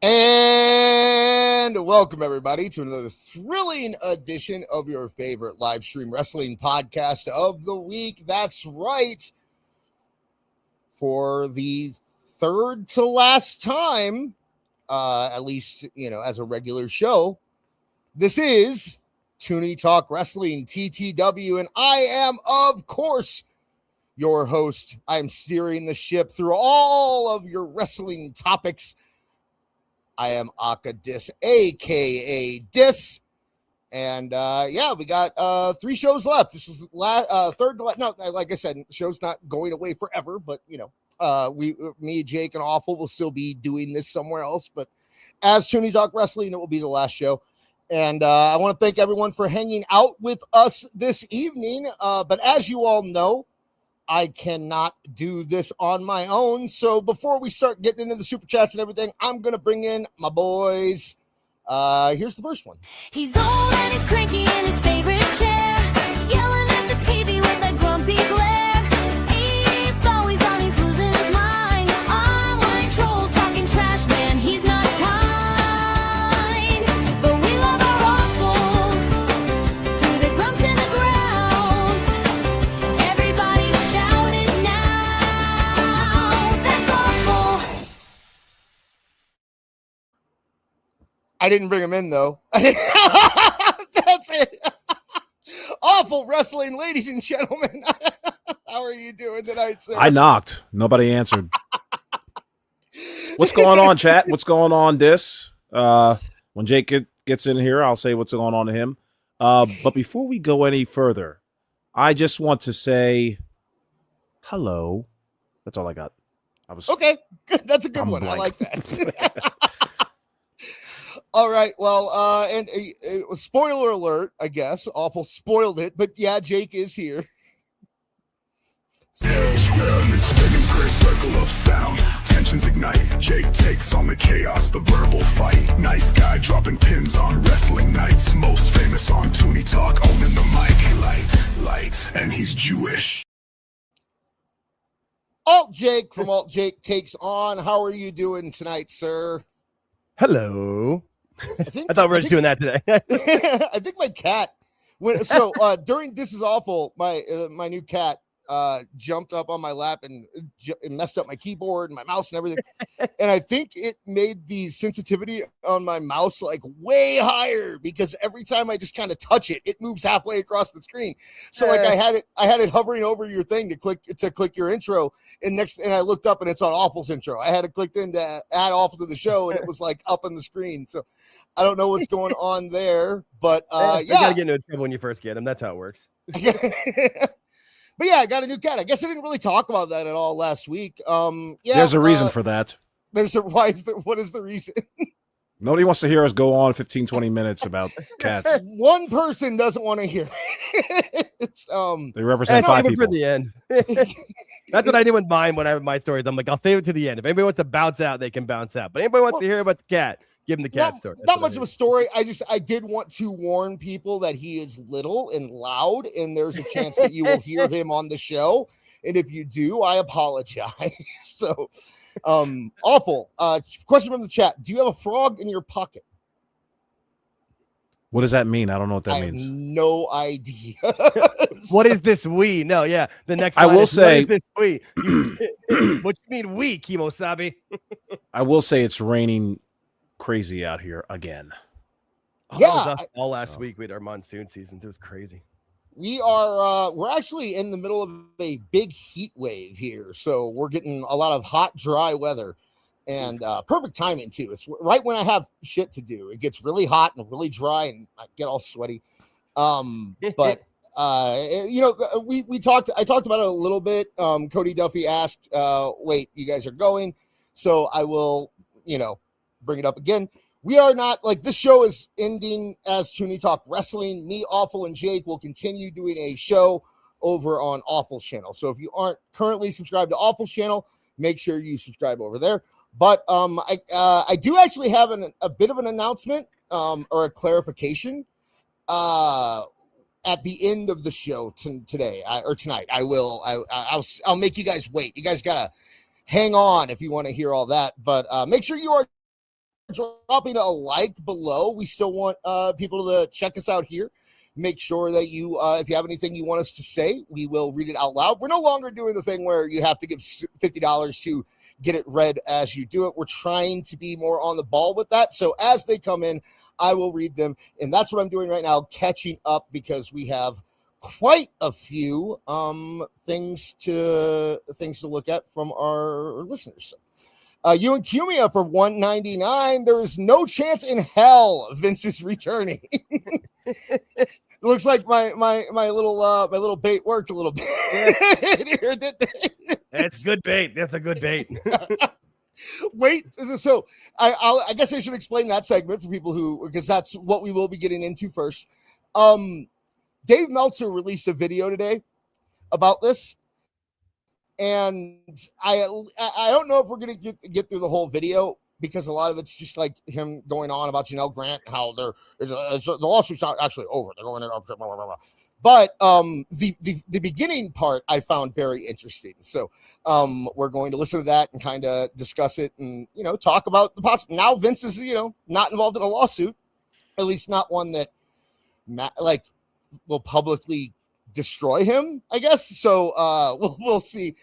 And welcome, everybody, to another thrilling edition of your favorite live stream wrestling podcast of the week. That's right. For the third to last time, at least, as a regular show, this is Tooney Talk Wrestling, TTW, and I am, of course, your host. I'm steering the ship through all of your wrestling topics. I am Aka Dis, a.k.a. Dis. And, we got 3 shows left. This is third. No, like I said, the show's not going away forever. But, me, Jake, and Awful will still be doing this somewhere else. But as Tooney Talk Wrestling, it will be the last show. And I want to thank everyone for hanging out with us this evening. But as you all know, I cannot do this on my own. So before we start getting into the super chats and everything, I'm going to bring in my boys. Here's the first one. He's old and he's cranky in his favorite chair, yelling at the TV with a grumpy glare. He's always on, he's losing his mind. Online trolls talking trash, man, he's not kind. But we love our awful, through the grumps and the growls. Everybody shout it now. That's awful. I didn't bring him in, though. That's it. Awful wrestling, ladies and gentlemen. How are you doing tonight, sir? I knocked. Nobody answered. What's going on, chat? What's going on, Dis? When Jake gets in here, I'll say what's going on to him. But before we go any further, I just want to say hello. That's all I got. Okay, good. That's a good one. Blank. I like that. All right, well, and spoiler alert, I guess. Awful spoiled it, but yeah, Jake is here. Spinning gray circle of sound, tensions ignite. Jake takes on the chaos, the verbal fight. Nice guy dropping pins on wrestling nights. Most famous on Tooney Talk, owning the mic. Light, and he's Jewish. Alt Jake from Alt Jake Takes On. How are you doing tonight, sir? Hello. I thought we were just doing that today. I think my cat during This Is Awful, my new cat jumped up on my lap and messed up my keyboard and my mouse and everything. And I think it made the sensitivity on my mouse like way higher because every time I just kind of touch it, it moves halfway across the screen. So like I had it hovering over your thing to click your intro, and I looked up and it's on Awful's intro. I had it clicked in to add Awful to the show, and it was like up on the screen. So I don't know what's going on there, but you gotta get into trouble when you first get them. That's how it works. But yeah, I got a new cat. I guess I didn't really talk about that at all last week. There's a reason for that. What is the reason? Nobody wants to hear us go on 15, 20 minutes about cats. One person doesn't want to hear it. They represent 5 people. For the end. That's what I do with mine when I have my stories. I'm like, I'll save it to the end. If anybody wants to bounce out, they can bounce out. But anybody wants to hear about the cat, give him the cat story. Not much of a story. I did want to warn people that he is little and loud, and there's a chance that you will hear him on the show. And if you do, I apologize. So, Awful. Question from the chat. Do you have a frog in your pocket? What does that mean? I don't know what that means. I have no idea. What is this we? No, yeah. The next I will say, what is this we? What you mean we, Kimosabi? I will say it's raining crazy out here again. Yeah, all last week we had our monsoon seasons. It was crazy. We're actually in the middle of a big heat wave here, so we're getting a lot of hot, dry weather, and perfect timing too. It's right when I have shit to do. It gets really hot and really dry, and I get all sweaty. But we talked. I talked about it a little bit. Cody Duffy asked, "Wait, you guys are going?" So I will, bring it up again. We are not this show is ending as Tooney Talk Wrestling. Me, Awful, and Jake will continue doing a show over on Awful's channel. So if you aren't currently subscribed to Awful's channel, make sure you subscribe over there. But I do actually have a bit of an announcement or a clarification at the end of the show today or tonight. I'll make you guys wait. You guys gotta hang on if you want to hear all that. But make sure you are dropping a like below. We still want people to check us out here. Make sure that you, if you have anything you want us to say, we will read it out loud. We're no longer doing the thing where you have to give $50 to get it read as you do it. We're trying to be more on the ball with that. So as they come in, I will read them. And that's what I'm doing right now, catching up, because we have quite a few things to look at from our listeners. You and Cumia for $1.99. There is no chance in hell Vince is returning. It looks like my little bait worked a little bit. That's good bait. That's a good bait. Wait, so I guess I should explain that segment for people because that's what we will be getting into first. Dave Meltzer released a video today about this. And I don't know if we're going to get through the whole video, because a lot of it's just like him going on about Janel Grant, how the lawsuit's not actually over. They're going blah, blah, blah, blah. But the beginning part I found very interesting. So we're going to listen to that and kind of discuss it and, talk about the now Vince is, not involved in a lawsuit, at least not one that will publicly destroy him, I guess. So we'll see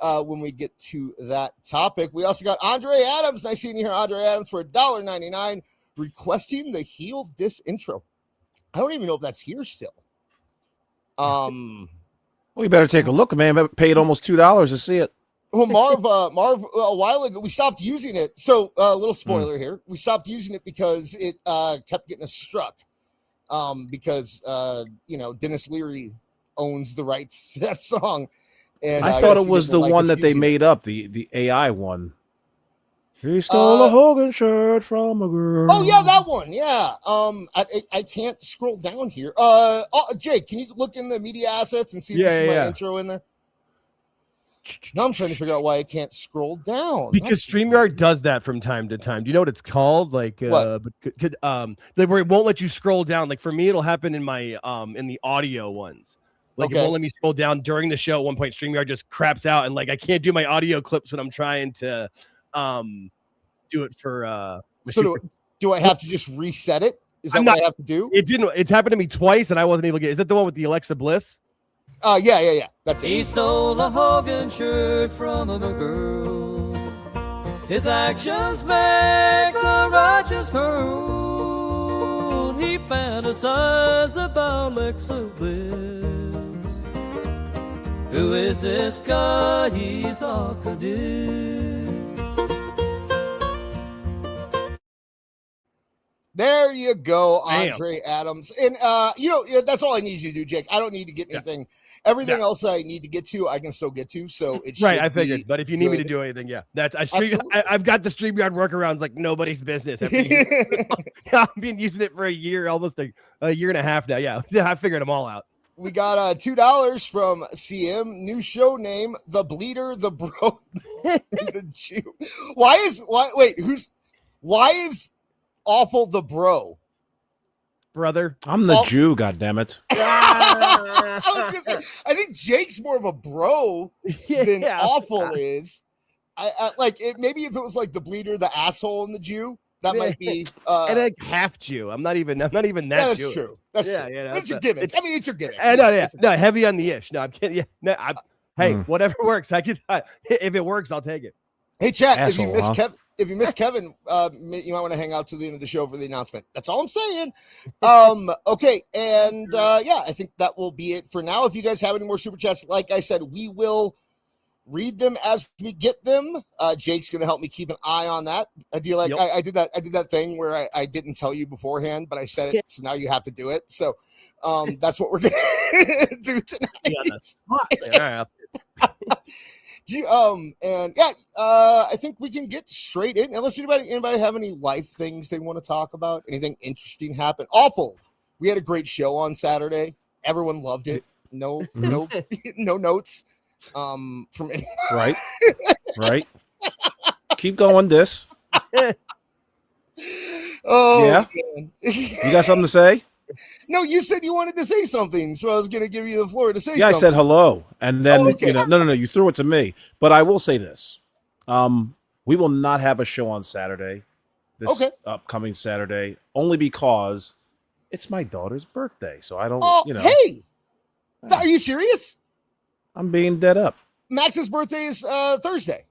when we get to that topic. We also got Andre Adams. Nice seeing you here, Andre Adams, for $1.99, requesting the heel diss intro. I don't even know if that's here still. Well, you better take a look, man. I paid almost $2 to see it. Well, Marv, a while ago, we stopped using it. So a little spoiler here. We stopped using it because it kept getting us struck. Because Dennis Leary owns the rights to that song. And I thought it was the one that they made up, the AI one. He stole a Hogan shirt from a girl. Oh yeah, that one. Yeah. I can't scroll down here. Jake, can you look in the media assets and see if there's my intro in there? Now I'm trying to figure out why I can't scroll down. Because StreamYard does that from time to time. Do you know what it's called? Like, where it won't let you scroll down. Like for me, it'll happen in my in the audio ones. Like it won't let me scroll down during the show. At one point, StreamYard just craps out, and like I can't do my audio clips when I'm trying to do it for. So do I have to just reset it? Is that what I have to do? It didn't. It's happened to me twice, and I wasn't able to get. Is that the one with the Alexa Bliss? Yeah. That's it. He stole a Hogan shirt from a girl. His actions make a righteous hurl. He fantasized about Alexa Bliss. Who is this guy? He's Arcadis. There you go, Andre Adams. And, that's all I need you to do, Jake. I don't need to get anything. Everything else I need to get to, I can still get to. So it's right. I figured. But if you need me to do anything, I've got the StreamYard workarounds like nobody's business. I've been using it for a year, almost a year and a half now. Yeah, I figured them all out. We got $2 from CM. New show name: The Bleeder, the Bro, the Jew. Why is Awful the Bro? Brother, I'm the Jew. Goddammit. I was gonna say, I think Jake's more of a bro than Awful is. I like it. Maybe if it was like the Bleeder, the asshole, and the Jew, that might be. And like half Jew. I'm not even that. That's Jewish. True. That's true. Yeah. It's a gimmick. I mean, it's your gimmick. No, heavy on the ish. No, I'm kidding. Yeah, hey, whatever works. I could. If it works, I'll take it. Hey, chat. Asshole, if you miss Kevin, you might want to hang out to the end of the show for the announcement. That's all I'm saying. Okay, and I think that will be it for now. If you guys have any more super chats, like I said, we will read them as we get them. Jake's going to help me keep an eye on that. I did that thing where I didn't tell you beforehand, but I said it, so now you have to do it. So that's what we're going to do tonight. Yeah, that's smart. I think we can get straight in. Unless anybody have any life things they want to talk about, anything interesting happened. Awful. We had a great show on Saturday. Everyone loved it. No notes from anyone. Right. Keep going, this. Oh, yeah. Man. You got something to say? No, you said you wanted to say something, so I was going to give you the floor to say something. Yeah, I said hello, and then no, you threw it to me. But I will say this: we will not have a show on Saturday this upcoming Saturday, only because it's my daughter's birthday. So I don't, Hey, are you serious? I'm being dead up. Max's birthday is Thursday.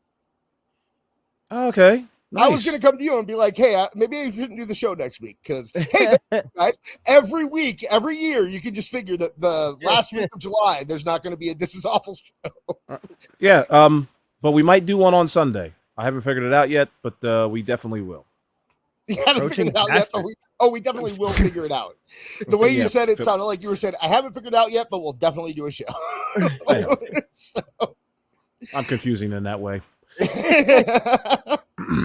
Okay. Nice. I was going to come to you and be like, hey, maybe I shouldn't do the show next week because, hey, guys, every week, every year, you can just figure that the last week of July, there's not going to be a This Is Awful show. Yeah, but we might do one on Sunday. I haven't figured it out yet, but we definitely will. You haven't figured it out yet, but we definitely will figure it out. The way you said it sounded like you were saying, I haven't figured it out yet, but we'll definitely do a show. So. I'm confusing in that way.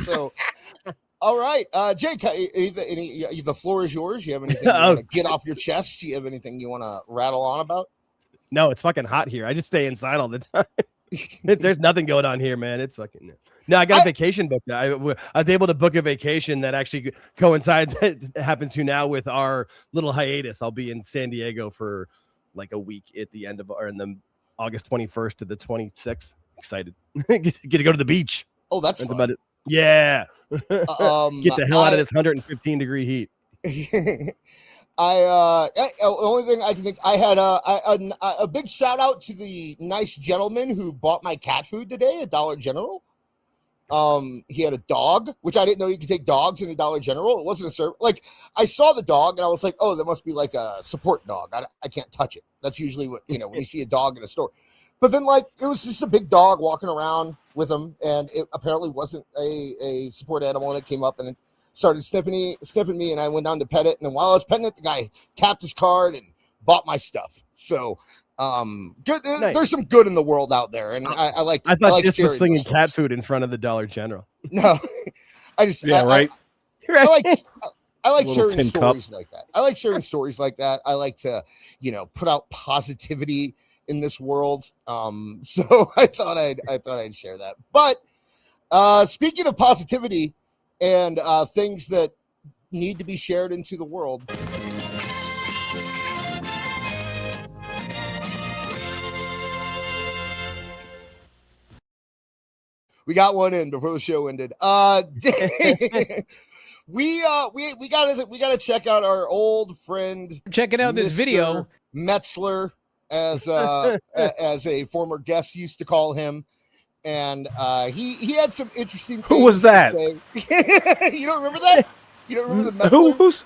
So, all right, Jake, the floor is yours. You have anything you want to get off your chest? Do you have anything you want to rattle on about? No, it's fucking hot here. I just stay inside all the time. There's nothing going on here, man. It's fucking. No, I got a vacation booked. I was able to book a vacation that actually coincides. It happens to now with our little hiatus. I'll be in San Diego for like a week at the end of, or in the August 21st to the 26th. Excited. Get to go to the beach. Oh, that's about it. Yeah. Get the hell out of this 115-degree heat. The only thing I can think, I had a big shout out to the nice gentleman who bought my cat food today at Dollar General. He had a dog, which I didn't know you could take dogs in a Dollar General. It wasn't a service. Like, I saw the dog and I was like, oh, that must be like a support dog. I can't touch it. That's usually what, when you see a dog in a store. But then, like, it was just a big dog walking around with him, and it apparently wasn't a support animal, and it came up and it started sniffing me, and I went down to pet it, and then while I was petting it, the guy tapped his card and bought my stuff. So, good. Nice. There's some good in the world out there, and I like. I thought like this was slinging cat food in front of the Dollar General. No, I just right. I like sharing stories like that. I like sharing stories like that. I like to, put out positivity in this world. So I thought I'd share that. But speaking of positivity and things that need to be shared into the world. We got one in before the show ended. We gotta check out our old friend. Checking out this video. Meltzer, as a former guest used to call him, and he had some interesting things. Who was that? You don't remember that? You don't remember the Who's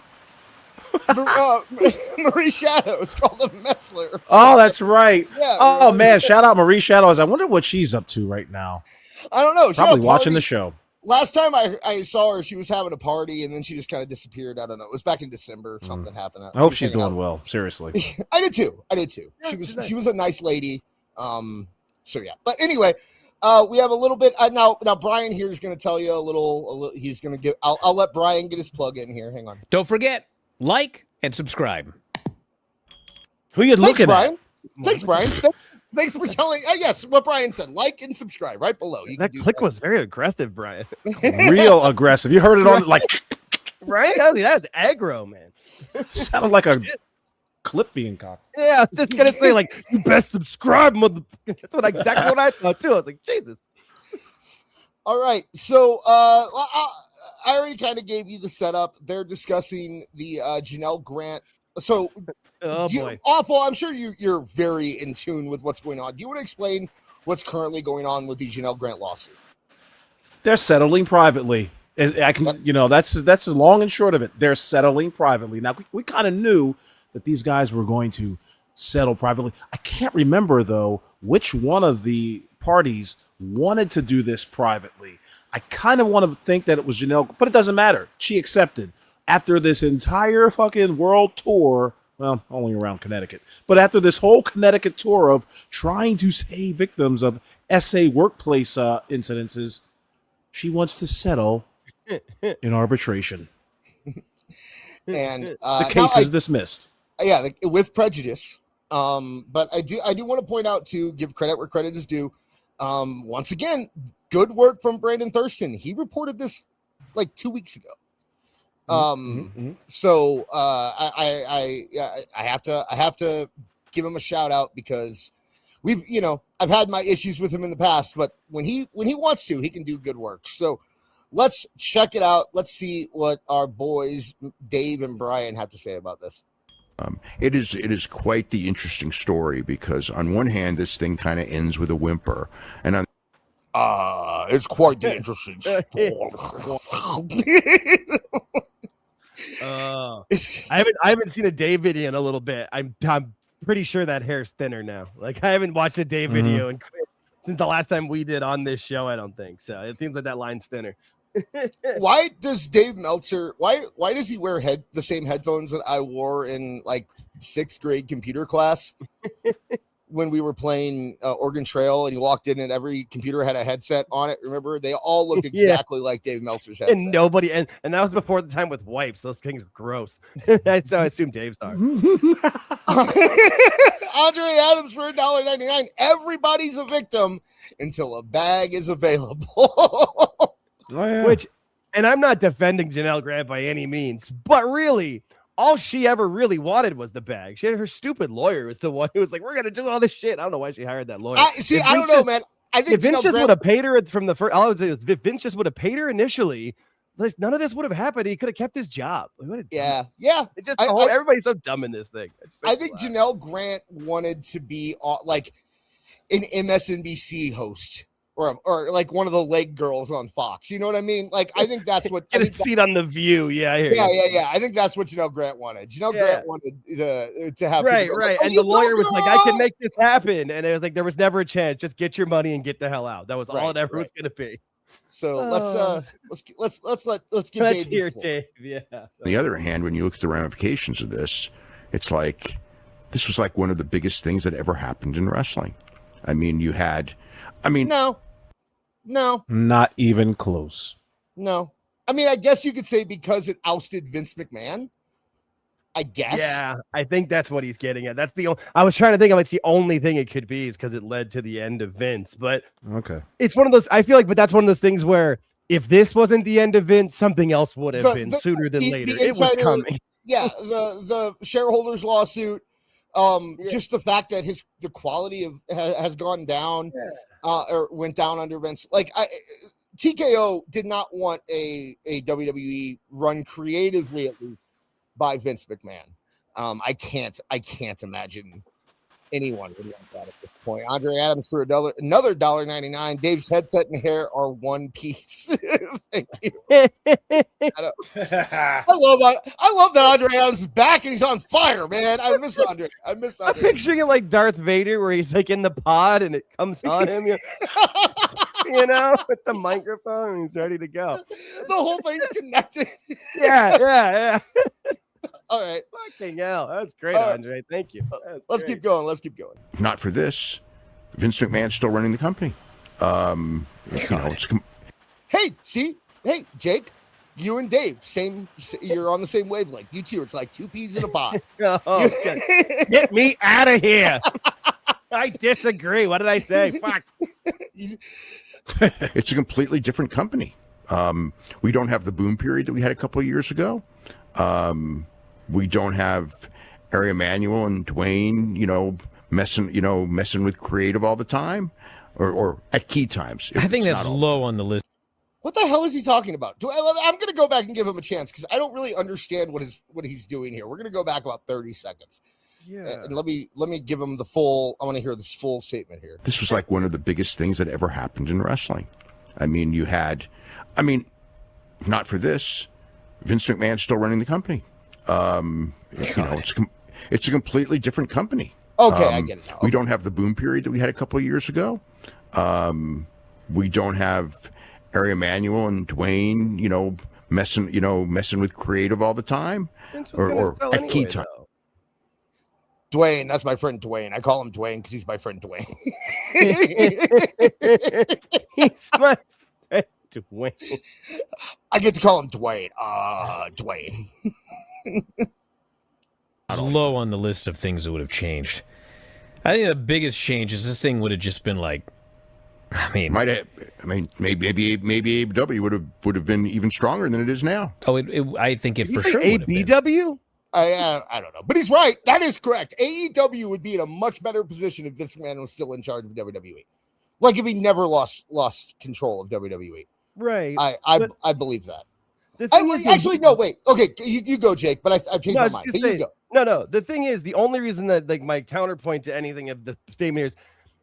Marie Shadows called him Meltzer. Oh, that's right. Yeah, oh man, shout out Marie Shadows. I wonder what she's up to right now. I don't know. Probably watching the show. Last time I saw her, she was having a party, and then she just kind of disappeared. I don't know. It was back in December. Something happened. I hope she's doing well. Seriously. I did too. Yeah, she was a nice lady. So yeah. But anyway, we have a little bit now. Brian here is going to tell you a little. He's going to give. I'll let Brian get his plug in here. Hang on. Don't forget, like and subscribe. Who you looking Brian. at? Thanks, Brian. Thanks for telling. Yes, what Brian said. Like and subscribe right below. That click was very aggressive, Brian. Real aggressive. You heard it on like. Right? That's aggro, man. Sounded like a clip being cocked. Yeah, I was just gonna say, like, you best subscribe, mother. That's exactly what I thought too. I was like, Jesus. All right, so I already kind of gave you the setup. They're discussing the Janel Grant. So, boy, awful. I'm sure you're very in tune with what's going on. Do you want to explain what's currently going on with the Janel Grant lawsuit? They're settling privately. I can, that's as long and short of it. They're settling privately. Now we kind of knew that these guys were going to settle privately. I can't remember though which one of the parties wanted to do this privately. I kind of want to think that it was Janel, but it doesn't matter. She accepted. After this entire fucking world tour, well, only around Connecticut, but after this whole Connecticut tour of trying to save victims of SA workplace incidences, she wants to settle in arbitration. And the case is dismissed. Yeah, with prejudice. But I do want to point out, to give credit where credit is due. Once again, good work from Brandon Thurston. He reported this like 2 weeks ago. So I have to give him a shout out, because I've had my issues with him in the past, but when he wants to, he can do good work. So Let's check it out. Let's see what our boys Dave and Brian have to say about this. It is quite the interesting story because on one hand, this thing kind of ends with a whimper, and on it's quite the interesting story. I haven't seen a Dave video in a little bit. I'm pretty sure that hair's thinner now. Like I haven't watched a Dave video since the last time we did on this show. I don't think so. It seems like that line's thinner. Why does Dave Meltzer? Why does he wear the same headphones that I wore in like 6th grade computer class when we were playing Oregon Trail? And he walked in and every computer had a headset on it. Remember, they all looked exactly like Dave Meltzer's headset. And nobody, and that was before the time with wipes. Those things are gross. That's how I assume Dave's are. Andre Adams for $1.99. Everybody's a victim until a bag is available. Oh, yeah. Which, and I'm not defending Janel Grant by any means, but really, all she ever really wanted was the bag. Her stupid lawyer was the one who was like, "We're gonna do all this shit." I don't know why she hired that lawyer. I don't know, man. I think if Vince just would have paid her from the first, all I would say was if Vince just would have paid her initially, none of this would have happened. He could have kept his job. Yeah. It just everybody's so dumb in this thing. I think Janel Grant wanted to be like an MSNBC host. Or like one of the leg girls on Fox. You know what I mean? Like, I think that's what... Get a seat on The View. Yeah, I hear you. Yeah. I think that's what Janel Grant wanted. Janel Grant wanted to have... Right. And the lawyer was like, I can make this happen. And it was like, there was never a chance. Just get your money and get the hell out. That was all it ever was going to be. So let's give Dave Dave. Yeah. On the other hand, when you look at the ramifications of this, it's like, this was like one of the biggest things that ever happened in wrestling. I mean, No. Not even close. No. I mean, I guess you could say because it ousted Vince McMahon. I guess. Yeah, I think that's what he's getting at. That's I was trying to think of it's the only thing it could be is because it led to the end of Vince. But okay, it's one of those. I feel like, but that's one of those things where if this wasn't the end of Vince, something else would have been sooner than later. It was coming. Yeah, the shareholders lawsuit. Just the fact that the quality has gone down, or went down under Vince. Like TKO did not want a WWE run creatively at least by Vince McMahon. I can't imagine anyone would want that at this point. Andre Adams for another $1.99. Dave's headset and hair are one piece. Thank you. I love that Andre Adams is back and he's on fire, man. I miss Andre. I'm picturing it like Darth Vader, where he's like in the pod and it comes on him, with the microphone and he's ready to go. The whole thing's connected. Yeah. All right. Fucking hell. That's great, Andre. Thank you. Let's keep going. Not for this, Vince McMahon's still running the company. Hey, Jake, you and Dave, you're on the same wavelength. You two, it's like two peas in a pod. Get me out of here. I disagree. What did I say? Fuck. It's a completely different company. We don't have the boom period that we had a couple of years ago. We don't have Ari Emanuel and Dwayne, messing with creative all the time, or at key times. I think that's low on the list. What the hell is he talking about? I'm going to go back and give him a chance because I don't really understand what he's doing here. We're going to go back about 30 seconds. Yeah. And let me give him the full. I want to hear this full statement here. This was like one of the biggest things that ever happened in wrestling. I mean, not for this, Vince McMahon's still running the company. It's a completely different company. Okay, I get it now. Okay. We don't have the boom period that we had a couple of years ago. We don't have Ari Emanuel and Dwayne, messing with creative all the time, or at key time. Dwayne, that's my friend Dwayne. I call him Dwayne because he's my friend Dwayne. He's my friend Dwayne. I get to call him Dwayne. Dwayne. It's low on the list of things that would have changed. I think the biggest change is this thing would have just been like, maybe AEW would have been even stronger than it is now. Oh, I think it for sure would have been. ABW? I don't know, but he's right. That is correct. AEW would be in a much better position if Vince McMahon was still in charge of WWE. Like if he never lost control of WWE. Right. I believe that. The thing is, Actually, no, wait. Okay, you go, Jake. But I've changed my mind. You go. No. The thing is, the only reason that like my counterpoint to anything of the statement here is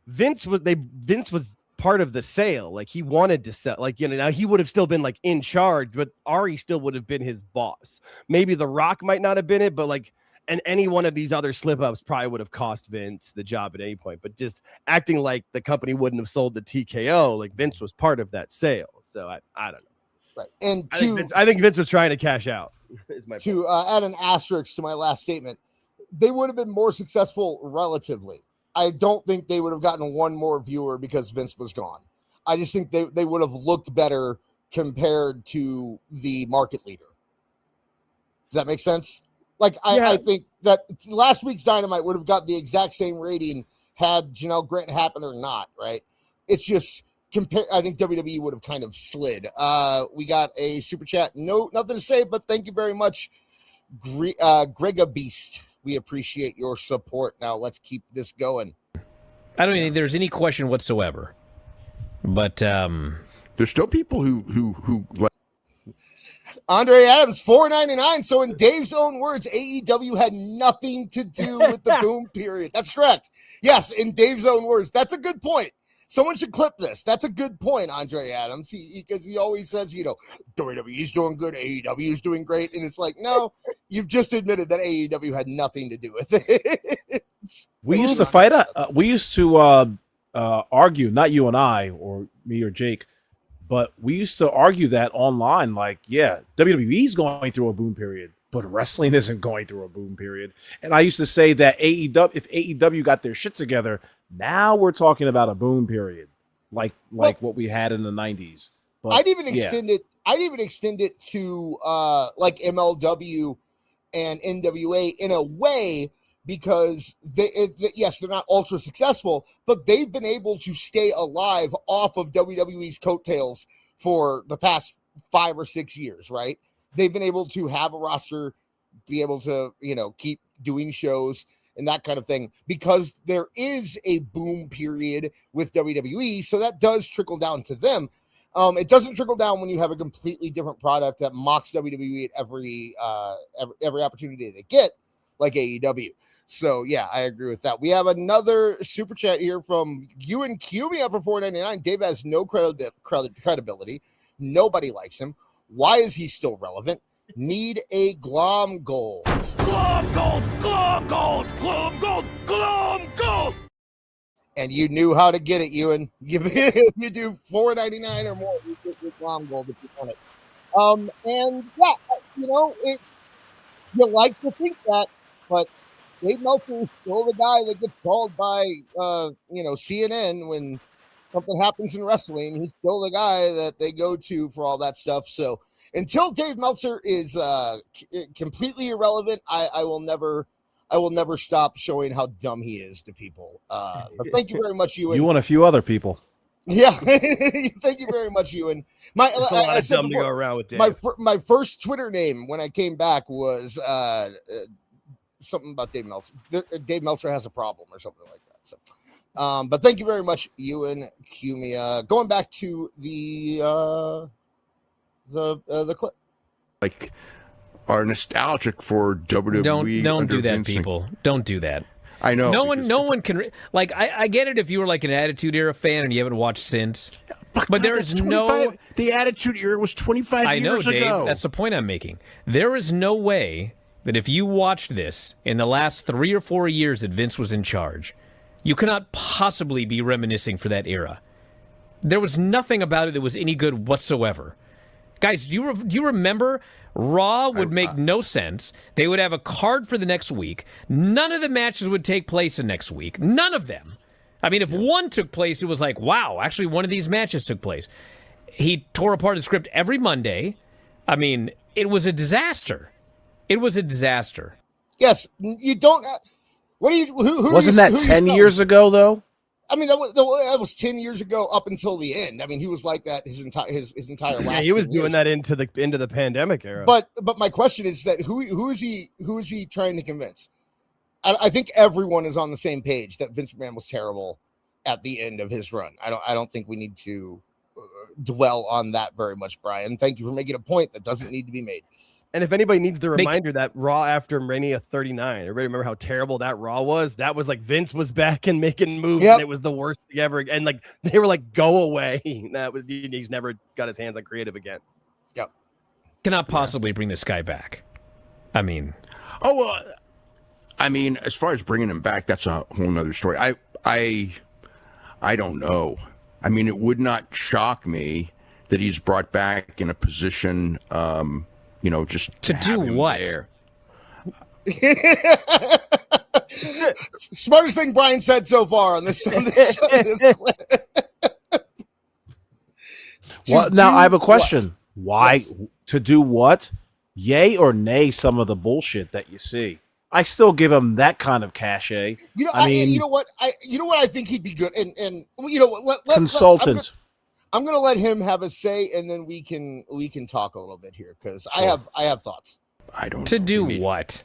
Vince was part of the sale. Like he wanted to sell. Like now he would have still been like in charge, but Ari still would have been his boss. Maybe The Rock might not have been it, but like. And any one of these other slip-ups probably would have cost Vince the job at any point. But just acting like the company wouldn't have sold the TKO, like Vince was part of that sale. So I don't know. Right. And I think Vince was trying to cash out. Is my to add an asterisk to my last statement, they would have been more successful relatively. I don't think they would have gotten one more viewer because Vince was gone. I just think they would have looked better compared to the market leader. Does that make sense? Like, I think that last week's Dynamite would have got the exact same rating had Janel Grant happened or not, right? It's just, I think WWE would have kind of slid. We got a super chat. No, nothing to say, but thank you very much, Grega Beast. We appreciate your support. Now, let's keep this going. I don't think there's any question whatsoever. But there's still people who Andre Adams, $4.99. So in Dave's own words, AEW had nothing to do with the boom period. That's correct. Yes, in Dave's own words. That's a good point. Someone should clip this. That's a good point, Andre Adams. Because he always says, WWE's doing good, AEW's doing great. And it's like, no, you've just admitted that AEW had nothing to do with it. We used to fight. We used to argue, not you and I, or me or Jake, but we used to argue that online, like, yeah, WWE's going through a boom period, but wrestling isn't going through a boom period. And I used to say that if AEW got their shit together, now we're talking about a boom period, like what we had in the 90s. But I'd even extend it to like MLW and NWA in a way, because yes, they're not ultra successful, but they've been able to stay alive off of WWE's coattails for the past 5 or 6 years, right? They've been able to have a roster, be able to, keep doing shows and that kind of thing, because there is a boom period with WWE. So that does trickle down to them. It doesn't trickle down when you have a completely different product that mocks WWE at every opportunity they get, like AEW. So yeah, I agree with that. We have another super chat here from Ewan Cubey up for $4.99. Dave has no credibility. Nobody likes him. Why is he still relevant? Need a glom gold. Glom gold, glom gold, glom gold, glom gold. And you knew how to get it, Ewan. You do $4.99 or more, you get your glom gold if you want it. And yeah, you like to think that, but Dave Meltzer is still the guy that gets called by, CNN when something happens in wrestling. He's still the guy that they go to for all that stuff. So until Dave Meltzer is completely irrelevant, I will never stop showing how dumb he is to people. But thank you very much, Ewan. You and a few other people. Yeah, thank you very much, Ewan. I said dumb to go around with Dave. My first Twitter name when I came back was something about Dave Meltzer. Dave Meltzer has a problem or something like that. So, but thank you very much, Ewan Cumia. Going back to the clip, like, are nostalgic for WWE. Don't do that, Vince people. Don't do that. I know. No one can. Like, I get it if you were like an Attitude Era fan and you haven't watched since. But there is no. The Attitude Era was 25 I know, years Dave. ago. That's the point I'm making. There is no way that if you watched this in the last 3 or 4 years that Vince was in charge, you cannot possibly be reminiscing for that era. There was nothing about it that was any good whatsoever. Guys, do you remember Raw would make no sense? They would have a card for the next week. None of the matches would take place in next week. None of them. I mean, if one took place, it was like, wow, actually one of these matches took place. He tore apart the script every Monday. I mean, it was a disaster. It was a disaster. Yes, you don't. What do you? Who wasn't that 10 years ago though? I mean, that was 10 years ago up until the end. I mean, he was like that his entire last. Yeah, he was doing that into the pandemic era. But my question is that who is he trying to convince? I think everyone is on the same page that Vince McMahon was terrible at the end of his run. I don't think we need to dwell on that very much, Brian. Thank you for making a point that doesn't need to be made. And if anybody needs the reminder, that Raw after Mania 39, everybody remember how terrible that Raw was? That was like Vince was back and making moves, and it was the worst thing ever. And like they were like, "Go away." That was he's never got his hands on creative again. Yep. Cannot possibly bring this guy back. I mean, as far as bringing him back, that's a whole nother story. I don't know. I mean, it would not shock me that he's brought back in a position. Just to do what? Smartest thing Brian said so far on this clip. Well, now I have a question. Why to do what? Yay or nay some of the bullshit that you see? I still give him that kind of cachet. You know what I think he'd be good, and consultant. I'm gonna let him have a say, and then we can talk a little bit here because sure. I have thoughts. I don't to know. Do what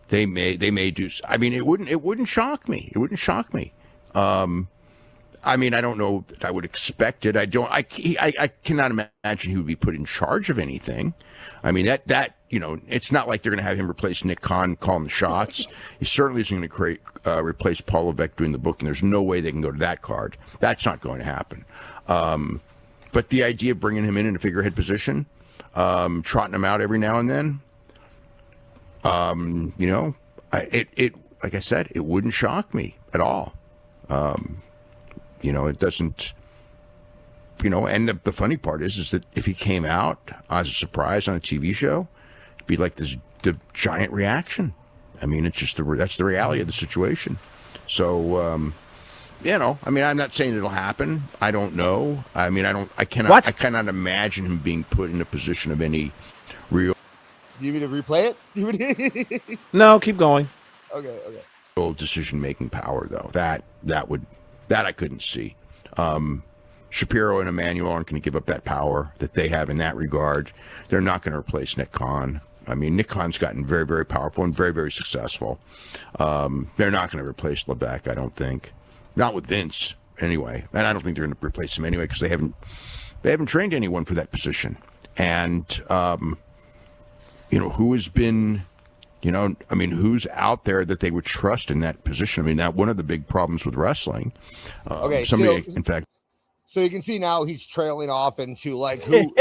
they may do. I mean, it wouldn't shock me. It wouldn't shock me. I don't know that I would expect it. I cannot imagine he would be put in charge of anything. I mean that it's not like they're going to have him replace Nick Khan calling the shots. He certainly isn't going to replace Paul Levesque doing the booking. There's no way they can go to that card. That's not going to happen. But the idea of bringing him in a figurehead position, trotting him out every now and then, it like I said, it wouldn't shock me at all. It doesn't. And the funny part is that if he came out as a surprise on a TV show, it'd be like the giant reaction. I mean, it's just that's the reality of the situation. So. I'm not saying it'll happen. I don't know. I cannot imagine him being put in a position of any real. Do you mean to replay it? No, keep going. Okay. Real decision-making power, though. That I couldn't see. Shapiro and Emmanuel aren't going to give up that power that they have in that regard. They're not going to replace Nick Khan. I mean, Nick Khan's gotten very, very powerful and very, very successful. They're not going to replace Levesque, I don't think. Not with Vince, anyway. And I don't think they're going to replace him anyway because they haven't trained anyone for that position. And, who has been, who's out there that they would trust in that position? I mean, that one of the big problems with wrestling. In fact. So you can see now he's trailing off into like who.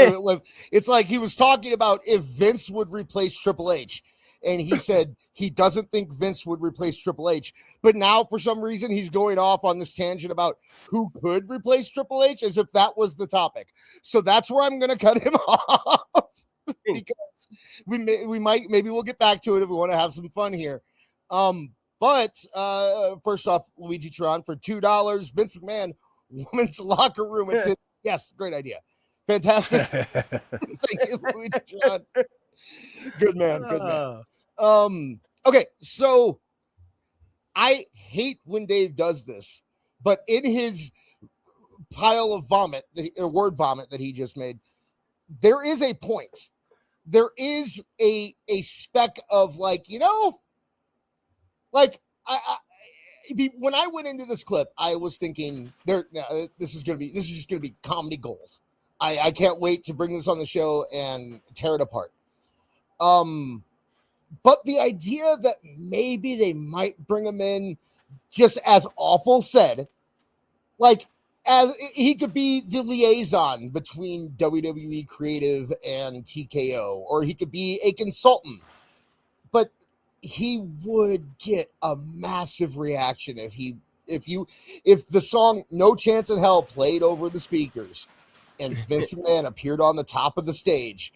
It's like he was talking about if Vince would replace Triple H. And he said he doesn't think Vince would replace Triple H. But now, for some reason, he's going off on this tangent about who could replace Triple H as if that was the topic. So that's where I'm going to cut him off because maybe we'll get back to it if we want to have some fun here. But first off, Luigi Tron for $2. Vince McMahon, women's locker room. Yes, great idea. Fantastic. Thank you, Luigi Tron. Good man. Okay, so I hate when Dave does this, but in his pile of vomit, the word vomit that he just made, there is a point. There is a speck of when I went into this clip, I was thinking this is just gonna be comedy gold. I can't wait to bring this on the show and tear it apart. But the idea that maybe they might bring him in, just as Awful said, like as he could be the liaison between WWE Creative and TKO, or he could be a consultant, but he would get a massive reaction if the song "No Chance in Hell" played over the speakers and Vince McMahon appeared on the top of the stage.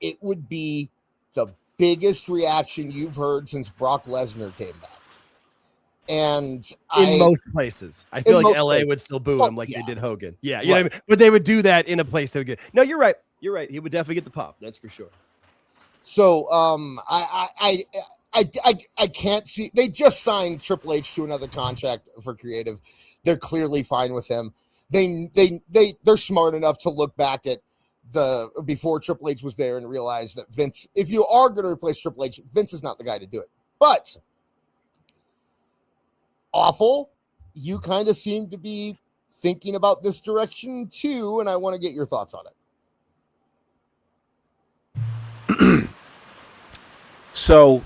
It would be the biggest reaction you've heard since Brock Lesnar came back. And in most places, I feel like LA would still boo him like they did Hogan. Yeah, you know what I mean? But they would do that in a place they would get. No, you're right. You're right. He would definitely get the pop. That's for sure. So I can't see. They just signed Triple H to another contract for creative. They're clearly fine with him. They're smart enough to look back at before Triple H was there and realize that Vince, if you are going to replace Triple H, Vince is not the guy to do it. But Awful, you kind of seem to be thinking about this direction too, and I want to get your thoughts on it. So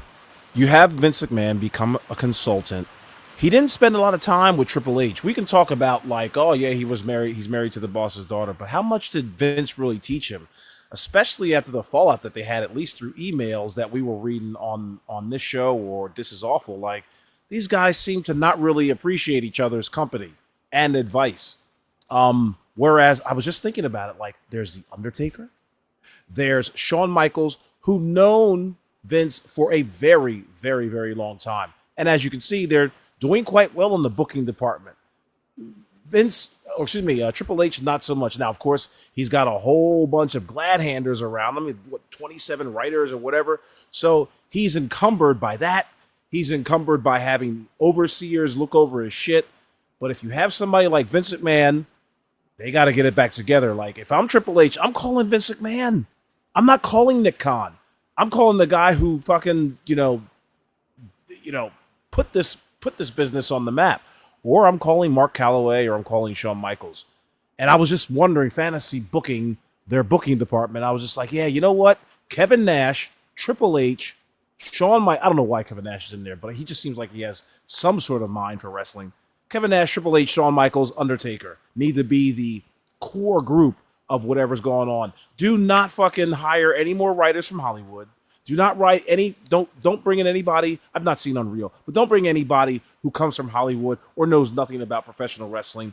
you have Vince McMahon become a consultant. He didn't spend a lot of time with Triple H. We can talk about like, oh yeah, he's married to the boss's daughter, but how much did Vince really teach him? Especially after the fallout that they had, at least through emails that we were reading on this show or This Is Awful. Like, these guys seem to not really appreciate each other's company and advice. Whereas I was just thinking about it, like, there's The Undertaker, there's Shawn Michaels, who known Vince for a very, very, very long time. And as you can see, they're doing quite well in the booking department. Triple H, not so much. Now, of course, he's got a whole bunch of glad handers around him, 27 writers or whatever. So he's encumbered by that. He's encumbered by having overseers look over his shit. But if you have somebody like Vince McMahon, they got to get it back together. Like, if I'm Triple H, I'm calling Vince McMahon. I'm not calling Nick Khan. I'm calling the guy who fucking, put this business on the map. Or I'm calling Mark Calloway, or I'm calling Shawn Michaels. And I was just wondering, fantasy booking, their booking department, I was just like, yeah, you know what? Kevin Nash, Triple H, Shawn Michaels. I don't know why Kevin Nash is in there, but he just seems like he has some sort of mind for wrestling. Kevin Nash, Triple H, Shawn Michaels, Undertaker need to be the core group of whatever's going on. Do not fucking hire any more writers from Hollywood. Do not write any, don't bring in anybody. I've not seen Unreal, but don't bring anybody who comes from Hollywood or knows nothing about professional wrestling.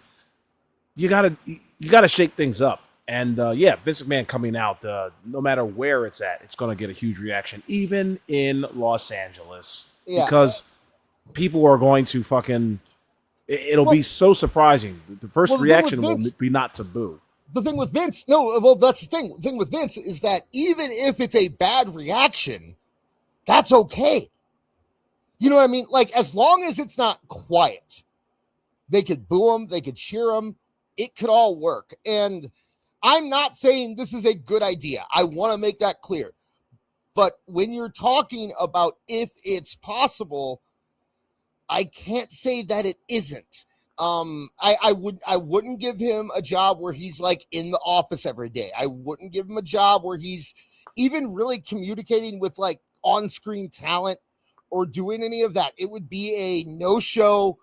You gotta shake things up. And Vince McMahon coming out, no matter where it's at, it's gonna get a huge reaction, even in Los Angeles. Yeah. Because people are going to fucking, it'll be so surprising. The first reaction will be not to boo. The thing with Vince, that's the thing. The thing with Vince is that even if it's a bad reaction, that's okay. You know what I mean? Like, as long as it's not quiet, they could boo him, they could cheer him, it could all work. And I'm not saying this is a good idea. I want to make that clear. But when you're talking about if it's possible, I can't say that it isn't. I wouldn't give him a job where he's like in the office every day. I wouldn't give him a job where he's even really communicating with like on-screen talent or doing any of that. It would be a no-show,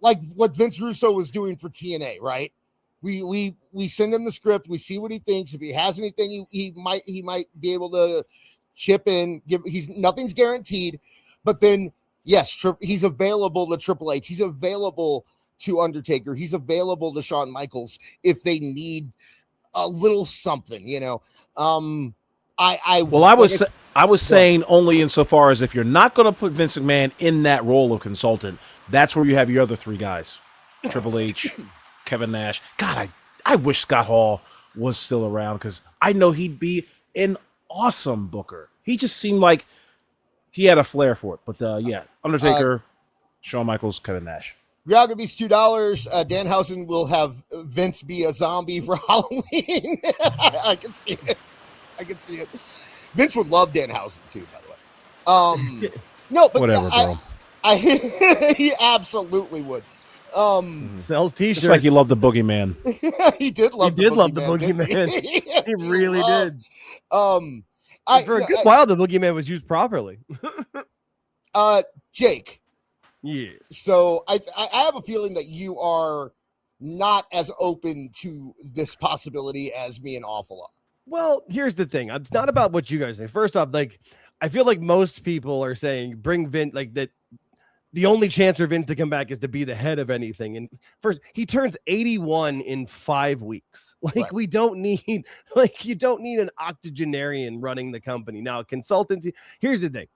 like what Vince Russo was doing for TNA, right? We send him the script, we see what he thinks. If he has anything, he might be able to chip in. Nothing's guaranteed, but then yes, he's available to Triple H. He's available to Undertaker. He's available to Shawn Michaels if they need a little something, I was saying only insofar as if you're not going to put Vince McMahon in that role of consultant, that's where you have your other three guys, Triple H, Kevin Nash. God, I wish Scott Hall was still around because I know he'd be an awesome booker. He just seemed like he had a flair for it. But Undertaker, Shawn Michaels, Kevin Nash. Geography's $2. Danhausen will have Vince be a zombie for Halloween. I can see it. Vince would love Danhausen too, by the way. No, but whatever, bro. He absolutely would. Sells t-shirts. Just like he loved the Boogeyman. He did love the Boogeyman. He really did. For a good while, the Boogeyman was used properly. Jake. Yes. So I have a feeling that you are not as open to this possibility as me and Awful are. Well, here's the thing. It's not about what you guys say. First off, like, I feel like most people are saying bring Vince, like that. The only chance for Vince to come back is to be the head of anything. And first, he turns 81 in 5 weeks. Like, right. You don't need an octogenarian running the company. Now, consultancy, here's the thing.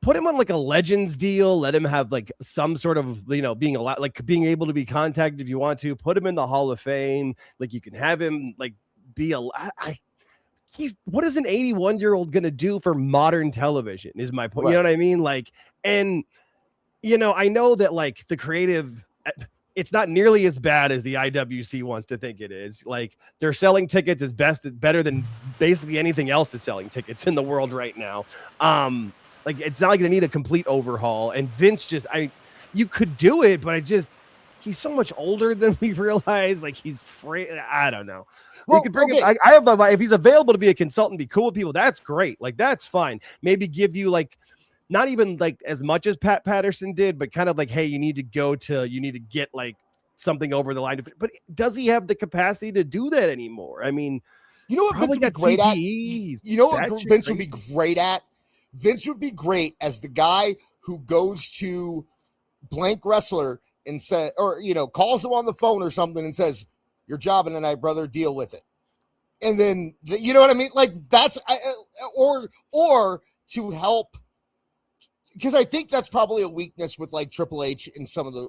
Put him on like a Legends deal. Let him have like some sort of, being allowed, like being able to be contacted if you want to. Put him in the Hall of Fame. Like, you can have him like be what is an 81-year-old going to do for modern television is my point. Right. You know what I mean? Like, and I know that like the creative, it's not nearly as bad as the IWC wants to think it is. Like, they're selling tickets better than basically anything else is selling tickets in the world right now. Like, it's not like they need a complete overhaul. And Vince you could do it, but he's so much older than we realize. Like he's free. I don't know. Well, You could bring okay. him, I have if he's available to be a consultant, be cool with people. That's great. Like that's fine. Maybe give you like not even like as much as Pat Patterson did, but kind of like, hey, you need to get like something over the line. But does he have the capacity to do that anymore? I mean, you know what Vince would be great at? You know what Vince would be great at? Vince would be great as the guy who goes to blank wrestler and says, or, calls him on the phone or something and says, "You're jobbing tonight, brother, deal with it." And then, you know what I mean? Like that's, or to help, because I think that's probably a weakness with like Triple H and some of the,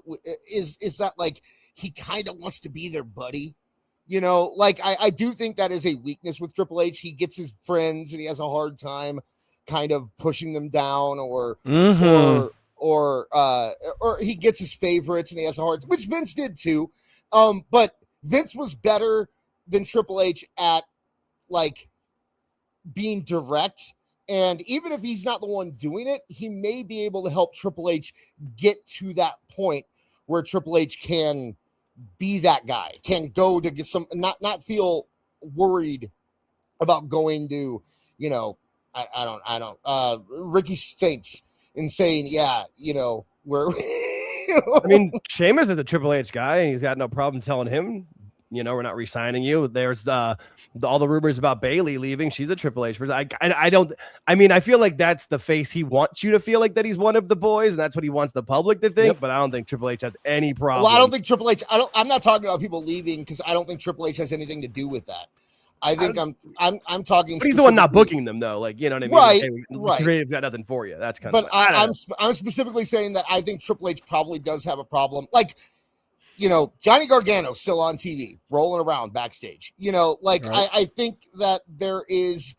is that like, he kind of wants to be their buddy. Like I do think that is a weakness with Triple H. He gets his friends and he has a hard time kind of pushing them down or he gets his favorites and he has a hard, which Vince did too. But Vince was better than Triple H at like being direct. And even if he's not the one doing it, he may be able to help Triple H get to that point where Triple H can be that guy, can go to get some, not feel worried about going to, I don't, Ricky Stinks and saying, we're, I mean, Sheamus is a Triple H guy, and he's got no problem telling him, we're not re-signing you. There's all the rumors about Bayley leaving. She's a Triple H person. I feel like that's the face he wants you to feel like that he's one of the boys, and that's what he wants the public to think. Yep. But I don't think Triple H has any problem. Well, I don't think Triple H. I'm not talking about people leaving because I don't think Triple H has anything to do with that. I think I'm talking. But he's the one not booking them though. Like, you know what I mean? Right. Like, hey, right. Creative's got nothing for you. That's kind of. But I'm specifically saying that I think Triple H probably does have a problem. Like, Johnny Gargano's still on TV, rolling around backstage. Right. I think that there is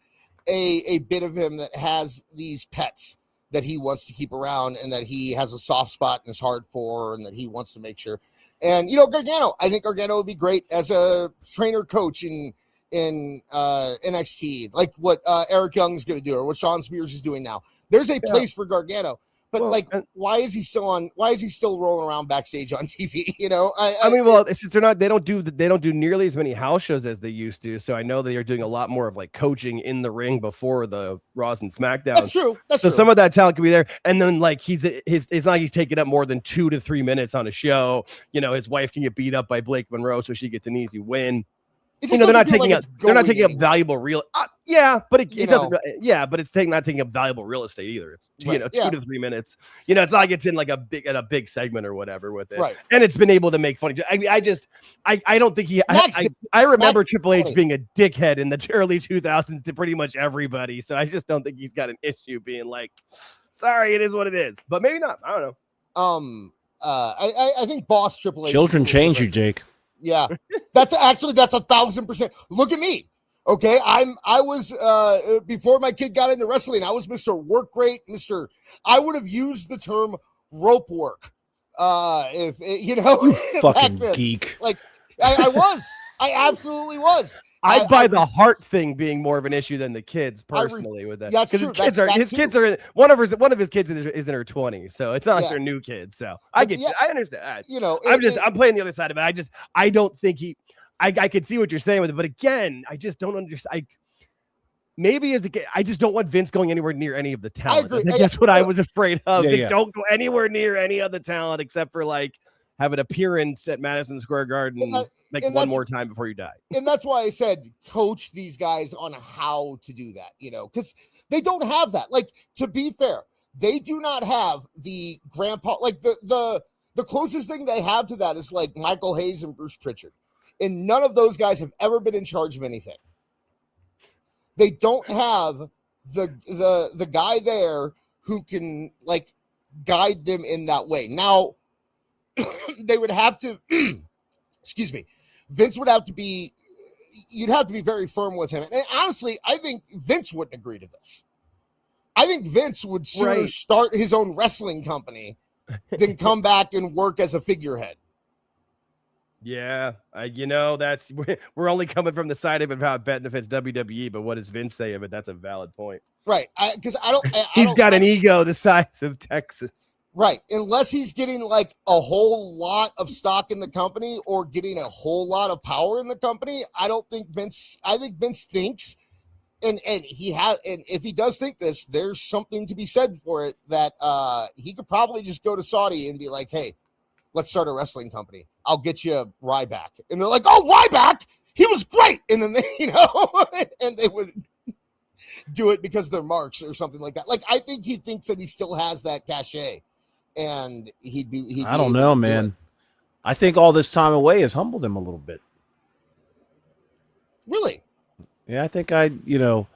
a bit of him that has these pets that he wants to keep around and that he has a soft spot in his heart for and that he wants to make sure. And, Gargano, I think Gargano would be great as a trainer coach in NXT, like what Eric Young is going to do or what Sean Spears is doing now. There's a place for Gargano. But why is he still rolling around backstage on TV? It's just they don't do nearly as many house shows as they used to. So I know they are doing a lot more of like coaching in the ring before the Raws and SmackDown. That's true. So some of that talent could be there. And then like it's not like he's taking up more than 2 to 3 minutes on a show. His wife can get beat up by Blake Monroe, so she gets an easy win. They're not taking up valuable real. But it doesn't. Yeah, but it's not taking up valuable real estate either. It's 2 to 3 minutes. It's not like it's in like a big segment or whatever with it. Right. And it's been able to make funny. I don't think he. I remember Triple H being a dickhead in the early 2000s to pretty much everybody. So I just don't think he's got an issue being like, sorry, it is what it is. But maybe not. I don't know. I think boss Triple H. Children change you, Jake. Yeah, that's 1,000%. Look at me. Okay. I was, before my kid got into wrestling, I was Mr. Work Rate, I would have used the term rope work. If you fucking geek. Like I absolutely was. I'd buy the heart thing being more of an issue than the kids personally with that. Yeah, that's true. His kids are one of his kids is in her 20s, so it's not like they're new kids. So I understand. I'm playing the other side of it. I don't think I could see what you're saying with it, but again, I just don't understand. I just don't want Vince going anywhere near any of the talent. I agree. That's what I was afraid of. Don't go anywhere near any of the talent except for like have an appearance at Madison Square Garden one more time before you die. And that's why I said coach these guys on how to do that, because they don't have that. Like, to be fair, they do not have the grandpa, like the closest thing they have to that is like Michael Hayes and Bruce Pritchard. And none of those guys have ever been in charge of anything. They don't have the guy there who can like guide them in that way. Now, they would have to, excuse me, Vince would have to be, you'd have to be very firm with him. And honestly, I think Vince wouldn't agree to this. I think Vince would sooner start his own wrestling company than come back and work as a figurehead. Yeah, that's we're only coming from the side of it how it benefits WWE, but what does Vince say of it? That's a valid point. Right, because I don't. He's got an ego the size of Texas. Right. Unless he's getting like a whole lot of stock in the company or getting a whole lot of power in the company, I think Vince thinks, and if he does think this, there's something to be said for it, that he could probably just go to Saudi and be like, hey, let's start a wrestling company. I'll get you Ryback. And they're like, oh, Ryback, he was great. And then they, and they would do it because they're marks or something like that. Like, I think he thinks that he still has that cachet. And he'd be I don't know, man. I think all this time away has humbled him a little bit. Really? Yeah, I think I don't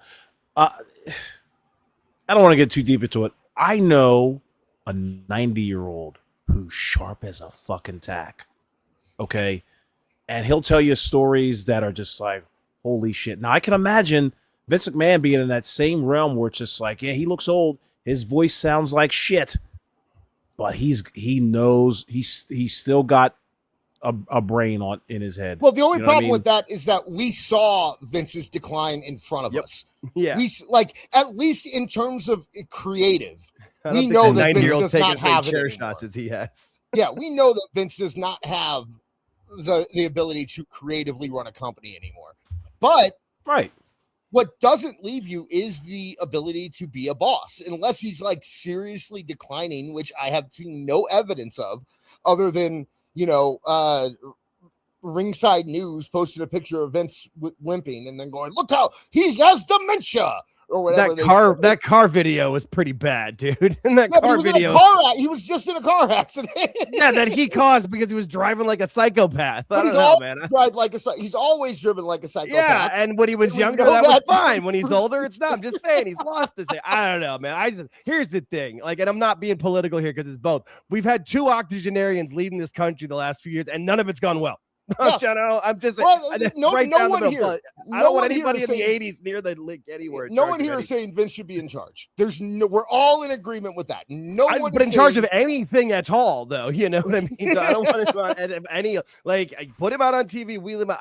want to get too deep into it. I know a 90-year-old who's sharp as a fucking tack. Okay. And he'll tell you stories that are just like, holy shit. Now I can imagine Vince McMahon being in that same realm where it's just like, yeah, he looks old. His voice sounds like shit. But he knows he's still got a brain in his head. Well, the only problem with that is that we saw Vince's decline in front of us. Yeah, we like, at least in terms of creative, we know that Vince does not have chair shots as he has. Yeah, we know that Vince does not have the ability to creatively run a company anymore. But right. What doesn't leave you is the ability to be a boss, unless he's like seriously declining, which I have seen no evidence of, other than, Ringside News posted a picture of Vince limping and then going, look how he has dementia or whatever. That car video was pretty bad, dude. And that car video, he was just in a car accident. Yeah, that he caused because he was driving like a psychopath. He's always driven like a psychopath. Yeah, and when he was younger, that was fine. When he's older, it's not. I'm just saying he's lost his. I don't know, man. Here's the thing, like, and I'm not being political here because it's both. We've had 2 octogenarians leading this country the last few years, and none of it's gone well. Yeah. I'm just no one here. I don't want anybody in the 80s near the link anywhere. No one here is saying Vince should be in charge. We're all in agreement with that. But in charge of anything at all, though. You know what I mean? So I don't want to any put him out on TV, wheel him out.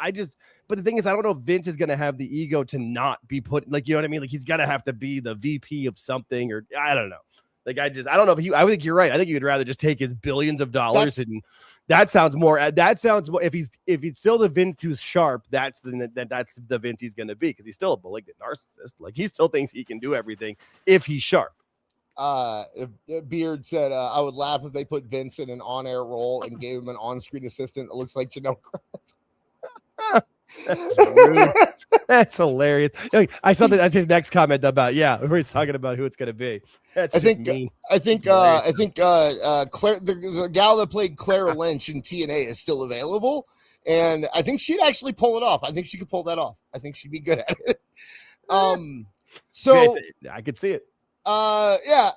But the thing is, I don't know if Vince is going to have the ego to not be put, like, you know what I mean? Like, he's got to have to be the VP of something, or I don't know. Like, I don't know if I think you're right. I think you would rather just take his billions of dollars and. That sounds more. If he's still the Vince who's sharp, that's the Vince he's going to be, because he's still a malignant narcissist. Like, he still thinks he can do everything if he's sharp. Beard said, I would laugh if they put Vince in an on-air role and gave him an on-screen assistant that looks like Janel Grant. That's rude. That's hilarious. I saw that. That's his next comment about. Yeah, we're talking about who it's going to be. I think Claire, the gal that played Clara Lynch in TNA is still available, and I think she'd actually pull it off. I think she could pull that off. I think she'd be good at it. So I could see it. Yeah,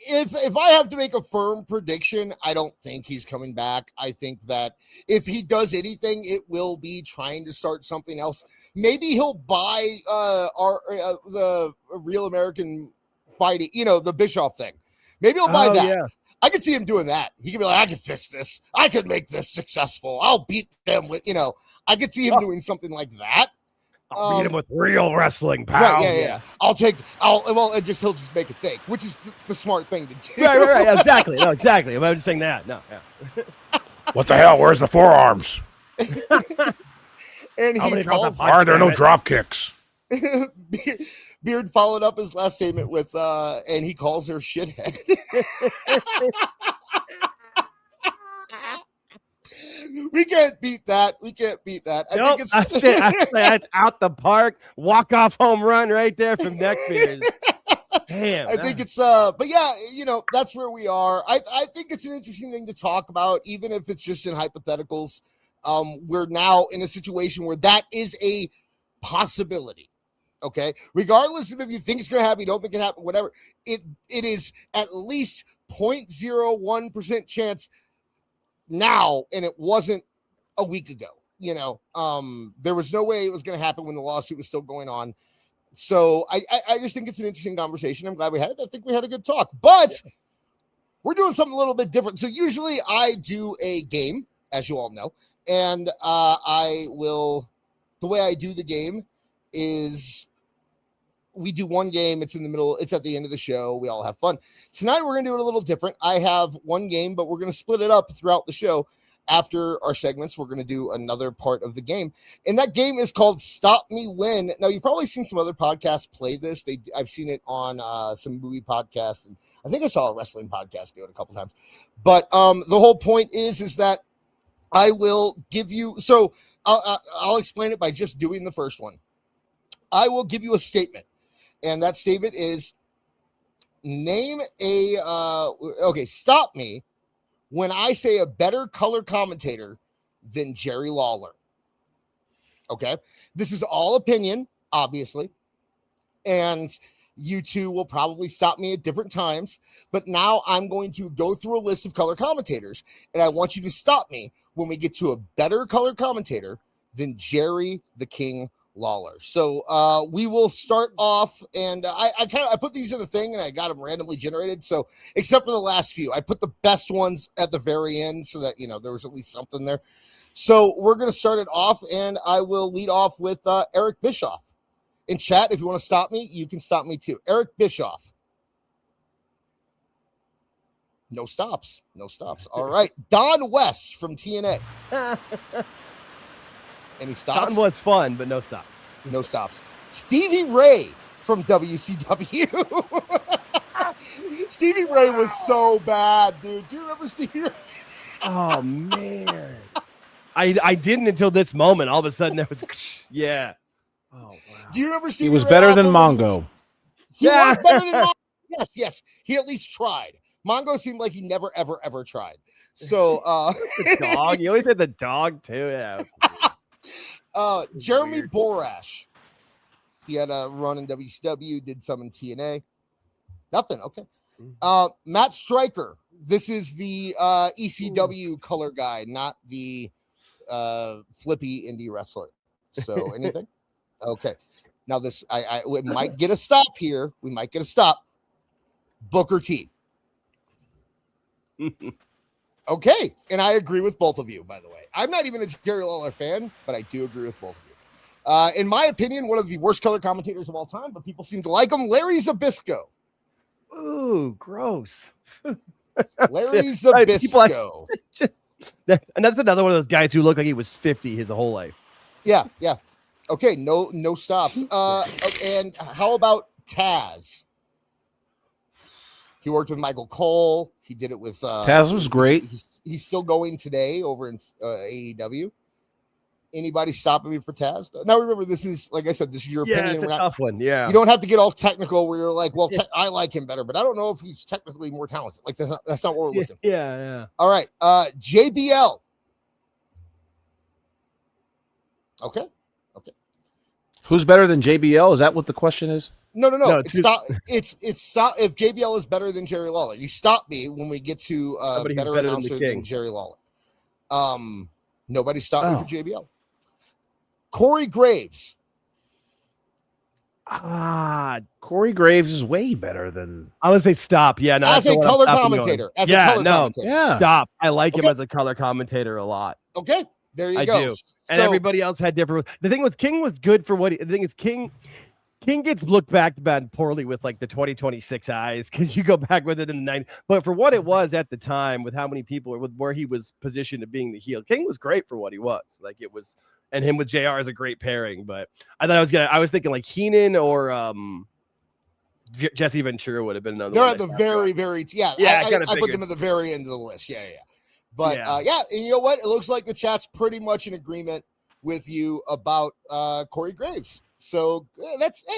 if I have to make a firm prediction, I don't think he's coming back. I think that if he does anything, it will be trying to start something else. Maybe he'll buy the Real American Fighting, the Bischoff thing. Maybe he'll buy that. Yeah. I could see him doing that. He could be like, I can fix this. I could make this successful. I'll beat them with, I could see him doing something like that. I'll beat him with real wrestling power. Right, yeah. He'll just make it fake, which is the smart thing to do. Right. Exactly. No, exactly. I'm just saying that. No, yeah. What the hell? Where's the forearms? And why are there no drop kicks? Beard followed up his last statement with, and he calls her shithead. We can't beat that. I think it's that's out the park. Walk-off home run right there from Neckbeard. Damn. I think it's but yeah, that's where we are. I think it's an interesting thing to talk about, even if it's just in hypotheticals. We're now in a situation where that is a possibility. Okay. Regardless of if you think it's gonna happen, you don't think it happen, whatever. It is at least 0.01% chance now, and it wasn't a week ago. There was no way it was going to happen when the lawsuit was still going on. So I just think it's an interesting conversation. I'm glad we had it. I think we had a good talk, but we're doing something a little bit different. So usually I do a game, as you all know, and the way I do the game is we do one game. It's in the middle. It's at the end of the show. We all have fun. Tonight, we're going to do it a little different. I have one game, but we're going to split it up throughout the show. After our segments, we're going to do another part of the game. And that game is called Stop Me When. Now, you've probably seen some other podcasts play this. I've seen it on some movie podcasts. And I think I saw a wrestling podcast do it a couple times. But the whole point is that I will give you, so I'll explain it by just doing the first one. I will give you a statement. And that statement is, name stop me when I say a better color commentator than Jerry Lawler. Okay. This is all opinion, obviously. And you two will probably stop me at different times. But now I'm going to go through a list of color commentators. And I want you to stop me when we get to a better color commentator than Jerry the King Lawler. So we will start off, and I put these in a thing and I got them randomly generated. So except for the last few, I put the best ones at the very end so that, there was at least something there. So we're going to start it off, and I will lead off with Eric Bischoff. In chat, if you want to stop me, you can stop me too. Eric Bischoff. No stops. All right. Don West from TNA. Any stops? Don was fun, but no stops. No stops. Stevie Ray from WCW. Stevie Ray was so bad, dude. Do you remember Stevie Ray? Oh, man. I didn't until this moment. All of a sudden, there was, yeah. Oh, wow. Do you remember Stevie He was Ray better than Mongo. He was better than Mongo. Yes. He at least tried. Mongo seemed like he never, ever tried. So, the dog. You always had the dog, too. Yeah. Jeremy Borash. He had a run in WCW, did some in TNA. Nothing. Okay. Matt Stryker. This is the ECW color guy, not the flippy indie wrestler. So anything? Okay. Now this, we might get a stop here. We might get a stop. Booker T. Okay. And I agree with both of you, by the way. I'm not even a Jerry Lawler fan, but I do agree with both of you. In my opinion, one of the worst color commentators of all time, but people seem to like him, Larry Zbyszko. Ooh, gross. Larry Zbyszko. And that's another one of those guys who looked like he was 50 his whole life. Yeah. Okay, no stops. And how about Taz? He worked with Michael Cole. He did it with Taz was great. He's still going today over in AEW. Anybody stopping me for Taz? Now remember, this is, like I said, this is your opinion. It's a tough one. Yeah, you don't have to get all technical where you're like, well, I like him better, but I don't know if he's technically more talented. Like that's not what we're looking for. Yeah. All right, JBL. Okay. Who's better than JBL? Is that what the question is? No. It's stop. If JBL is better than Jerry Lawler, you stop me when we get to better announcer than Jerry Lawler. Nobody stopped me for JBL. Corey Graves. Corey Graves is way better than. I would say stop. Yeah, no. As a color commentator. Yeah. Stop. I like him as a color commentator a lot. Okay, there you go. Do. And everybody else had different. The thing with King was good for what the thing is King gets looked back bad poorly with like the 2026 eyes because you go back with it in the 90s. But for what it was at the time, with how many people with where he was positioned to being the heel, King was great for what he was. Like it was, and him with JR is a great pairing. But I thought I was thinking like Heenan or Jesse Ventura would have been another. They're at the very I put them at the very end of the list. Yeah. But and you know what? It looks like the chat's pretty much in agreement with you about Corey Graves. So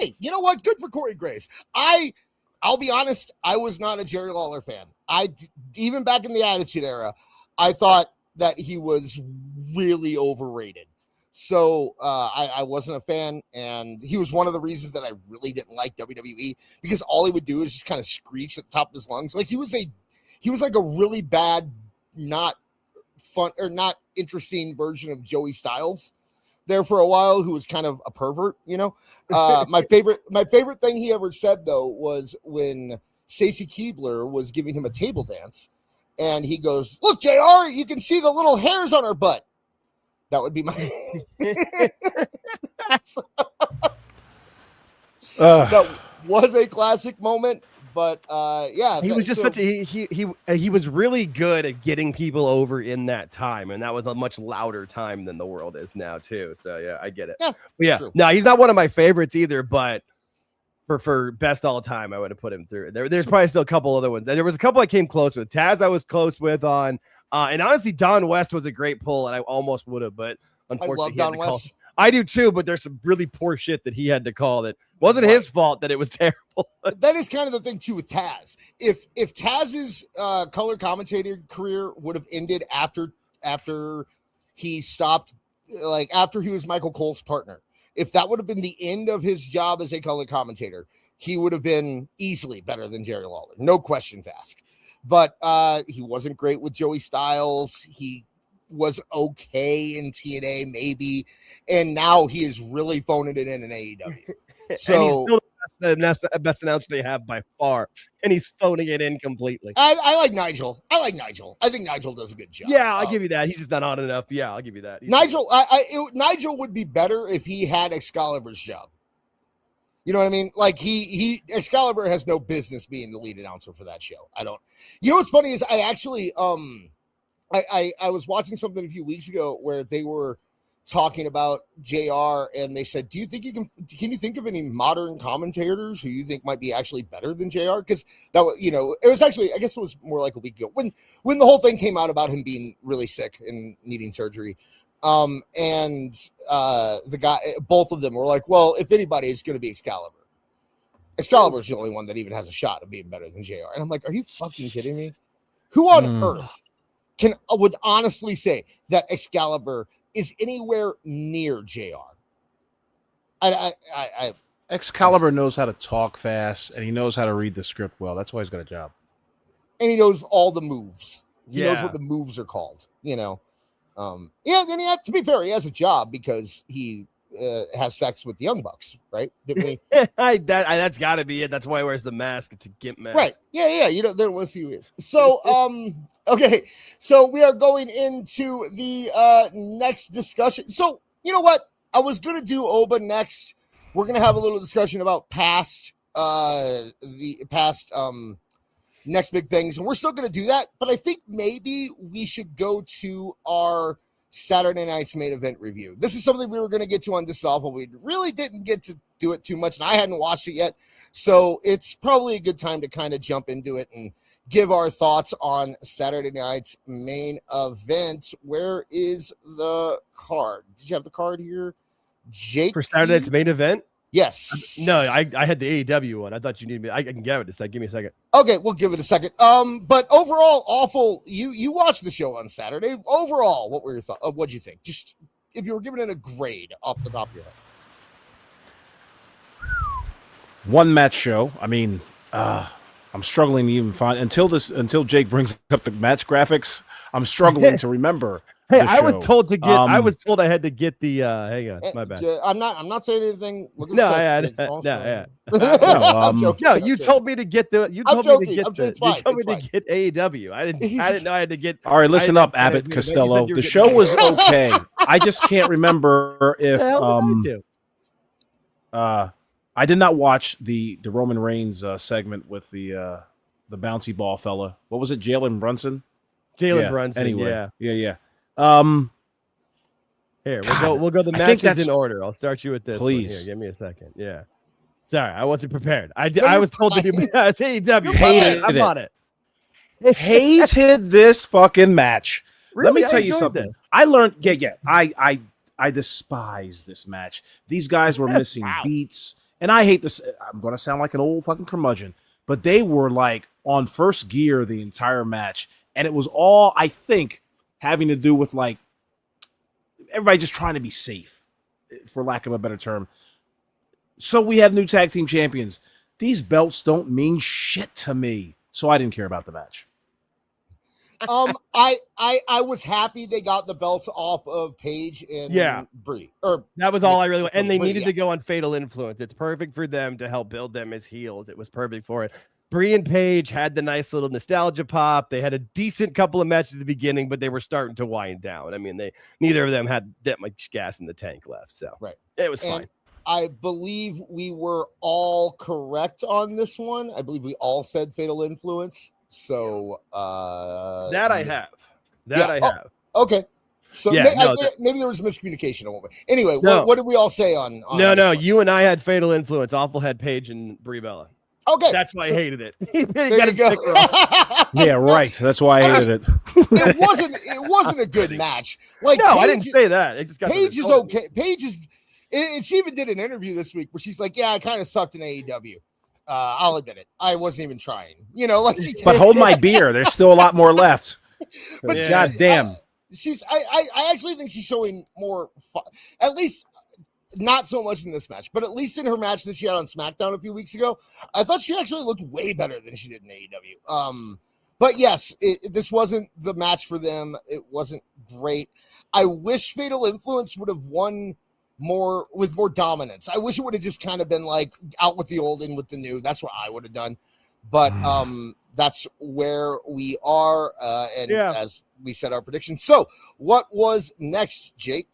hey, you know what? Good for Corey Graves. I'll be honest, I was not a Jerry Lawler fan. Even back in the Attitude Era, I thought that he was really overrated. So I wasn't a fan, and he was one of the reasons that I really didn't like WWE because all he would do is just kind of screech at the top of his lungs. Like he was like a really bad, not fun or not interesting version of Joey Styles there for a while, who was kind of a pervert, my favorite thing he ever said though was when Stacy Keibler was giving him a table dance and he goes, "Look, JR, you can see the little hairs on her butt." That would be my That was a classic moment. But yeah, he was just such a he was really good at getting people over in that time, and that was a much louder time than the world is now too. So yeah, I get it. Yeah, no, he's not one of my favorites either, but for best all time, I would have put him through. There's probably still a couple other ones. There was a couple I came close with. Taz, I was close with on, and honestly, Don West was a great pull, and I almost would have, but unfortunately, I love Don West. I do too, but there's some really poor shit that he had to call that wasn't his fault that it was terrible. That is kind of the thing too with Taz. If Taz's color commentator career would have ended after he stopped, like after he was Michael Cole's partner, if that would have been the end of his job as a color commentator, he would have been easily better than Jerry Lawler. No questions asked. But he wasn't great with Joey Styles. He was okay in TNA maybe, and now he is really phoning it in AEW. So and he's still the best announcer they have by far, and he's phoning it in completely. I like Nigel. I think Nigel does a good job. Yeah, I'll give you that. He's just not on enough. Yeah, I'll give you that. Nigel would be better if he had Excalibur's job. You know what I mean? Like he Excalibur has no business being the lead announcer for that show. I don't. You know what's funny is I actually I was watching something a few weeks ago where they were talking about JR, and they said, "Do you think can you think of any modern commentators who you think might be actually better than JR?" Because that was, it was actually, I guess it was more like a week ago when the whole thing came out about him being really sick and needing surgery. And the guy, both of them were like, "Well, if anybody, it's going to be Excalibur. Excalibur's the only one that even has a shot of being better than JR." And I'm like, "Are you fucking kidding me? Who on earth would honestly say that Excalibur is anywhere near JR?" Excalibur knows how to talk fast, and he knows how to read the script well. That's why he's got a job. And he knows all the moves. He knows what the moves are called. And to be fair, he has a job because he has sex with the Young Bucks, right? Didn't we? That's got to be it. That's why he wears the mask. It's a gimp mask. Right. Yeah. There was who he is. So, okay. So we are going into the next discussion. So, you know what? I was going to do Oba next. We're going to have a little discussion about past next big things. And we're still going to do that. But I think maybe we should go to our Saturday night's main event review. This is something we were going to get to on This Awful. We really didn't get to do it too much, and I hadn't watched it yet. So it's probably a good time to kind of jump into it and give our thoughts on Saturday night's main event. Where is the card? Did you have the card here, Jake? For Saturday night's main event? Yes. No, I had the AEW one. I thought you needed me. I can get it. Give me a second. Okay, we'll give it a second. But overall, awful. You watched the show on Saturday. Overall, what were your thoughts? What'd you think? Just if you were giving it a grade off the top of your head. One match show. I mean, I'm struggling to even find until Jake brings up the match graphics. I'm struggling to remember. Hey, I was told to get. I was told I had to get the. Hang on, my bad. I'm not saying anything. I'm joking. No, you told me to get the. You told me to get the. You told me to get AEW. I didn't know I had to get. All right, listen up, Abbott Costello. The show was okay. I just can't remember if. I did not watch the Roman Reigns segment with the bouncy ball fella. What was it, Jalen Brunson? Brunson. Anyway, yeah. Here we'll go the matches in order. I'll start you with this. Please. Here, give me a second. Yeah. Sorry, I wasn't prepared. I was told to do it's AEW. I'm on it. Hated this fucking match. Really? Let me tell you something. I learned. I despise this match. These guys were missing beats, and I hate this. I'm gonna sound like an old fucking curmudgeon, but they were like on first gear the entire match, and it was all, I think, having to do with like everybody just trying to be safe, for lack of a better term. So we have new tag team champions. These belts don't mean shit to me, so I didn't care about the match. I was happy they got the belts off of Paige and Brie. That was all I really wanted. And they needed to go on Fatal Influence. It's perfect for them to help build them as heels. It was perfect for it. Brie and Paige had the nice little nostalgia pop. They had a decent couple of matches at the beginning, but they were starting to wind down. I mean, neither of them had that much gas in the tank left. So right. It was fine. I believe we were all correct on this one. I believe we all said Fatal Influence. So that I have. I have. Okay. So maybe there was miscommunication. Anyway, what did we all say on No, you and I had Fatal Influence. Awful had Paige and Brie Bella. Okay. That's why I hated it. There you go. Yeah, right. That's why I hated it. It wasn't a good match. Like, no, I didn't say that. It just got Paige is okay. Paige is, and she even did an interview this week where she's like, "Yeah, I kind of sucked in AEW. I'll admit it. I wasn't even trying. You know, like." But hold my beer. There's still a lot more left. But God damn. I actually think she's showing more fun, at least not so much in this match, but at least in her match that she had on SmackDown a few weeks ago, I thought she actually looked way better than she did in AEW. But yes, this wasn't the match for them. It wasn't great. I wish Fatal Influence would have won more with more dominance. I wish it would have just kind of been like out with the old, in with the new. That's what I would have done. But that's where we are. As we said our predictions. So what was next, Jake?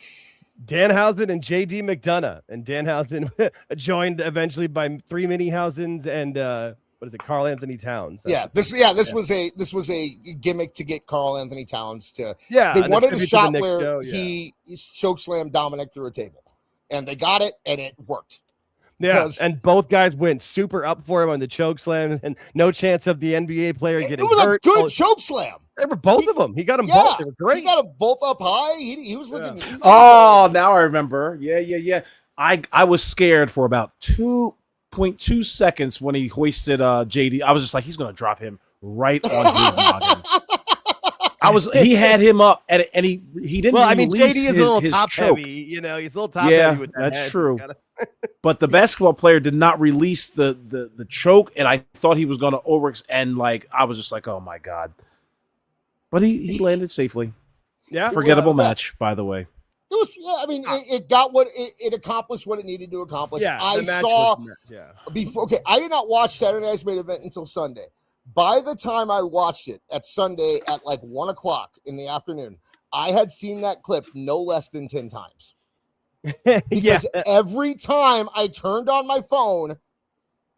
Danhausen and JD McDonough. And Danhausen joined eventually by 3 Mini-Hausens and what is it, Carl Anthony Towns. This was a gimmick to get Carl Anthony Towns to. Yeah, they wanted a shot where he chokeslammed Dominic through a table, and they got it, and it worked. Yeah, and both guys went super up for him on the choke slam, and no chance of the NBA player getting hurt. It was a good choke slam. They were both of them. He got them both. They were great. He got them both up high. He was looking. Yeah. Oh, now I remember. Yeah. I was scared for about 2.2 seconds when he hoisted JD. I was just like, he's going to drop him right on his noggin. He had him up, and he didn't. Well, I mean, JD is a little top choke. heavy. You know, he's a little top heavy with that. That's head. true. But the basketball player did not release the choke, and I thought he was going to and like I was just like, oh my god. But he landed safely. Yeah, forgettable match, by the way. It was. Yeah, I mean, it got what it accomplished what it needed to accomplish. Yeah, I saw before. Okay, I did not watch Saturday Night's Main Event until Sunday. By the time I watched it at Sunday at like 1:00 in the afternoon, I had seen that clip no less than 10 times. Because every time I turned on my phone,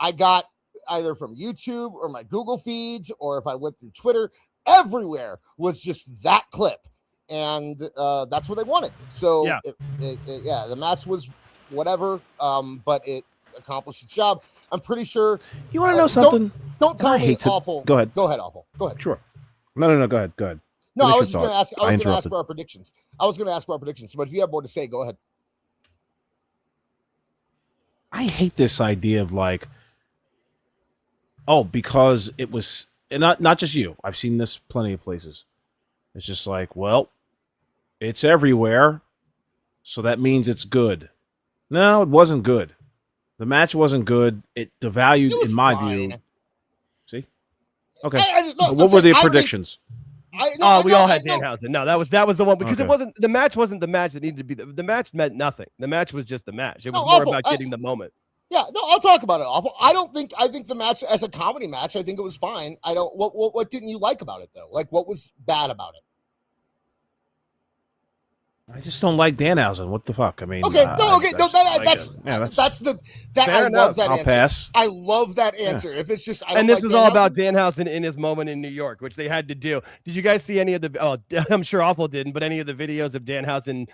I got either from YouTube or my Google feeds, or if I went through Twitter, everywhere was just that clip. And that's what they wanted. So the match was whatever, but it accomplished its job. I'm pretty sure. You want to know something? Don't tell me awful. Go ahead. Go ahead, awful. Go ahead. Sure. No. Go ahead. No, I was just going to ask. I was going to ask for our predictions. But if you have more to say, go ahead. I hate this idea of like, because it was, and not just you. I've seen this plenty of places. It's just like, well, it's everywhere, so that means it's good. No, it wasn't good. The match wasn't good. It devalued, in my view. See? Okay. What were the predictions? We all had Danhausen. No, that was the one because it wasn't the match that needed to be. The match meant nothing. The match was just the match. It was more about getting the moment. Yeah, no, I'll talk about it. Awful. I think the match as a comedy match, I think it was fine. I don't. What didn't you like about it though? Like, what was bad about it? I just don't like Danhausen. What the fuck? I mean, okay, I love that answer. Pass. I love that answer. If it's just, and this is all about Danhausen in his moment in New York, which they had to do. Did you guys see any of the? Oh, I'm sure Awful didn't, but any of the videos of Danhausen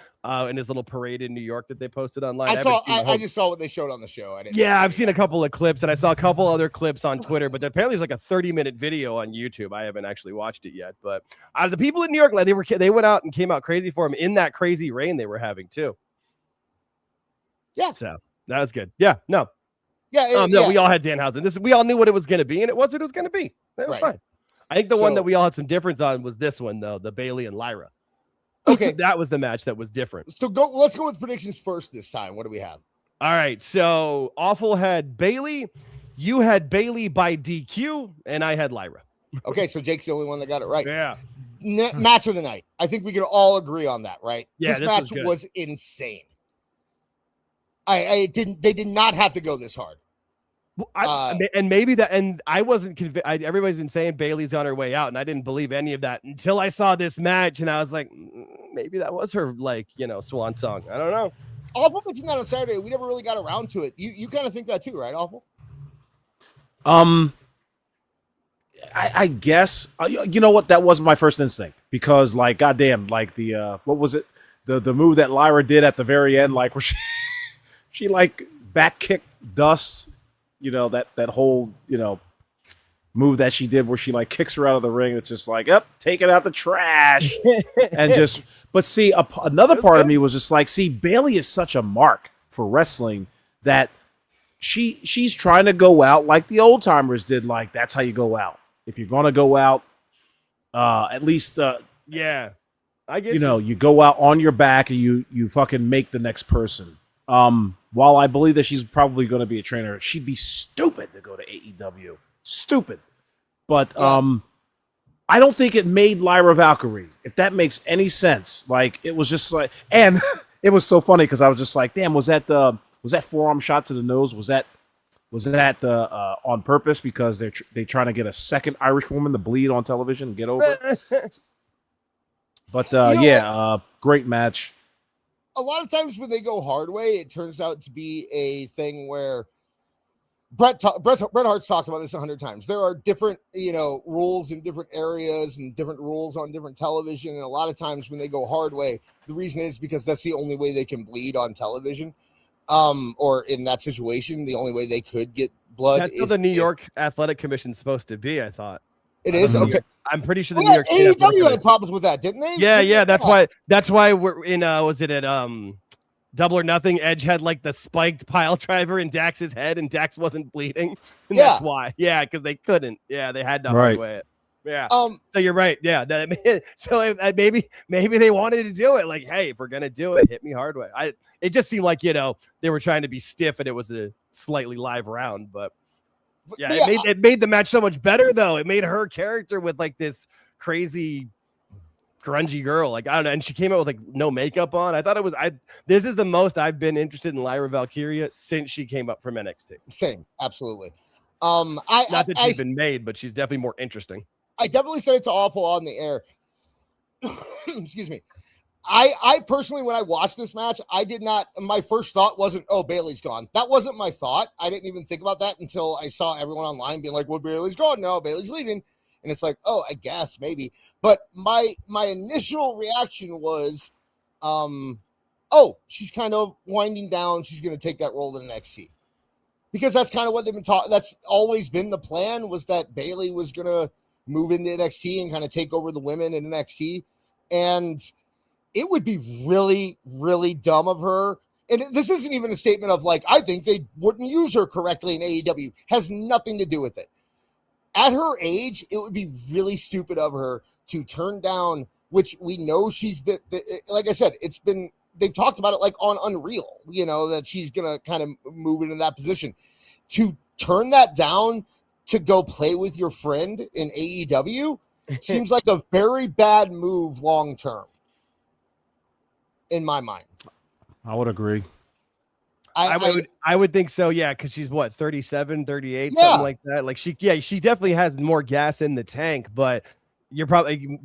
in his little parade in New York that they posted online? I just saw what they showed on the show. I've seen a couple of clips, and I saw a couple other clips on Twitter, but apparently there's like a 30-minute video on YouTube. I haven't actually watched it yet, but the people in New York, they went out and came out crazy for him in that crazy rain they were having too. Yeah. So that was good. Yeah. No. Yeah. We all had Danhausen. We all knew what it was going to be, and it was what it was going to be. That was fine. I think the one that we all had some difference on was this one, though, the Bailey and Lyra. Okay. That was the match that was different. So let's go with predictions first this time. What do we have? All right. So Awful had Bailey. You had Bailey by DQ, and I had Lyra. Okay. So Jake's the only one that got it right. Yeah. Match of the night. I think we can all agree on that, right? Yeah, this match was insane. They did not have to go this hard. And maybe that, and I wasn't convinced. Everybody's been saying Bailey's on her way out, and I didn't believe any of that until I saw this match, and I was like, maybe that was her, swan song. I don't know. Awful mentioned that on Saturday. We never really got around to it. You kind of think that too, right, Awful? I guess you know what, that was my first instinct because like goddamn, like the what was it, the move that Lyra did at the very end, like where she like back kicked Dust, you know, that whole, you know, move that she did where she like kicks her out of the ring. It's just like, up, take it out the trash. And just, but see, another part of me was just like, see, Bayley is such a mark for wrestling that she's trying to go out like the old timers did. Like, that's how you go out. If you're going to go out, at least, yeah, I get you know, you go out on your back and you fucking make the next person. While I believe that she's probably going to be a trainer, she'd be stupid to go to AEW. Stupid. But I don't think it made Lyra Valkyrie, if that makes any sense. Like, it was just like, and it was so funny because I was just like, damn, was that forearm shot to the nose? Was that the on purpose because they trying to get a second Irish woman to bleed on television and get over? But great match. A lot of times when they go hard way, it turns out to be a thing where Bret Hart's talked about this 100 times. There are different, you know, rules in different areas and different rules on different television. And a lot of times when they go hard way, the reason is because that's the only way they can bleed on television. Or in that situation, the only way they could get blood. That's what the New York Athletic Commission's supposed to be, I thought. It is? Okay. I'm pretty sure the New York AEW had problems with that, didn't they? Yeah. That's why we're in, was it at Double or Nothing? Edge had like the spiked pile driver in Dax's head and Dax wasn't bleeding. And that's why. Yeah, because they couldn't. Yeah, they had to hardway it. Yeah. So you're right. Yeah. So maybe they wanted to do it. Like, hey, if we're gonna do it, hit me hard way. It just seemed like, you know, they were trying to be stiff and it was a slightly live round, but it made the match so much better though. It made her character with like this crazy grungy girl. Like, I don't know. And she came out with like no makeup on. I thought it was this is the most I've been interested in Lyra Valkyria since she came up from NXT. Same, absolutely. Not that she's been made, but she's definitely more interesting. I definitely said it to Awful on the air. Excuse me. I personally, when I watched this match, my first thought wasn't, oh, Bayley's gone. That wasn't my thought. I didn't even think about that until I saw everyone online being like, well, Bayley's gone. No, Bayley's leaving. And it's like, oh, I guess maybe. But my initial reaction was, oh, she's kind of winding down. She's going to take that role in NXT. Because that's kind of what they've been talking. That's always been the plan, was that Bayley was going to move into NXT and kind of take over the women in NXT. And it would be really, really dumb of her. And this isn't even a statement of like, I think they wouldn't use her correctly in AEW. Has nothing to do with it. At her age, it would be really stupid of her to turn down, which we know she's been, like I said, they've talked about it like on Unreal, you know, that she's going to kind of move into that position. To turn that down to go play with your friend in AEW seems like a very bad move long term, in my mind. I would agree. I would think so, yeah, because she's what, 37, 38, something like that. Like she definitely has more gas in the tank, but you're probably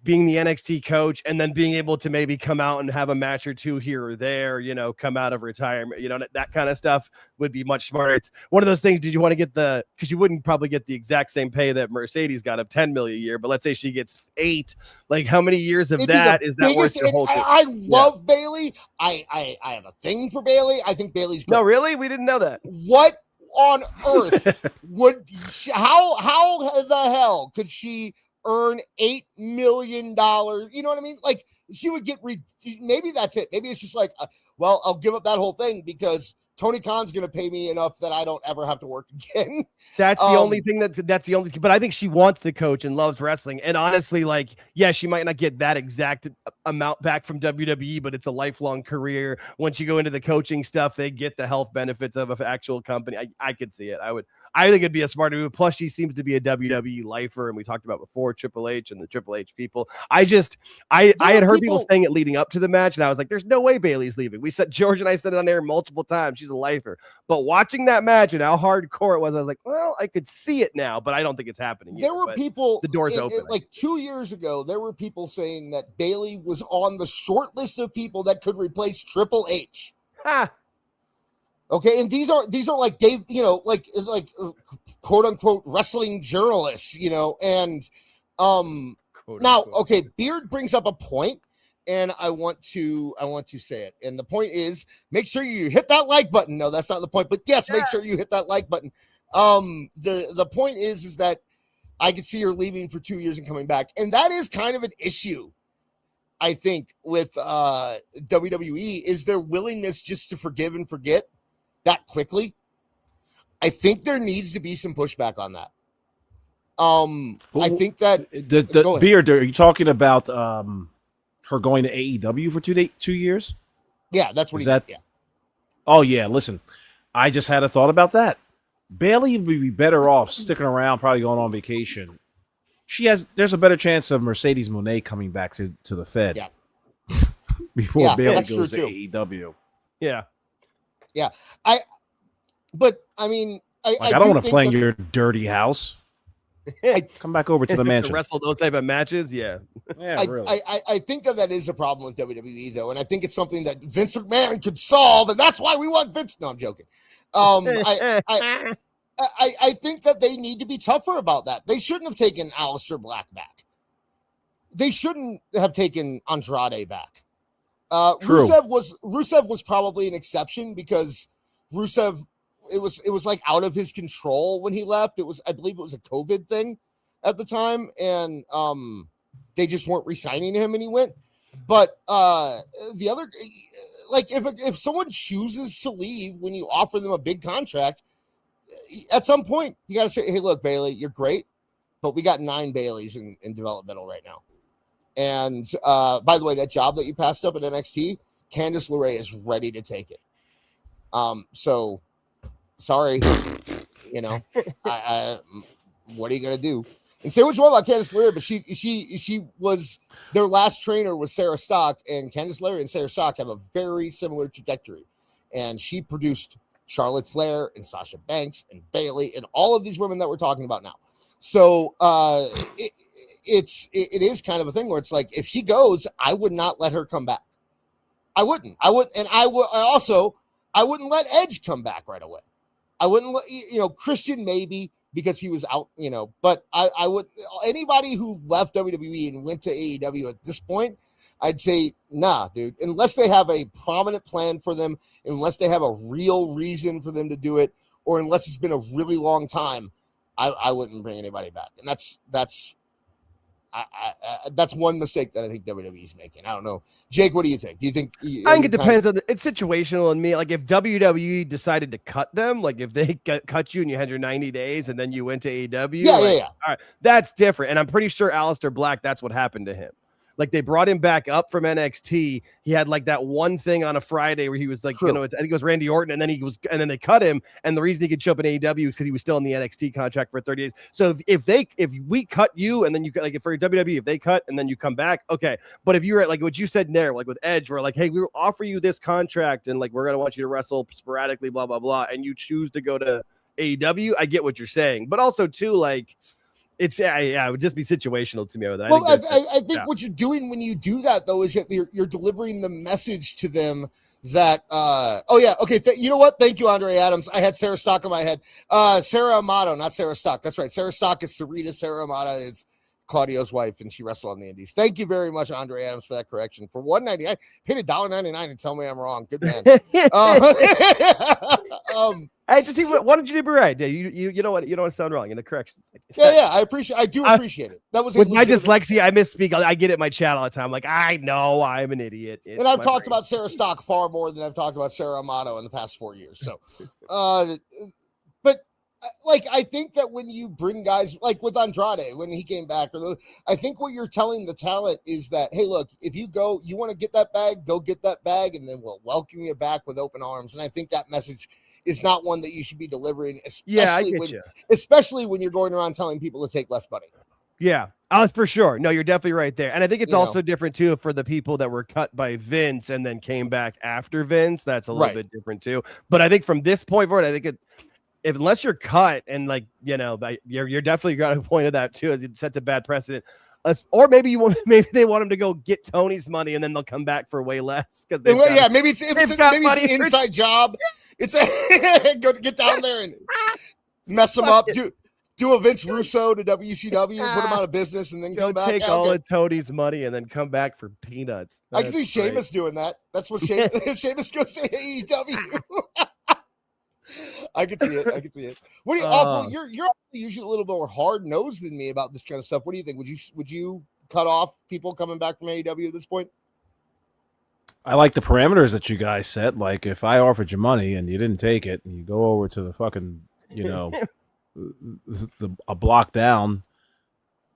being the NXT coach and then being able to maybe come out and have a match or two here or there, you know, come out of retirement, you know, that kind of stuff would be much smarter. It's one of those things. Did you want to get because you wouldn't probably get the exact same pay that Mercedes got of $10 million a year, but let's say she gets 8, like how many years of that is that worth your whole I love Bayley. I have a thing for Bayley. I think Bayley's great. No, really? We didn't know that. What on earth how the hell could she earn $8 million? You know what I mean? Like, she would get maybe that's it. Maybe it's just like, well, I'll give up that whole thing because Tony Khan's going to pay me enough that I don't ever have to work again. That's the only thing that's the only thing. But I think she wants to coach and loves wrestling. And honestly, like, yeah, she might not get that exact amount back from WWE, but it's a lifelong career. Once you go into the coaching stuff, they get the health benefits of an actual company. I could see it. I think it'd be a smarter move. Plus, she seems to be a WWE lifer, and we talked about before Triple H and the Triple H people. I had heard people saying it leading up to the match, and I was like, "There's no way Bayley's leaving." George and I said it on air multiple times. She's a lifer, but watching that match and how hardcore it was, I was like, "Well, I could see it now, but I don't think it's happening." There were people. The door's open. Like 2 years ago, there were people saying that Bayley was on the short list of people that could replace Triple H. Okay, and these are like Dave, like quote unquote wrestling journalists, and now, okay, Beard brings up a point, and I want to say it. And the point is, make sure you hit that like button. No, that's not the point, but yes, make sure you hit that like button. The point is that I could see her leaving for 2 years and coming back, and that is kind of an issue, I think, with WWE, is their willingness just to forgive and forget that quickly. I think there needs to be some pushback on that. I think that the Beard, are you talking about her going to AEW for 2 years? Yeah, that's what yeah. Oh yeah, listen, I just had a thought about that. Bayley would be better off sticking around, probably going on vacation. There's a better chance of Mercedes Moné coming back to the Fed. Yeah. Before Bayley goes to AEW. Yeah. Yeah. I mean, I don't want to play in your dirty house. Come back over to the mansion. To wrestle those type of matches, yeah. Really. I think that is a problem with WWE, though, and I think it's something that Vince McMahon could solve, and that's why we want Vince. No, I'm joking. I think that they need to be tougher about that. They shouldn't have taken Aleister Black back. They shouldn't have taken Andrade back. True. Rusev was probably an exception because Rusev, it was like out of his control when he left. I believe it was a COVID thing at the time, and they just weren't re-signing him, and he went. But the other, like, if someone chooses to leave when you offer them a big contract, at some point you got to say, hey, look, Bayley, you're great, but we got 9 Baileys in developmental right now. And by the way, that job that you passed up at NXT, Candice LeRae is ready to take it. So sorry, I what are you gonna do? And say what you want about Candice LeRae, but she was, their last trainer was Sarah Stock, and Candice LeRae and Sarah Stock have a very similar trajectory. And she produced Charlotte Flair and Sasha Banks and Bayley and all of these women that we're talking about now. So it is kind of a thing where it's like, if she goes, I would not let her come back. I wouldn't. I wouldn't let Edge come back right away. I wouldn't let, Christian maybe, because he was out, but I would, anybody who left WWE and went to AEW at this point, I'd say, nah, dude, unless they have a prominent plan for them, unless they have a real reason for them to do it, or unless it's been a really long time, I wouldn't bring anybody back. And that's one mistake that I think WWE's making. I don't know. Jake, what do you think? Do you think? I think it depends on it's situational on me. Like if WWE decided to cut them, like if they cut you and you had your 90 days and then you went to AEW. Yeah. All right, that's different. And I'm pretty sure Aleister Black, that's what happened to him. Like they brought him back up from NXT. He had like that one thing on a Friday where he was like, I think it was Randy Orton, and then they cut him. And the reason he could show up in AEW is because he was still in the NXT contract for 30 days. So if we cut you and then you like for WWE, if they cut and then you come back, okay. But if you're at like what you said there, like with Edge, we're like, hey, we will offer you this contract and like we're gonna want you to wrestle sporadically, blah blah blah, and you choose to go to AEW, I get what you're saying, but also too like. It would just be situational to me. With that. Well, I think what you're doing when you do that, though, is that you're delivering the message to them that, you know what? Thank you, Andre Adams. I had Sarah Stock in my head. Sarah Amato, not Sarah Stock. That's right. Sarah Stock is Sarita. Sarah Amato is Claudio's wife, and she wrestled on the Indies. Thank you very much, Andre Adams, for that correction. For $1.99, hit $1.99 and tell me I'm wrong. Good man. I just see why did you be right? Yeah, you know what? You don't want to sound wrong in the correction. I do appreciate it. That was with my dyslexia. I misspeak. I get it in my chat all the time. Like I know I'm an idiot. And I've talked about Sarah Stock far more than I've talked about Sarah Amato in the past 4 years. So, but like I think that when you bring guys like with Andrade when he came back, I think what you're telling the talent is that, hey, look, if you go, you want to get that bag, go get that bag, and then we'll welcome you back with open arms. And I think that message is not one that you should be delivering, especially when you're going around telling people to take less money. Yeah, for sure. No, you're definitely right there. And I think it's also different too for the people that were cut by Vince and then came back after Vince. That's a little bit different too. But I think from this point forward, I think unless you're cut and like, you're definitely got a point of that too, as it sets a bad precedent. Or maybe maybe they want him to go get Tony's money and then they'll come back for way less because maybe it's an inside job. It's go get down there and mess them up. Do a Vince Russo to WCW, put him out of business, and then come back. Take all of Tony's money and then come back for peanuts. I can see Sheamus doing that. That's what if Sheamus goes to AEW. I can see it. What do you? You're usually a little bit more hard nosed than me about this kind of stuff. What do you think? Would you cut off people coming back from AEW at this point? I like the parameters that you guys set. Like if I offered you money and you didn't take it, and you go over to the fucking, a block down,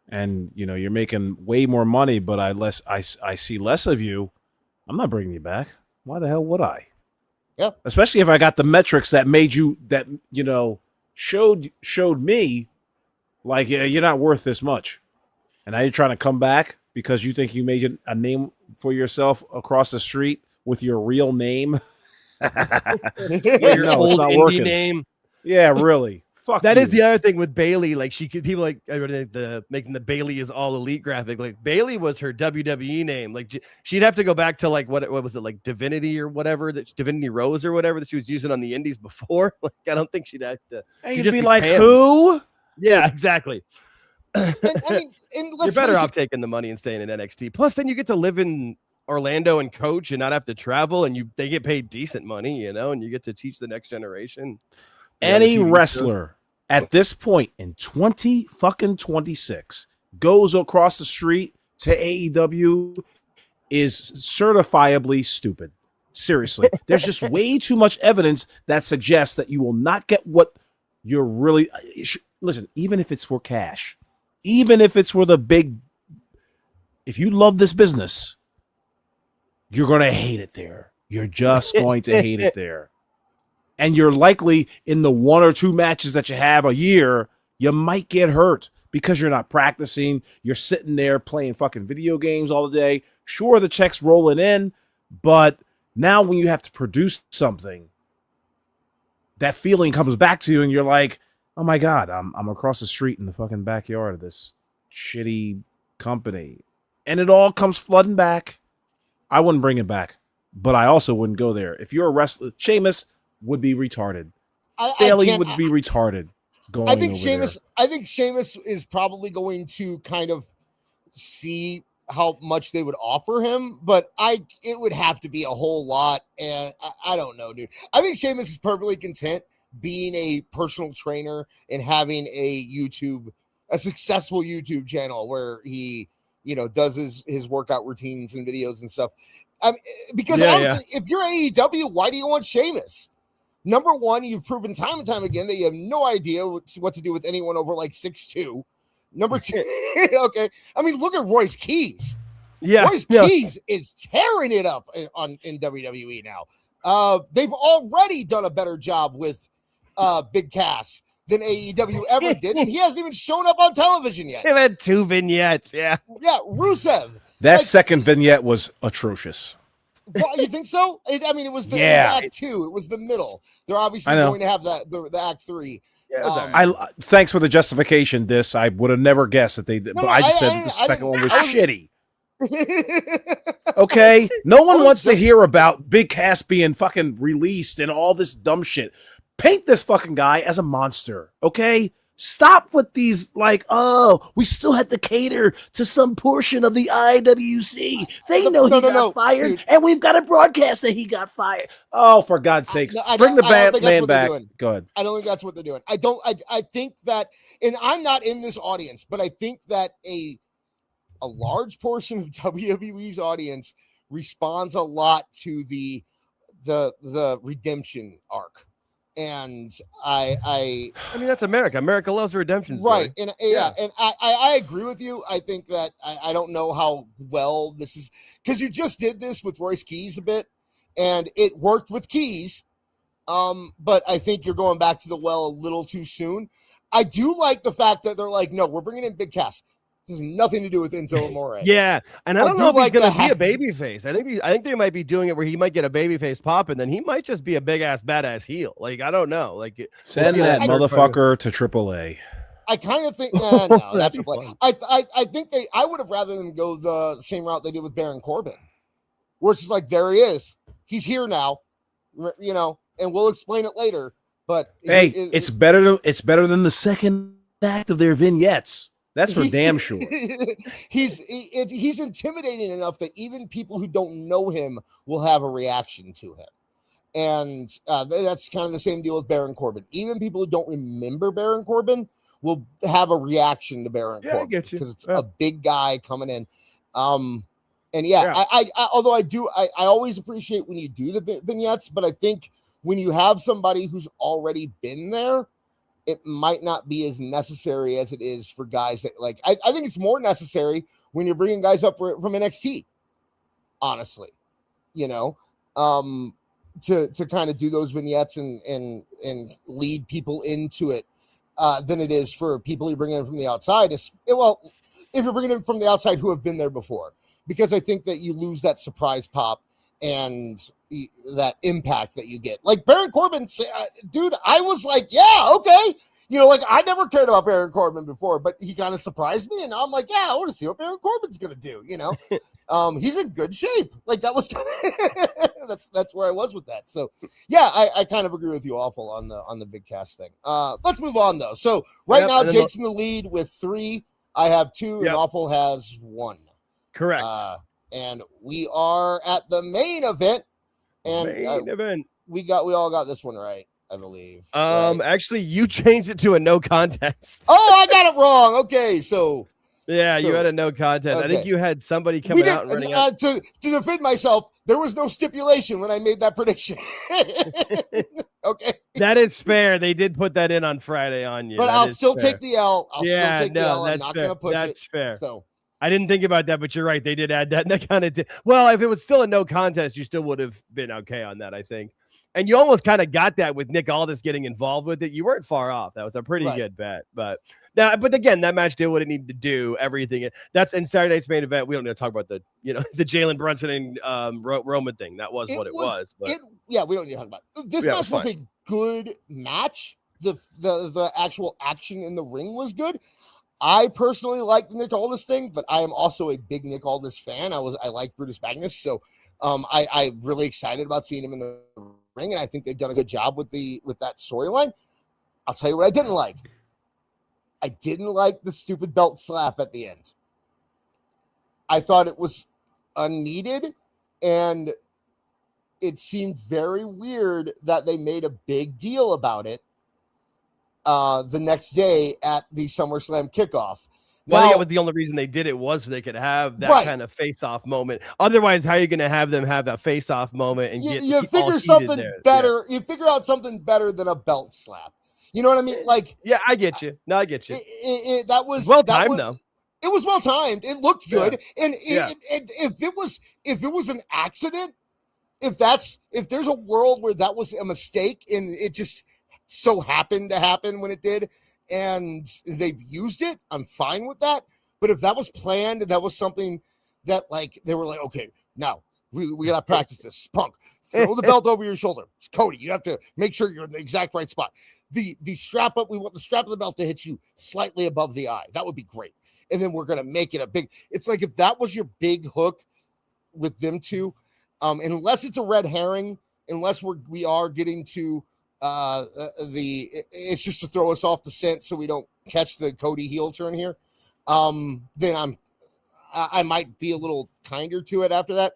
and you're making way more money, but I see less of you. I'm not bringing you back. Why the hell would I? Yeah. Especially if I got the metrics that made showed me like, yeah, you're not worth this much. And now you're trying to come back because you think you made a name for yourself across the street with your real name. Your old it's not indie working. name. Yeah, really. Fuck That you. is the other thing with Bailey. Like people like making the Bailey is all elite graphic. Like Bailey was her WWE name. Like she'd have to go back to like what was it, like Divinity or whatever, that Divinity Rose or whatever that she was using on the indies before. Like I don't think she'd have to. And you'd be like, who? Yeah, exactly. And You're better off taking the money and staying in NXT. Plus, then you get to live in Orlando and coach and not have to travel, and they get paid decent money, and you get to teach the next generation. Any wrestler at this point in 2026 goes across the street to AEW is certifiably stupid. Seriously. There's just way too much evidence that suggests that you will not get what you're really... Listen, even if it's for cash, even if it's for the big... If you love this business, you're going to hate it there. You're just going to hate it there. And you're likely in the 1 or 2 matches that you have a year, you might get hurt because you're not practicing. You're sitting there playing fucking video games all the day. Sure, the check's rolling in, but now when you have to produce something, that feeling comes back to you and you're like, oh my God, I'm across the street in the fucking backyard of this shitty company. And it all comes flooding back. I wouldn't bring it back, but I also wouldn't go there. If you're a wrestler, Sheamus would be retarded. Bailey would be retarded. I think Sheamus is probably going to kind of see how much they would offer him, but it would have to be a whole lot, and I don't know, dude. I think Sheamus is perfectly content being a personal trainer and having a successful YouTube channel where he, does his workout routines and videos and stuff. Because honestly, if you're AEW, why do you want Sheamus? Number one, you've proven time and time again that you have no idea what to do with anyone over like 6'2". Number two, okay. I mean, look at Royce Keys. Yeah, Royce Keys is tearing it up in WWE now. They've already done a better job with Big Cass than AEW ever did, and he hasn't even shown up on television yet. They've had 2 vignettes, yeah. Yeah, Rusev. That second vignette was atrocious. Well, you think so? It was Act 2. It was the middle. They're obviously going to have the Act 3. Yeah, thanks for the justification. I would have never guessed that they did, but I just said the second one was shitty. Okay, no one wants to hear about Big Cass being fucking released and all this dumb shit. Paint this fucking guy as a monster, okay? Stop with these, like, oh, we still had to cater to some portion of the IWC. They know he got fired, dude. And we've got a broadcast that he got fired. Oh, for God's sakes. Bring the man back. Go ahead. I don't think that's what they're doing. I think that, and I'm not in this audience, but I think that a large portion of WWE's audience responds a lot to the redemption arc. And I mean, that's America. America loves a redemption story. Right. And and I agree with you. I think that I don't know how well this is, because you just did this with Royce Keys a bit and it worked with Keys. But I think you're going back to the well a little too soon. I do like the fact that they're like, no, we're bringing in Big Cass. This has nothing to do with Enzo Amore. Yeah, and I don't know if he's going to be a babyface. I think they might be doing it where he might get a babyface pop, and then he might just be a big ass badass heel. Like I don't know. Like send that motherfucker to AAA. I kind of think no, that's That'd be a play. fun. I think I would have rather them go the same route they did with Baron Corbin, where it's just like there he is, he's here now, you know, and we'll explain it later. But hey, it's better than the second act of their vignettes. That's for damn sure. He's intimidating enough that even people who don't know him will have a reaction to him. And that's kind of the same deal with Baron Corbin. Even people who don't remember Baron Corbin will have a reaction to Baron Corbin. I get you. Because it's a big guy coming in. And I although I always appreciate when you do the vignettes, but I think when you have somebody who's already been there, it might not be as necessary as it is for guys that like. I think it's more necessary when you're bringing guys up from NXT. Honestly, you know, to kind of do those vignettes and lead people into it than it is for people you bring in from the outside. Well, if you're bringing in from the outside who have been there before, because I think that you lose that surprise pop and that impact that you get. Like Baron Corbin, dude, I was like, yeah, okay. You know, like I never cared about Baron Corbin before, but he kind of surprised me. And now I'm like, yeah, I want to see what Baron Corbin's going to do. You know, he's in good shape. Like that was kind of, that's where I was with that. So yeah, I kind of agree with you awful on the big cast thing. Let's move on though. So right now Jake's in the lead with 3. I have 2 and Awful has 1. Correct. And we are at the main event, and we all got this one right, I believe. Right? Actually, you changed it to a no contest. Oh, I got it wrong. Okay, so you had a no contest. Okay. I think you had somebody coming out and running out. To defend myself, there was no stipulation when I made that prediction. Okay, that is fair. They did put that in on Friday on you, but I'll still take the L. I'm that's not going to push it. That's fair. So. I didn't think about that, but you're right. They did add that. And that kind of did. Well, if it was still a no contest, you still would have been okay on that, I think. And you almost kind of got that with Nick Aldis getting involved with it. You weren't far off. That was a pretty good bet. But again, that match did what it needed to do. Everything. That's in Saturday night's main event. We don't need to talk about the Jalen Brunson and Roman thing. That was what it was. But we don't need to talk about it. This match was a good match. The actual action in the ring was good. I personally like the Nick Aldis thing, but I am also a big Nick Aldis fan. I like Brutus Magnus, so I'm really excited about seeing him in the ring, and I think they've done a good job with that storyline. I'll tell you what I didn't like. I didn't like the stupid belt slap at the end. I thought it was unneeded, and it seemed very weird that they made a big deal about it the next day at the SummerSlam kickoff. Well, I think that was the only reason they did it was so they could have that kind of face-off moment. Otherwise, how are you going to have them have that face-off moment and you figure something better? Yeah. You figure out something better than a belt slap. You know what I mean? Like, yeah, I get you. No, I get you. That was well timed, though. It was well timed. It looked good, and if it was an accident, if there's a world where that was a mistake and it just so happened to happen when it did, and they've used it, I'm fine with that. But if that was planned and that was something that like they were like, okay, now we gotta practice this. Punk, throw the belt over your shoulder. Cody, you have to make sure you're in the exact right spot. The strap up, we want the strap of the belt to hit you slightly above the eye. That would be great. And then we're gonna make it a big. It's like if that was your big hook with them two, unless it's a red herring, unless we are getting to it's just to throw us off the scent so we don't catch the Cody heel turn here. Then I might be a little kinder to it after that.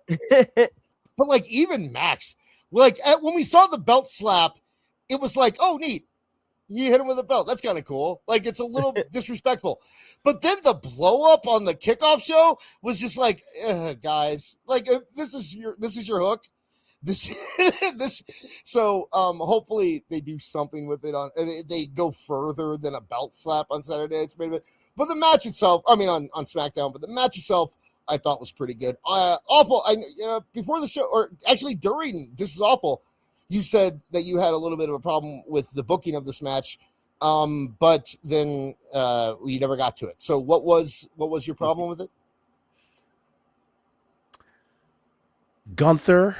But like even Max, like when we saw the belt slap, it was like, oh neat, you hit him with a belt. That's kind of cool. Like it's a little disrespectful. But then the blow up on the kickoff show was just like, guys, like this is your hook. So hopefully they do something with it they go further than a belt slap on Saturday night's main event. But the match itself, I mean on SmackDown, but the match itself I thought was pretty good. Awful. Before the show, or actually during This Is Awful, you said that you had a little bit of a problem with the booking of this match, but then we never got to it. So what was your problem with it? Gunther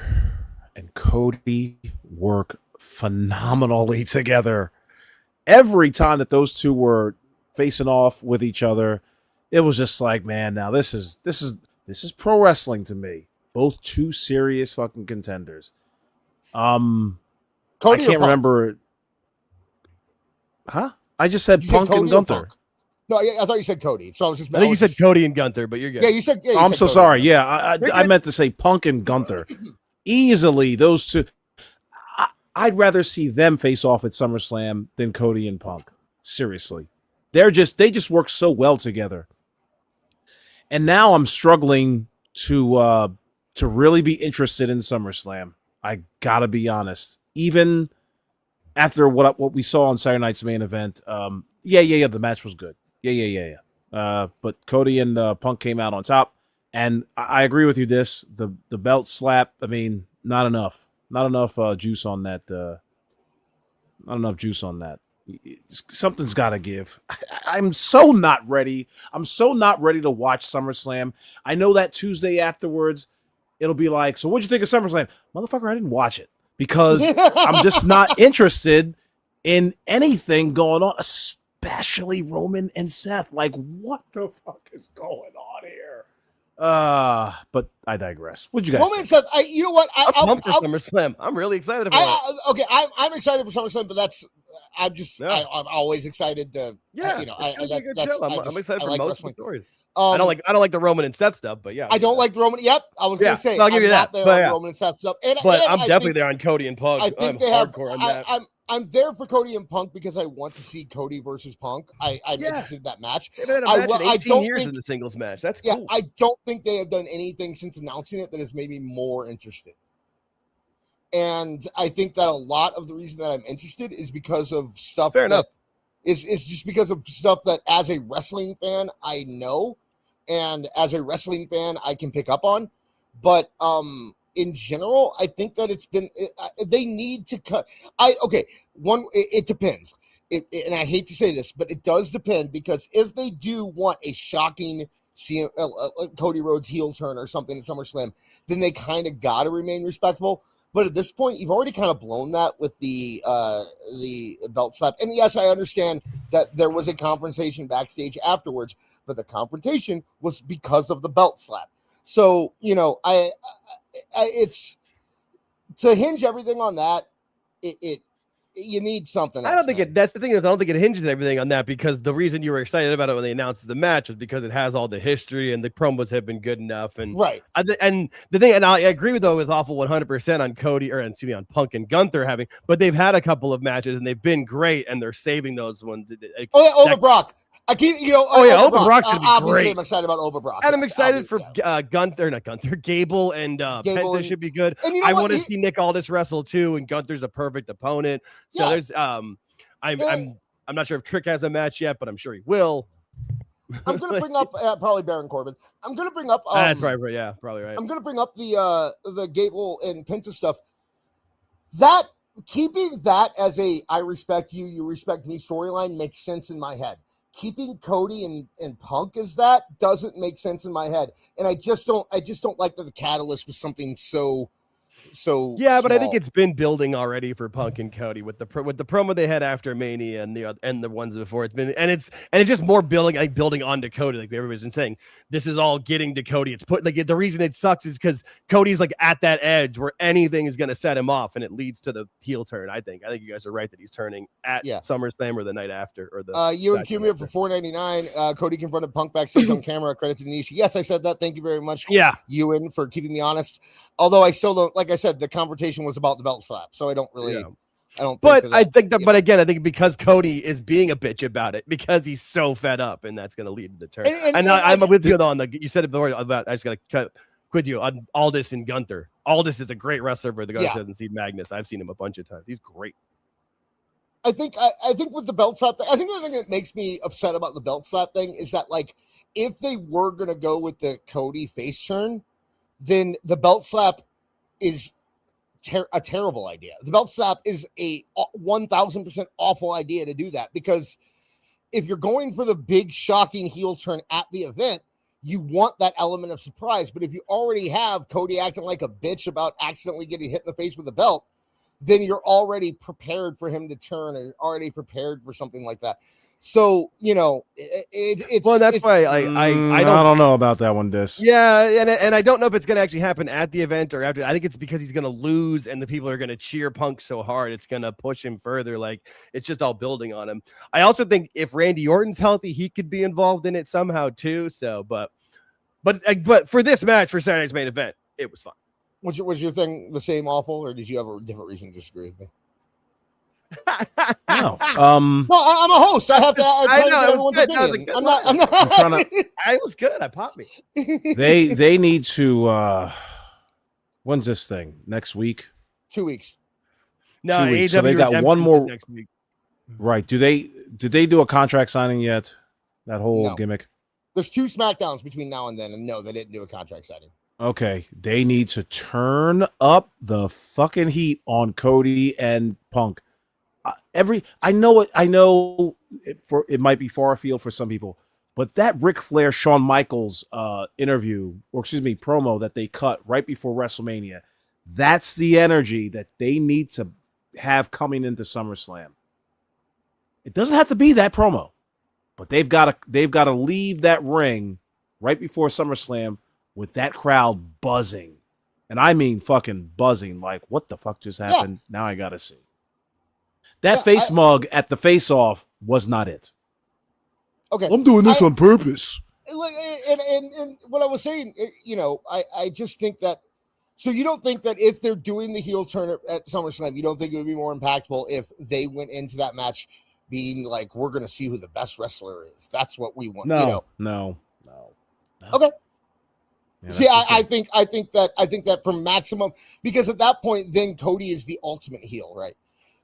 and Cody work phenomenally together. Every time that those two were facing off with each other. It was just like, man, now this is pro wrestling to me. Both two serious fucking contenders. Cody I can't remember. Huh? I just said Punk and Gunther. Punk? No, I thought you said Cody. So I was just. I think you said Cody and Gunther, but you're good. Yeah, you said. Yeah, I'm so sorry. Yeah, I meant to say Punk and Gunther. Easily, those two. I'd rather see them face off at SummerSlam than Cody and Punk. Seriously, they just work so well together. And now I'm struggling to really be interested in SummerSlam. I gotta be honest. Even after what we saw on Saturday night's main event, the match was good. Yeah. But Cody and Punk came out on top, and I agree with you. The belt slap. I mean, not enough juice on that. Not enough juice on that. Something's got to give. I'm so not ready. I'm so not ready to watch SummerSlam. I know that Tuesday afterwards, it'll be like, so what'd you think of SummerSlam? Motherfucker, I didn't watch it because I'm just not interested in anything going on, especially Roman and Seth. Like, what the fuck is going on here? But I digress. What'd you guys think? Seth, you know what? I'm pumped for SummerSlam. I'm really excited about it. Okay, I'm excited for SummerSlam, but I'm always excited to. I'm excited for like most wrestling. of the stories. I don't like the Roman and Seth stuff, but yeah. I don't like the Roman. Yep, I was gonna say. I'll give you that. Roman and Seth stuff. And I'm definitely there on Cody and Punk. I think I'm there for Cody and Punk because I want to see Cody versus Punk. I'm interested in that match. They've had a match in 18 years in the singles match. That's cool. Yeah, I don't think they have done anything since announcing it that has made me more interested. And I think that a lot of the reason that I'm interested is because of stuff. Fair enough. Is just because of stuff that as a wrestling fan I know, and as a wrestling fan I can pick up on. But in general, I think that it's been they need to cut. It depends. And I hate to say this, but it does depend, because if they do want a shocking Cody Rhodes heel turn or something at SummerSlam, then they kind of got to remain respectable. But at this point, you've already kind of blown that with the belt slap. And yes, I understand that there was a confrontation backstage afterwards, but the confrontation was because of the belt slap. So, it's to hinge everything on that. You need something else. I don't think that's the thing is I don't think it hinges everything on that, because the reason you were excited about it when they announced the match was because it has all the history and the promos have been good enough. And right. And the thing, and I agree with Awful 100% on Cody on Punk and Gunther but they've had a couple of matches and they've been great, and they're saving those ones. Over Brock. I keep, Oba Brock's gonna be obviously great. I'm excited about Oba Brock. And I'm excited for Gable and Penta should be good. And I want to see Nick Aldis wrestle too, and Gunther's a perfect opponent. So there's I'm not sure if Trick has a match yet, but I'm sure he will. I'm gonna bring up probably Baron Corbin. I'm gonna bring up that's probably right. I'm gonna bring up the Gable and Penta stuff. That keeping that as a I respect you, you respect me storyline makes sense in my head. Keeping Cody and Punk as that doesn't make sense in my head, and I just don't like that the catalyst was something so yeah, but I small. think it's been building already for Punk and Cody with the promo they had after Mania and the ones before. It's been and it's just more building onto Cody, like everybody's been saying. This is all getting to Cody. It's put the reason it sucks is because Cody's like at that edge where anything is going to set him off, and it leads to the heel turn. I think you guys are right that he's turning at SummerSlam or the night after or the. You and Cumia for $4.99. Cody confronted Punk backstage on camera. Credit to Nishi. Yes, I said that. Thank you very much. Yeah, Ewan, for keeping me honest. Although I still don't, like I said, the confrontation was about the belt slap, so I don't really. Yeah. I don't. But I think I think because Cody is being a bitch about it because he's so fed up, and that's going to lead to the turn. And I'm with you on you said it before about I just got to cut with you on Aldis and Gunther. Aldis is a great wrestler for the guy who hasn't seen Magnus. I've seen him a bunch of times. He's great. I think with the belt slap thing, I think the thing that makes me upset about the belt slap thing is that, like, if they were going to go with the Cody face turn, then the belt slap is a terrible idea. The belt slap is a 1,000% awful idea to do that, because if you're going for the big shocking heel turn at the event, you want that element of surprise. But if you already have Cody acting like a bitch about accidentally getting hit in the face with a belt, then you're already prepared for him to turn, or you're already prepared for something like that. So, you know, it's well, that's why I don't know about that one, Dis. Yeah, and I don't know if it's going to actually happen at the event or after. I think it's because he's going to lose, and the people are going to cheer Punk so hard it's going to push him further. Like, it's just all building on him. I also think if Randy Orton's healthy, he could be involved in it somehow too. So, but for this match, for Saturday night's main event, it was fine. Was your thing the same awful, or did you have a different reason to disagree with me? No. I'm a host. I have to. I know, get everyone's opinion. I'm not. I was good. I popped me. They need to. When's this thing? Next week? 2 weeks. No, 2 weeks. AEW So they got Redemption one more next week. Right? Did they do a contract signing yet? That whole No. gimmick. There's 2 SmackDowns between now and then, and no, they didn't do a contract signing. Okay, they need to turn up the fucking heat on Cody and Punk. I know it might be far afield for some people, but that Ric Flair Shawn Michaels promo that they cut right before WrestleMania, that's the energy that they need to have coming into SummerSlam. It doesn't have to be that promo, but they've got to leave that ring right before SummerSlam with that crowd buzzing. And I mean fucking buzzing, like, what the fuck just happened? Yeah. Now I gotta see. That face mug at the face-off was not it. Okay. I'm doing this on purpose. And what I was saying, you know, I just think that, so you don't think that if they're doing the heel turn at SummerSlam, you don't think it would be more impactful if they went into that match being like, we're going to see who the best wrestler is. That's what we want. No, you know? No. Okay. Yeah, see, I think that for maximum, because at that point, then Cody is the ultimate heel, right?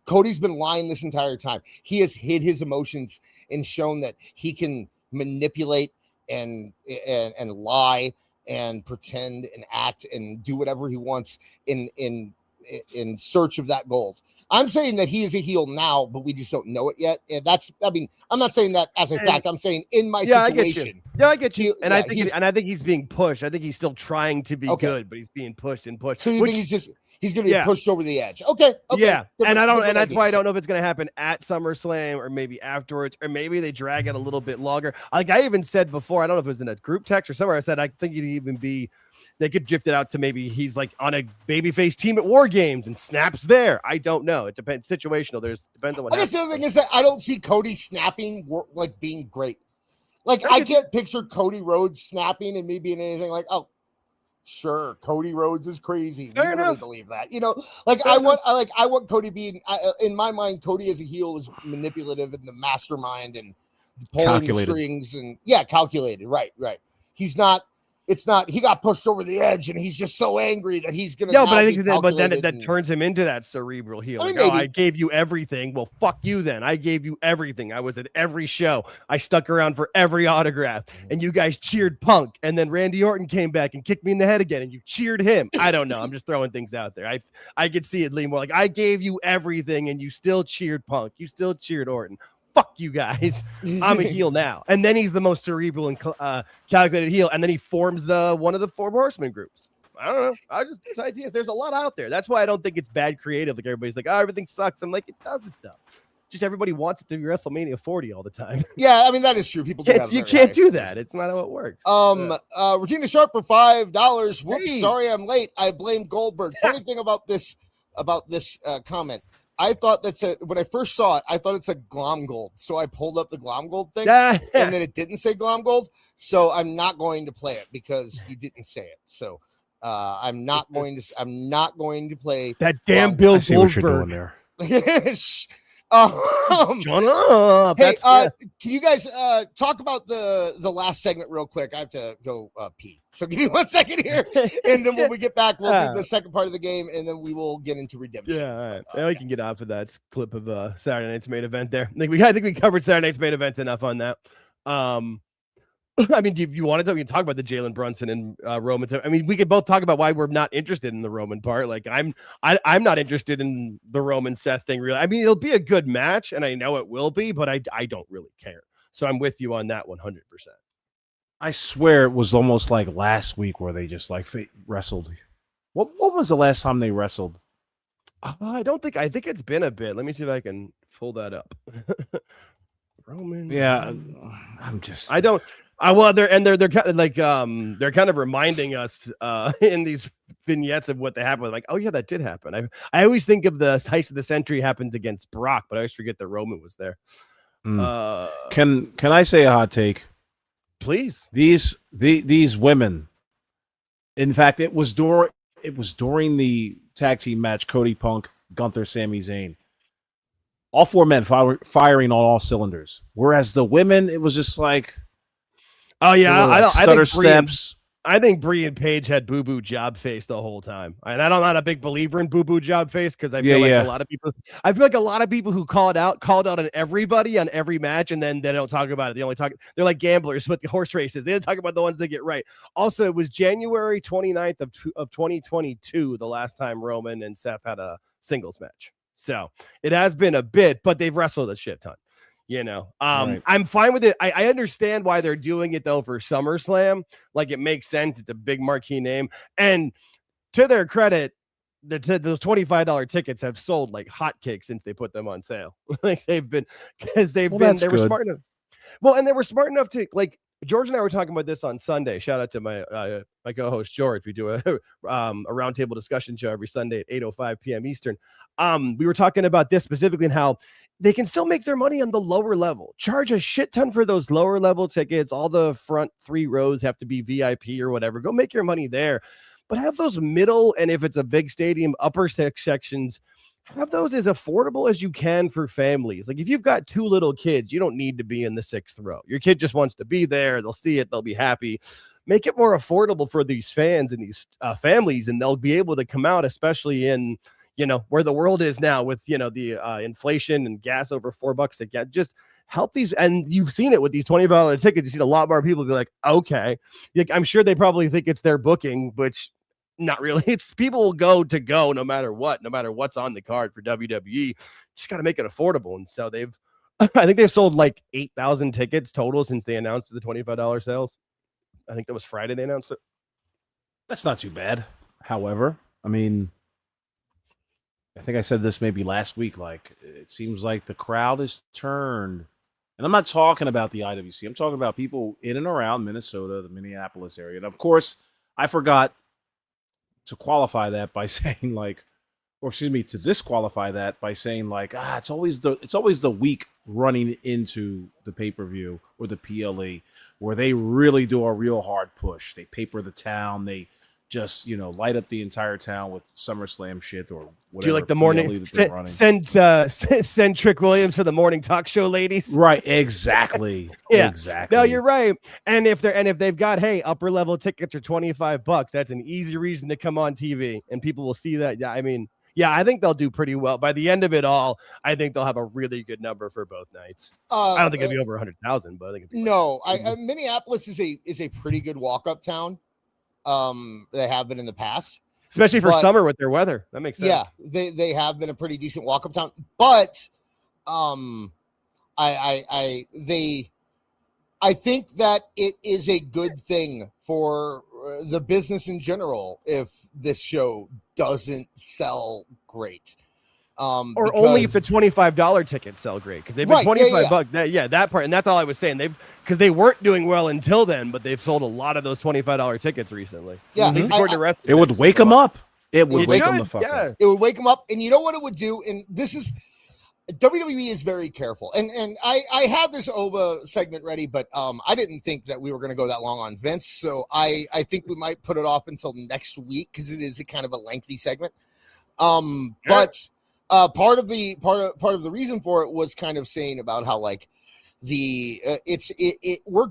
Cody's been lying this entire time. He has hid his emotions and shown that he can manipulate and lie and pretend and act and do whatever he wants in search of that gold. I'm saying that he is a heel now, but we just don't know it yet. And I'm not saying that as a fact. I'm saying in my situation. I get you. And I think he's being pushed. I think he's still trying to be good, but he's being pushed and pushed. So you think he's going to be pushed over the edge? Okay. Yeah. And that's why I don't know if it's going to happen at SummerSlam or maybe afterwards, or maybe they drag it a little bit longer. Like I even said before, I don't know if it was in a group text or somewhere, I said I think it'd even be, they could drift it out to maybe he's like on a babyface team at War Games and snaps there. I don't know. It depends. Situational. Depends on what happens. I guess the other thing is that I don't see Cody snapping like being great. Like I can't picture Cody Rhodes snapping and me being anything like, oh, sure, Cody Rhodes is crazy. We really believe that, you know. Like I want Cody being in my mind. Cody as a heel is manipulative and the mastermind and pulling the strings and calculated. Right. He's not. It's not. He got pushed over the edge, and he's just so angry that he's gonna. No, but I think that turns him into that cerebral heel. I mean, like, I gave you everything. Well, fuck you then. I gave you everything. I was at every show. I stuck around for every autograph, and you guys cheered Punk. And then Randy Orton came back and kicked me in the head again, and you cheered him. I don't know. I'm just throwing things out there. I could see it lean more like I gave you everything, and you still cheered Punk. You still cheered Orton. Fuck you guys. I'm a heel now. And then he's the most cerebral and calculated heel. And then he forms one of the 4 horsemen groups. I don't know. There's ideas. There's a lot out there. That's why I don't think it's bad creative. Like everybody's like, oh, everything sucks. I'm like, it doesn't though. Just everybody wants it to be WrestleMania 40 all the time. Yeah, I mean that is true. People you can't do that. It's not how it works. Regina Sharp for $5. Whoops, sorry I'm late. I blame Goldberg. Funny thing about this comment. I thought when I first saw it, I thought it's a Glom Gold. So I pulled up the Glom Gold thing and then it didn't say Glom Gold. So I'm not going to play it because you didn't say it. So I'm not going to play that damn Bill I see what you're doing there. Shut up. Hey, can you guys talk about the last segment real quick? I have to go pee. So give me 1 second here, and then when we get back, we'll do the second part of the game, and then we will get into redemption. Yeah, all right. Now we can get off of that clip of Saturday night's main event there. I think we covered Saturday night's main event enough on that. I mean, if you wanted to, we can talk about the Jalen Brunson and Roman. I mean, we could both talk about why we're not interested in the Roman part. Like, I'm not interested in the Roman Seth thing, really. I mean, it'll be a good match, and I know it will be, but I don't really care. So I'm with you on that 100%. I swear it was almost like last week where they just like wrestled. What was the last time they wrestled? I think it's been a bit. Let me see if I can pull that up. Roman. Yeah, I'm just. I don't. They're kind of like they're kind of reminding us in these vignettes of what they happened. Like, oh yeah, that did happen. I always think of the heist of the century happened against Brock, but I always forget that Roman was there. Can I say a hot take? Please. These women. In fact, it was during the tag team match, Cody Punk, Gunther, Sami Zayn. All four men firing on all cylinders. Whereas the women, it was just like, oh yeah, like stutter steps. I think Brie and Paige had boo boo job face the whole time, and I'm not a big believer in boo boo job face because I feel like a lot of people. I feel like a lot of people who called out on everybody on every match, and then they don't talk about it. They only talk. They're like gamblers with the horse races. They don't talk about the ones they get right. Also, it was January 29th of 2022, the last time Roman and Seth had a singles match. So it has been a bit, but they've wrestled a shit ton. Right. I'm fine with it. I understand why they're doing it though for SummerSlam. Like it makes sense. It's a big marquee name, and to their credit, those $25 tickets have sold like hotcakes since they put them on sale. Like they were smart enough. Well, and they were smart enough to like. George and I were talking about this on Sunday. Shout out to my co-host George. We do a roundtable discussion show every Sunday at 8:05 p.m. Eastern. We were talking about this specifically and how they can still make their money on the lower level. Charge a shit ton for those lower level tickets. All the front 3 rows have to be VIP or whatever. Go make your money there. But have those middle, and if it's a big stadium, upper sections, have those as affordable as you can for families. Like if you've got 2 little kids, you don't need to be in the 6th row. Your kid just wants to be there. They'll see it. They'll be happy. Make it more affordable for these fans and these families, and they'll be able to come out, especially in, where the world is now with, the inflation and gas over $4 again. Just help these. And you've seen it with these $25 tickets. You've seen a lot more people be like, okay. Like, I'm sure they probably think it's their booking, which not really. It's people will go no matter what's on the card for WWE. Just got to make it affordable. And so I think they've sold like 8,000 tickets total since they announced the $25 sales. I think that was Friday they announced it. That's not too bad. However, I mean, I think I said this maybe last week. Like, it seems like the crowd is turned. And I'm not talking about the IWC. I'm talking about people in and around Minnesota, the Minneapolis area. And of course, I forgot to qualify that by saying to disqualify that by saying it's always the week running into the pay-per-view or the PLE where they really do a real hard push. They paper the town. They just, light up the entire town with SummerSlam shit or whatever. Do you like the morning? Send Trick Williams to the morning talk show, ladies. Right, exactly. Yeah, exactly. No, you're right. And if they've got upper level tickets are $25, that's an easy reason to come on TV, and people will see that. Yeah, I mean, yeah, I think they'll do pretty well. By the end of it all, I think they'll have a really good number for both nights. I don't think it'll be over 100,000, but I think it'll be Minneapolis is a pretty good walk-up town. They have been in the past, especially for summer with their weather. That makes sense. Yeah, they have been a pretty decent walk-up town, but I think that it is a good thing for the business in general if this show doesn't sell great. Or only if the $25 tickets sell great, because they've been $25. That part, and that's all I was saying. Because they weren't doing well until then, but they've sold a lot of those $25 tickets recently. Yeah, it would wake them up. It would wake them the fuck up. It would wake them up, and you know what it would do. And this is WWE is very careful, and I have this Oba segment ready, but I didn't think that we were going to go that long on Vince, so I think we might put it off until next week because it is a kind of a lengthy segment. But part of the reason for it was kind of saying about how we're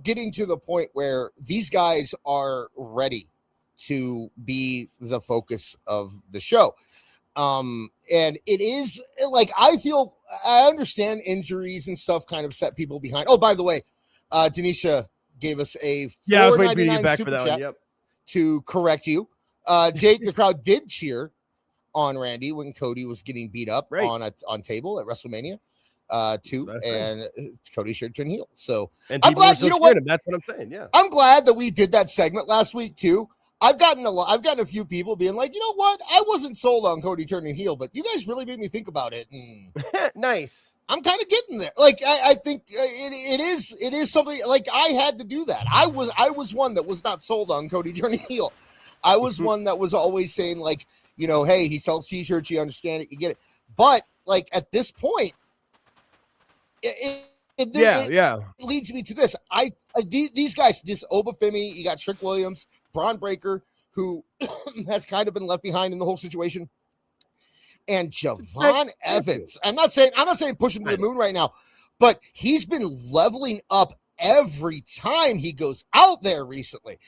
getting to the point where these guys are ready to be the focus of the show. And it is I understand injuries and stuff kind of set people behind. Oh, by the way, Denisha gave us a $4.99 super chat to correct you. Jake, the crowd did cheer on Randy when Cody was getting beat up on table at WrestleMania 2, and Cody should turn heel. So I'm glad. You know what? That's what I'm saying. Yeah, I'm glad that we did that segment last week too. I've gotten a few people being like, you know what? I wasn't sold on Cody turning heel, but you guys really made me think about it. And Nice. I'm kind of getting there. Like, I think it is something like I had to do that. I was one that was not sold on Cody turning heel. I was one that was always saying like, you know, hey, he sells t-shirts, you understand it, you get it. But like at this point, it leads me to this. These guys, this Oba Femi, you got Trick Williams, Braun Breaker, who has kind of been left behind in the whole situation, and Javon Evans. I'm not saying push him to the moon right now, but he's been leveling up every time he goes out there recently.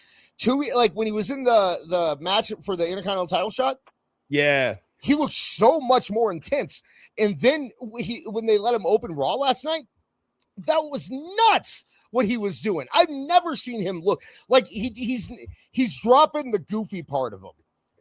Like when he was in the match for the Intercontinental title shot, he looked so much more intense. And then when they let him open Raw last night, that was nuts what he was doing. I've never seen him look like he's dropping the goofy part of him.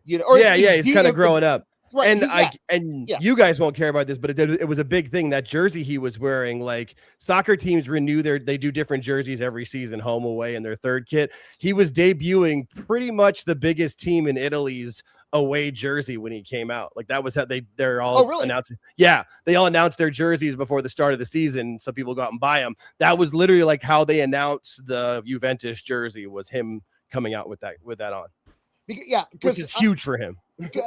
You know, or he's kind of growing up. Right. And you guys won't care about this, but it was a big thing, that jersey he was wearing. Like soccer teams they do different jerseys every season, home, away, in their third kit. He was debuting pretty much the biggest team in Italy's away jersey when he came out. Like that was how they're all announcing. Yeah, they all announced their jerseys before the start of the season, so people go out and buy them. That was literally like how they announced the Juventus jersey, was him coming out with that on. Because which is huge for him.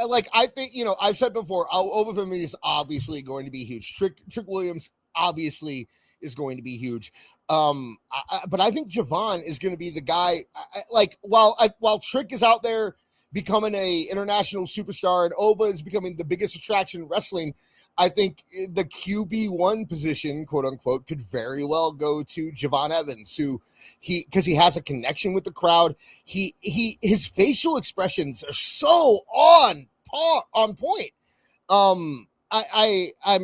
Like I think, you know, I've said before, Oba Femi is obviously going to be huge. Trick Williams obviously is going to be huge. But I think Javon is going to be the guy. While Trick is out there becoming a international superstar and Oba is becoming the biggest attraction in wrestling, I think the QB1 position, quote unquote, could very well go to Javon Evans, because he has a connection with the crowd. His facial expressions are so on point. I'm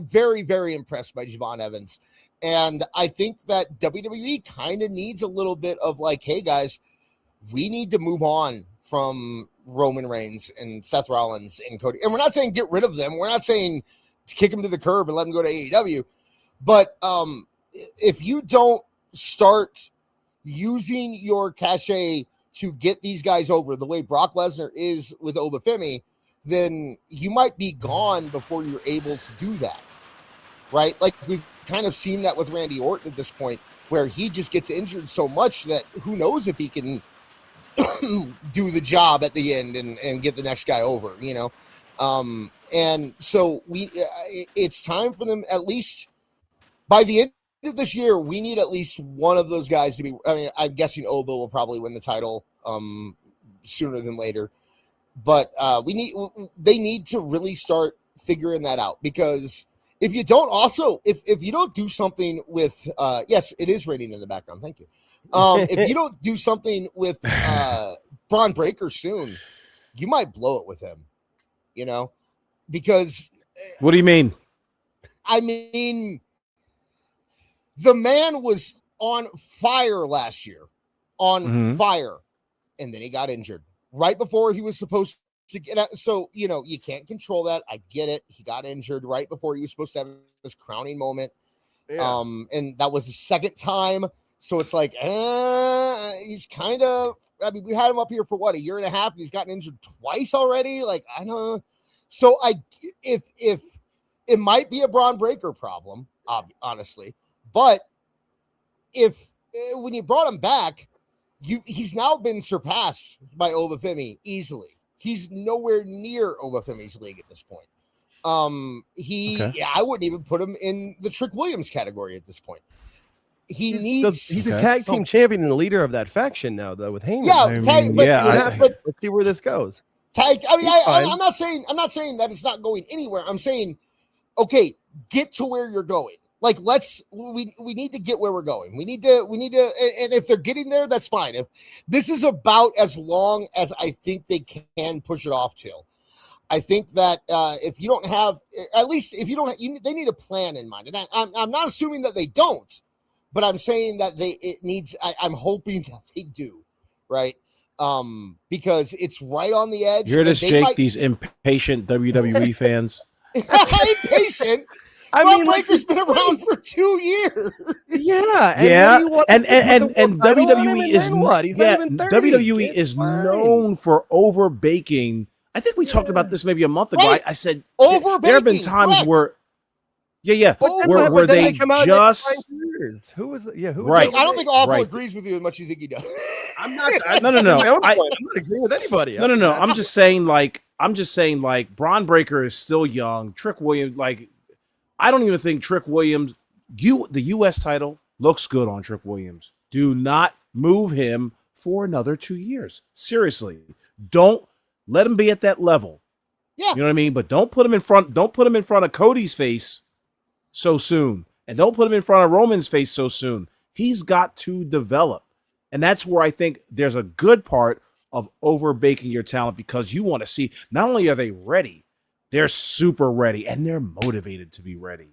very, very impressed by Javon Evans. And I think that WWE kind of needs a little bit of like, hey guys, we need to move on from Roman Reigns and Seth Rollins and Cody. And we're not saying get rid of them. We're not saying kick him to the curb and let him go to AEW. But if you don't start using your cachet to get these guys over the way Brock Lesnar is with Oba Femi, then you might be gone before you're able to do that. Right? Like we've kind of seen that with Randy Orton at this point, where he just gets injured so much that who knows if he can do the job at the end and get the next guy over, you know? And so it's time for them, at least by the end of this year, we need at least one of those guys to be, I mean, I'm guessing Oba will probably win the title sooner than later, but they need to really start figuring that out, because if you don't if you don't do something with, yes, it is raining in the background. Thank you. If you don't do something with Braun Breaker soon, you might blow it with him, you know, because. What do you mean? I mean, the man was on fire last year, fire, and then he got injured right before he was supposed to get out. So, you know, you can't control that. I get it. He got injured right before he was supposed to have his crowning moment. Yeah. And that was the second time. So it's like, he's kind of, I mean, we had him up here for a year and a half, and he's gotten injured twice already. Like, I don't know. So if it might be a Braun Breaker problem, honestly, but when you brought him back, he's now been surpassed by Oba Femi easily. He's nowhere near Oba Femi's league at this point. I wouldn't even put him in the Trick Williams category at this point. He's a tag team champion and the leader of that faction now, though, with Heyman. Yeah, but let's see where this goes. Tag. I mean, I'm not saying that it's not going anywhere. I'm saying, okay, get to where you're going. Like, we need to get where we're going. We need to, and if they're getting there, that's fine. If this is about as long as I think they can push it off till, I think that if you don't have, at least if you don't, they need a plan in mind. And I'm not assuming that they don't, but I'm saying that I'm hoping that they do, right? Because it's right on the edge. You hear this, Jake? These impatient WWE fans. Impatient. Braun Breaker's been around for 2 years. Yeah. And WWE is what? He's not even 30. WWE It's is fine. known for over baking. I think we talked about this maybe a month ago. Right. I said Over there have been baking, times correct. where But where then they come out just who was who Right. was I don't think Awful Right. agrees with you as much as you think he does. I'm not No. I'm not agreeing with anybody. No. I'm just saying like Braun Breaker is still young. Trick Williams, like I don't even think Trick Williams, the US title looks good on Trick Williams. Do not move him for another 2 years. Seriously. Don't let him be at that level. Yeah. You know what I mean? But don't put him in front of Cody's face so soon. And don't put him in front of Roman's face so soon. He's got to develop. And that's where I think there's a good part of overbaking your talent, because you want to see not only are they ready, they're super ready and they're motivated to be ready.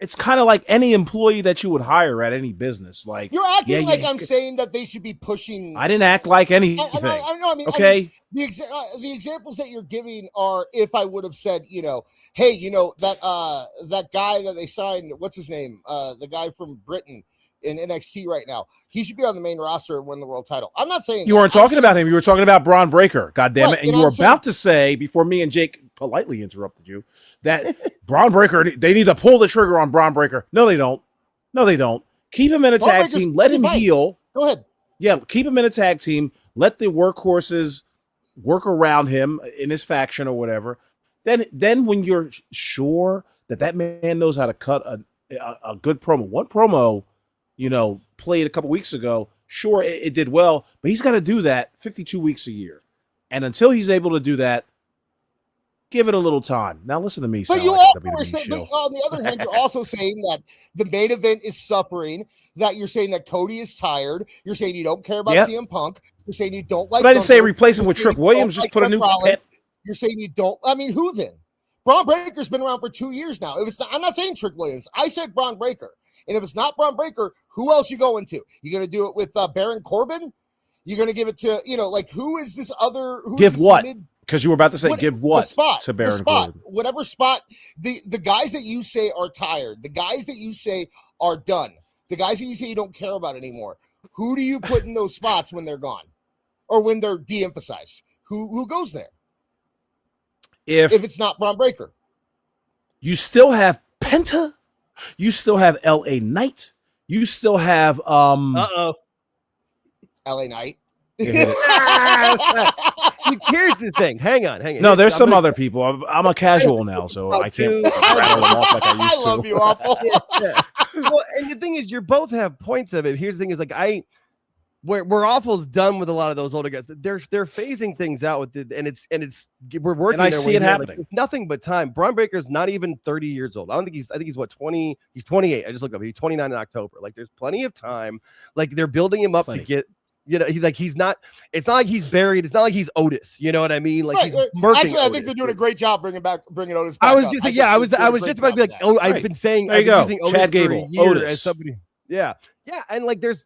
It's kind of like any employee that you would hire at any business. Like You're acting like I'm saying that they should be pushing. I didn't act like anything. I mean, okay. The examples that you're giving are if I would have said, hey, that guy that they signed, what's his name? The guy from Britain in NXT right now. He should be on the main roster and win the world title. I'm not saying you weren't talking about him. You were talking about Braun Breaker. God damn it. Right, and you were about to say, before me and Jake politely interrupted you, that Braun Breaker, they need to pull the trigger on Braun Breaker. No, they don't. Keep him in a tag team. Let him heal. Go ahead. Yeah, keep him in a tag team. Let the workhorses work around him in his faction or whatever. Then when you're sure that man knows how to cut a good promo, one promo, played a couple weeks ago, sure, it did well, but he's got to do that 52 weeks a year. And until he's able to do that, give it a little time. Now listen to me. But you like also WWE are saying, show. on the other hand, you're also saying that the main event is suffering, that you're saying that Cody is tired, you're saying you don't care about CM Punk, you're saying you don't like But I didn't say Gunther, replace him with Trick Williams, just put a new pet. You're saying you don't. I mean, who then? Braun Breaker's been around for 2 years now. I'm not saying Trick Williams. I said Braun Breaker. And if it's not Braun Breaker, who else you going to? You're going to do it with Baron Corbin? You're going to give it to, who is this other? Give what? Because you were about to say, give what to Baron Corbin? Whatever spot. The guys that you say are tired, the guys that you say are done, the guys that you say you don't care about anymore, who do you put in those spots when they're gone? Or when they're de-emphasized? Who goes there? If it's not Braun Breaker. You still have Penta. You still have LA Knight. You still have LA Knight. Here's the thing. Hang on. No, there's some other people. I'm a casual now, so I can't rattle them off like I used to. I love you, Awful. Well, and the thing is, you both have points of it. Here's the thing: is like we're Awful's done with a lot of those older guys. They're phasing things out with it, and it's we're working. And I see it happening. Like, nothing but time. Braun Breaker's not even 30 years old. I think he's what 20. He's 28. I just looked up. He's 29 in October. Like there's plenty of time. Like they're building him up to get. He's not. It's not like he's buried. It's not like he's Otis. You know what I mean? Like he's murking. Actually, I think Otis. they're doing a great job bringing Otis back. I was just I was just about to be like, oh, I've been saying, there you go, using Otis Chad for a Gable, year Otis. as somebody. Yeah, and like there's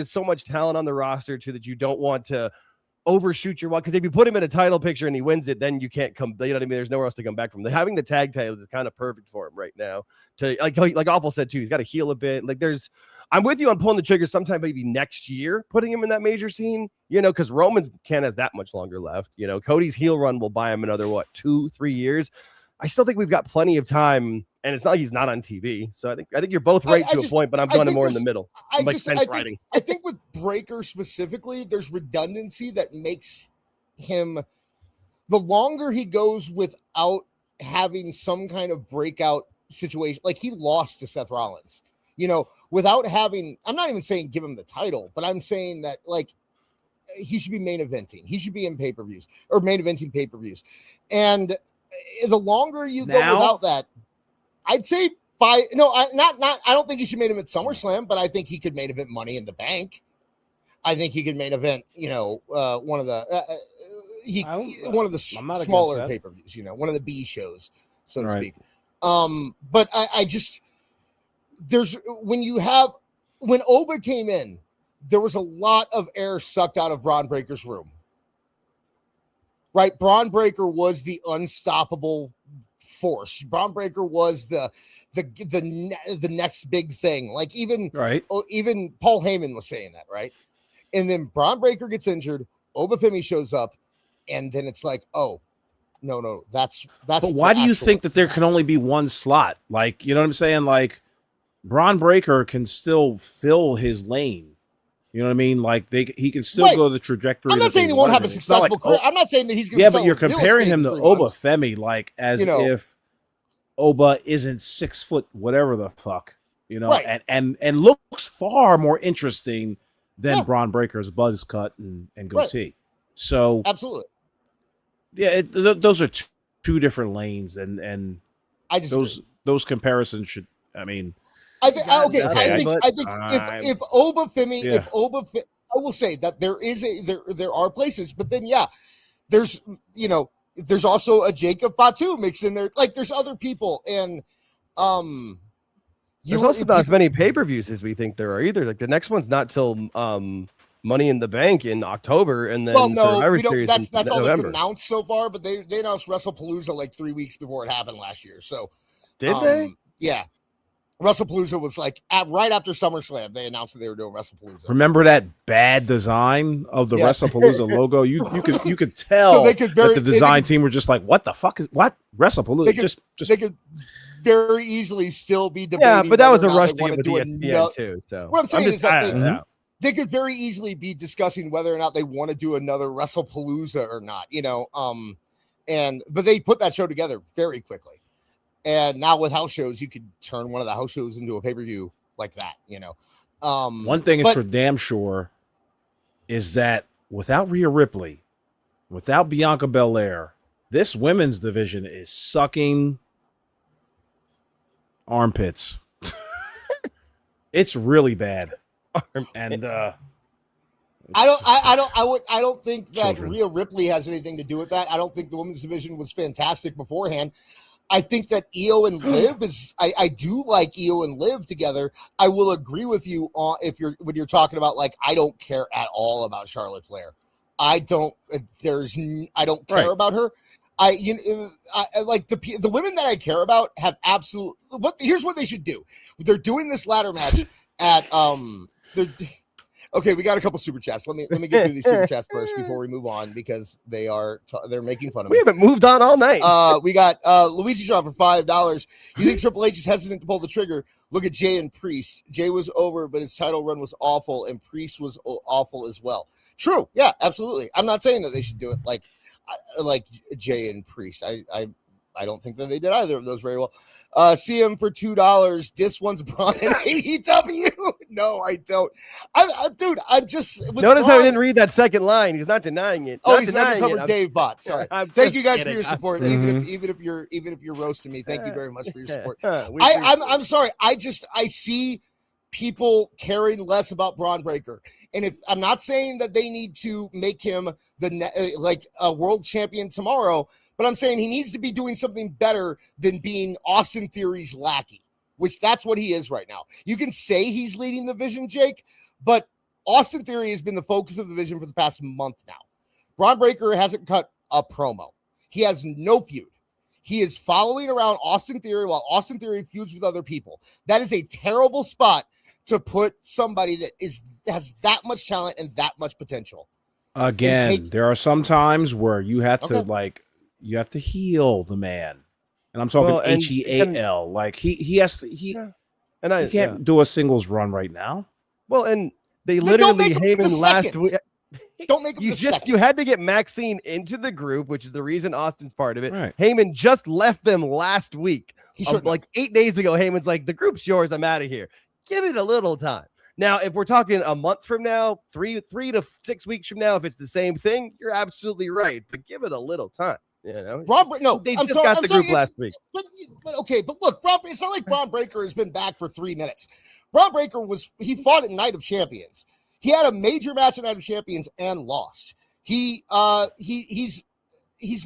so much talent on the roster too that you don't want to overshoot your because if you put him in a title picture and he wins it, then you can't come. You know what I mean? There's nowhere else to come back from. Having the tag titles is kind of perfect for him right now. To like Awful said too, he's got to heal a bit. Like I'm with you on pulling the trigger sometime maybe next year, putting him in that major scene. Because Roman's can't has that much longer left. Cody's heel run will buy him another 2-3 years. I still think we've got plenty of time. And it's not like he's not on TV. So I think you're both right to a point, but I'm going more in the middle. I think with Breaker specifically, there's redundancy that makes him the longer he goes without having some kind of breakout situation. Like he lost to Seth Rollins, without having, I'm not even saying give him the title, but I'm saying that like he should be main eventing. He should be in pay-per-views or main eventing pay-per-views. And the longer you go without that, I'd say 5. No, I don't think he should main event SummerSlam, but I think he could main event Money in the Bank. I think he could main event, one of the smaller pay-per-views, one of the B shows, so to speak. But I just when Oba came in, there was a lot of air sucked out of Braun Breaker's room. Right? Braun Breaker was the unstoppable force. Braun Breaker was the next big thing. Like even Paul Heyman was saying that, right? And then Braun Breaker gets injured, Oba Femi shows up, and then it's like, oh, no, that's. But why do you think that there can only be one slot? Like, you know what I'm saying? Like, Braun Breaker can still fill his lane. You know what I mean? Like he can still go the trajectory. I'm not saying he won't have a successful career. I'm not saying that he's going to. Yeah, but you're comparing him to Oba Femi, like as if Oba isn't 6 foot, whatever the fuck, and looks far more interesting than Braun Breaker's buzz cut and goatee. Right. So absolutely, yeah, those are two different lanes, and I just those comparisons should. I mean. I think if Oba Femi, I will say that there are places, but then there's also a Jacob Fatu mixed in there. Like there's other people, and there's also not as many pay-per-views as we think there are either. Like the next one's not till Money in the Bank in October, and then Survivor Series that's all that's announced so far. But they announced WrestlePalooza like 3 weeks before it happened last year. So did they? Yeah. WrestlePalooza was like right after SummerSlam. They announced that they were doing WrestlePalooza. Remember that bad design of the WrestlePalooza logo? You could tell that the design team were just like, "What the fuck is what WrestlePalooza?" They could very easily still be debating. Yeah, but that was a rush to get with ESPN too. So what I'm saying is that they could very easily be discussing whether or not they want to do another WrestlePalooza or not. But they put that show together very quickly. And now with house shows, you could turn one of the house shows into a pay-per-view like that, One thing is for damn sure is that without Rhea Ripley, without Bianca Belair, this women's division is sucking armpits. It's really bad. And I don't think that Rhea Ripley has anything to do with that. I don't think the women's division was fantastic beforehand. I think that Io and Liv is. I do like Io and Liv together. I will agree with you on when you're talking about like I don't care at all about Charlotte Flair. I don't care about her. I like the women that I care about have absolute. Here's what they should do. They're doing this ladder match at Okay, we got a couple super chats. Let me get through these super chats first before we move on because they're making fun of me. We haven't moved on all night. We got Luigi Shaw for $5. You think Triple H is hesitant to pull the trigger? Look at Jay and Priest. Jay was over, but his title run was awful, and Priest was awful as well. True, yeah, absolutely. I'm not saying that they should do it like Jay and Priest. I don't think that they did either of those very well. See him for $2. This one's Braun in AEW. No, I don't. I'm just notice how I didn't read that second line. He's not denying it. He's never covered Dave Bott. Sorry. Thank you guys for your support. Even if you're roasting me, thank you very much for your support. I'm sorry. I see people caring less about Braun Breaker. And if I'm not saying that they need to make him like a world champion tomorrow, but I'm saying he needs to be doing something better than being Austin Theory's lackey, which that's what he is right now. You can say he's leading the vision, Jake, but Austin Theory has been the focus of the vision for the past month now. Braun Breaker hasn't cut a promo. He has no feud. He is following around Austin Theory while Austin Theory feuds with other people. That is a terrible spot to put somebody that has that much talent and that much potential. Again, there are some times where you have to heal the man. And I'm talking HEAL. Like he can't do a singles run right now. Well, and they literally Heyman last week. Don't make him you had to get Maxine into the group, which is the reason Austin's part of it. Right. Heyman just left them last week. Like 8 days ago, Heyman's like, the group's yours. I'm out of here. Give it a little time. Now, if we're talking a month from now, 3 to 6 weeks from now, if it's the same thing, you're absolutely right. But give it a little time. You know, they just got the group last week. But look, it's not like Braun Breaker has been back for 3 minutes. Braun Breaker he fought at Night of Champions. He had a major match at Night of Champions and lost. He's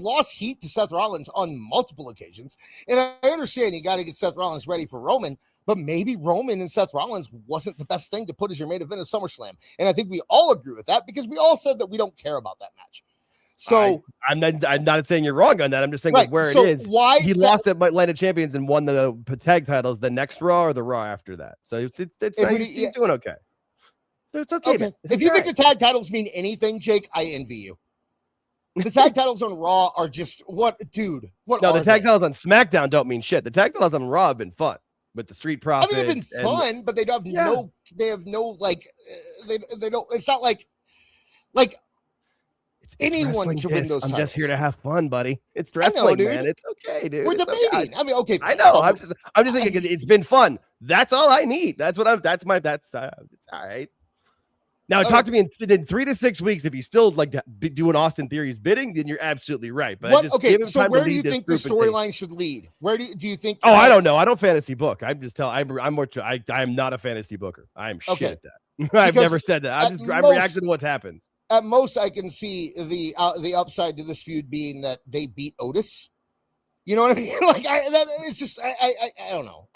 lost heat to Seth Rollins on multiple occasions. And I understand you got to get Seth Rollins ready for Roman, but maybe Roman and Seth Rollins wasn't the best thing to put as your main event of SummerSlam. And I think we all agree with that because we all said that we don't care about that match. So I'm not saying you're wrong on that. I'm just saying right, where so it is. why He lost at Atlanta Champions and won the tag titles the next Raw or the Raw after that. So he's doing okay. So it's okay. Okay. If you think the tag titles mean anything, Jake, I envy you. The tag titles on Raw are just what, dude? What? No, are the tag they? titles on SmackDown don't mean shit. The tag titles on Raw have been fun with the Street I Profits. mean, they've been fun, but they don't have no. They have no like. They don't. It's not like anyone can win those. I'm titles. just here to have fun, buddy. It's wrestling, dude. man. It's okay, dude. We're It's debating. okay. I mean, okay. I know. I'm just thinking it's been fun. That's all I need. That's all right. Now, talk to me in 3 to 6 weeks. If he's still like doing Austin Theory's bidding, then you're absolutely right. But so where do you think the storyline should lead? Where do you think? Oh, I don't know. I don't fantasy book. I'm just telling. I am not a fantasy booker. I am shit at that. I've never said that. I'm reacting to what's happened. At most, I can see the upside to this feud being that they beat Otis. You know what I mean? Like it's just I don't know.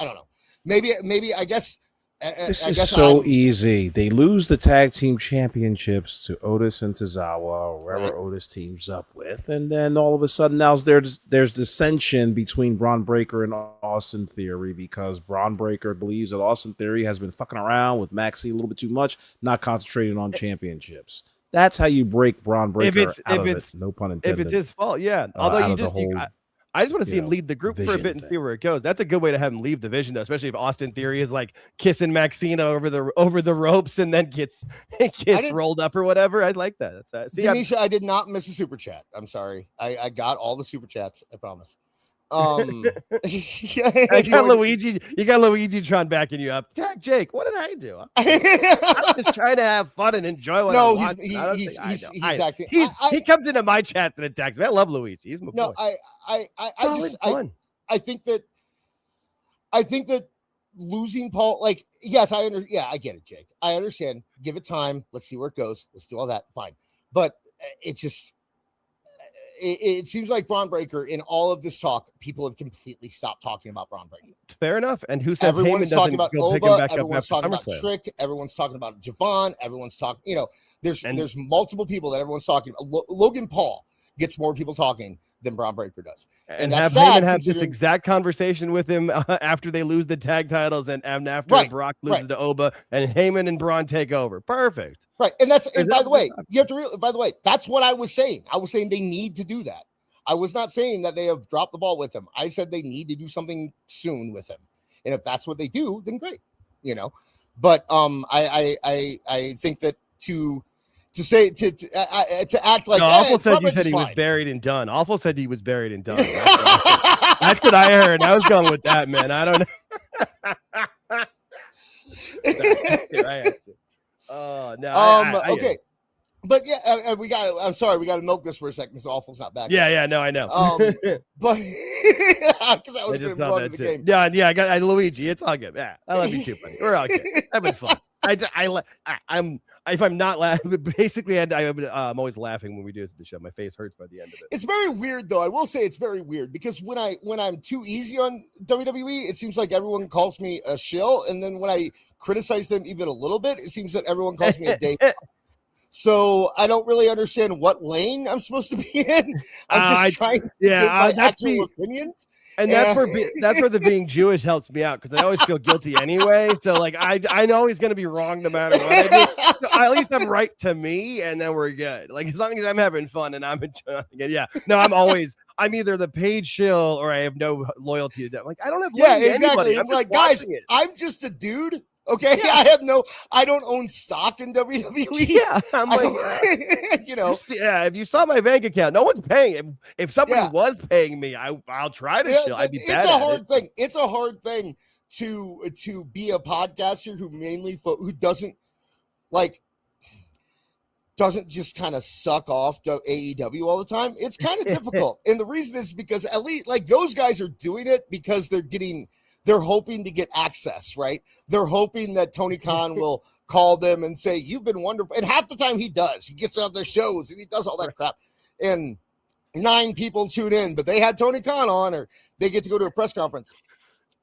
Maybe I guess. This is so easy. They lose the tag team championships to Otis and Tozawa, or wherever Otis teams up with, and then all of a sudden now there's dissension between Braun Breaker and Austin Theory because Braun Breaker believes that Austin Theory has been fucking around with Maxie a little bit too much, not concentrating on championships. That's how you break Braun Breaker out of it. No pun intended. If it's his fault, yeah. Although I just want to see him lead the group for a bit and see where it goes. That's a good way to have him leave the vision, though, especially if Austin Theory is like kissing Maxina over the ropes and then gets rolled up or whatever. I like that. Denisha, I did not miss a super chat. I'm sorry. I got all the super chats. I promise. You got Luigi trying backing you up. Tag Jake, what did I do? I'm just trying to have fun and enjoy what I want. He comes into my chat and attacks me. I love Luigi. He's my boy. I think that losing Paul, like, yes, I get it, Jake. I understand. Give it time. Let's see where it goes. Let's do all that. Fine. But it seems like Braun Breaker, in all of this talk, people have completely stopped talking about Braun Breaker. Fair enough. And who says everyone's talking about Oba? Everyone's talking about SummerSlam? Trick. Everyone's talking about Javon. Everyone's talking. There's multiple people that everyone's talking about. Logan Paul gets more people talking than Braun Breaker does. And that's sad. Have this exact conversation with him after they lose the tag titles and after Brock loses to Oba and Heyman and Braun take over. Perfect. Right. And by the way, you have to that's what I was saying. I was saying they need to do that. I was not saying that they have dropped the ball with him. I said they need to do something soon with him. And if that's what they do, then great. But I think that to act like Awful said you said he was buried and done. Awful said he was buried and done. That's what I heard. I was going with that, man. I don't know. I have to. Oh no. Okay. But I'm sorry, we got to milk this for a second because Awful's not back. Yeah, no, I know. But because I was going to run the game. Yeah, I got Luigi. It's all good. Yeah, I love you too, buddy. We're all good. Having fun. If I'm not laughing, basically, I'm always laughing when we do this at the show. My face hurts by the end of it. It's very weird, though. I will say it's very weird because when I'm too easy on WWE, it seems like everyone calls me a shill, and then when I criticize them even a little bit, it seems that everyone calls me a day. So I don't really understand what lane I'm supposed to be in. I'm just trying to give my actual opinions. And that's where the being Jewish helps me out because I always feel guilty anyway. So like I know he's gonna be wrong no matter what I do. So at least I'm right to me, and then we're good. Like as long as I'm having fun and I'm enjoying it. Yeah. No, I'm either the paid shill or I have no loyalty to them. Like I don't have loyalty to anybody. It's like, guys, I'm just a dude. Okay, yeah. I don't own stock in WWE. Yeah, I'm like, if you saw my bank account, no one's paying. If somebody was paying me, I'll try to. It's a hard thing. It's a hard thing to be a podcaster who doesn't just kind of suck off to AEW all the time. It's kind of difficult, and the reason is because at least like those guys are doing it because they're hoping to get access, right? They're hoping that Tony Khan will call them and say, you've been wonderful. And half the time he does. He gets out their shows and he does all that crap. And 9 people tune in, but they had Tony Khan on or they get to go to a press conference.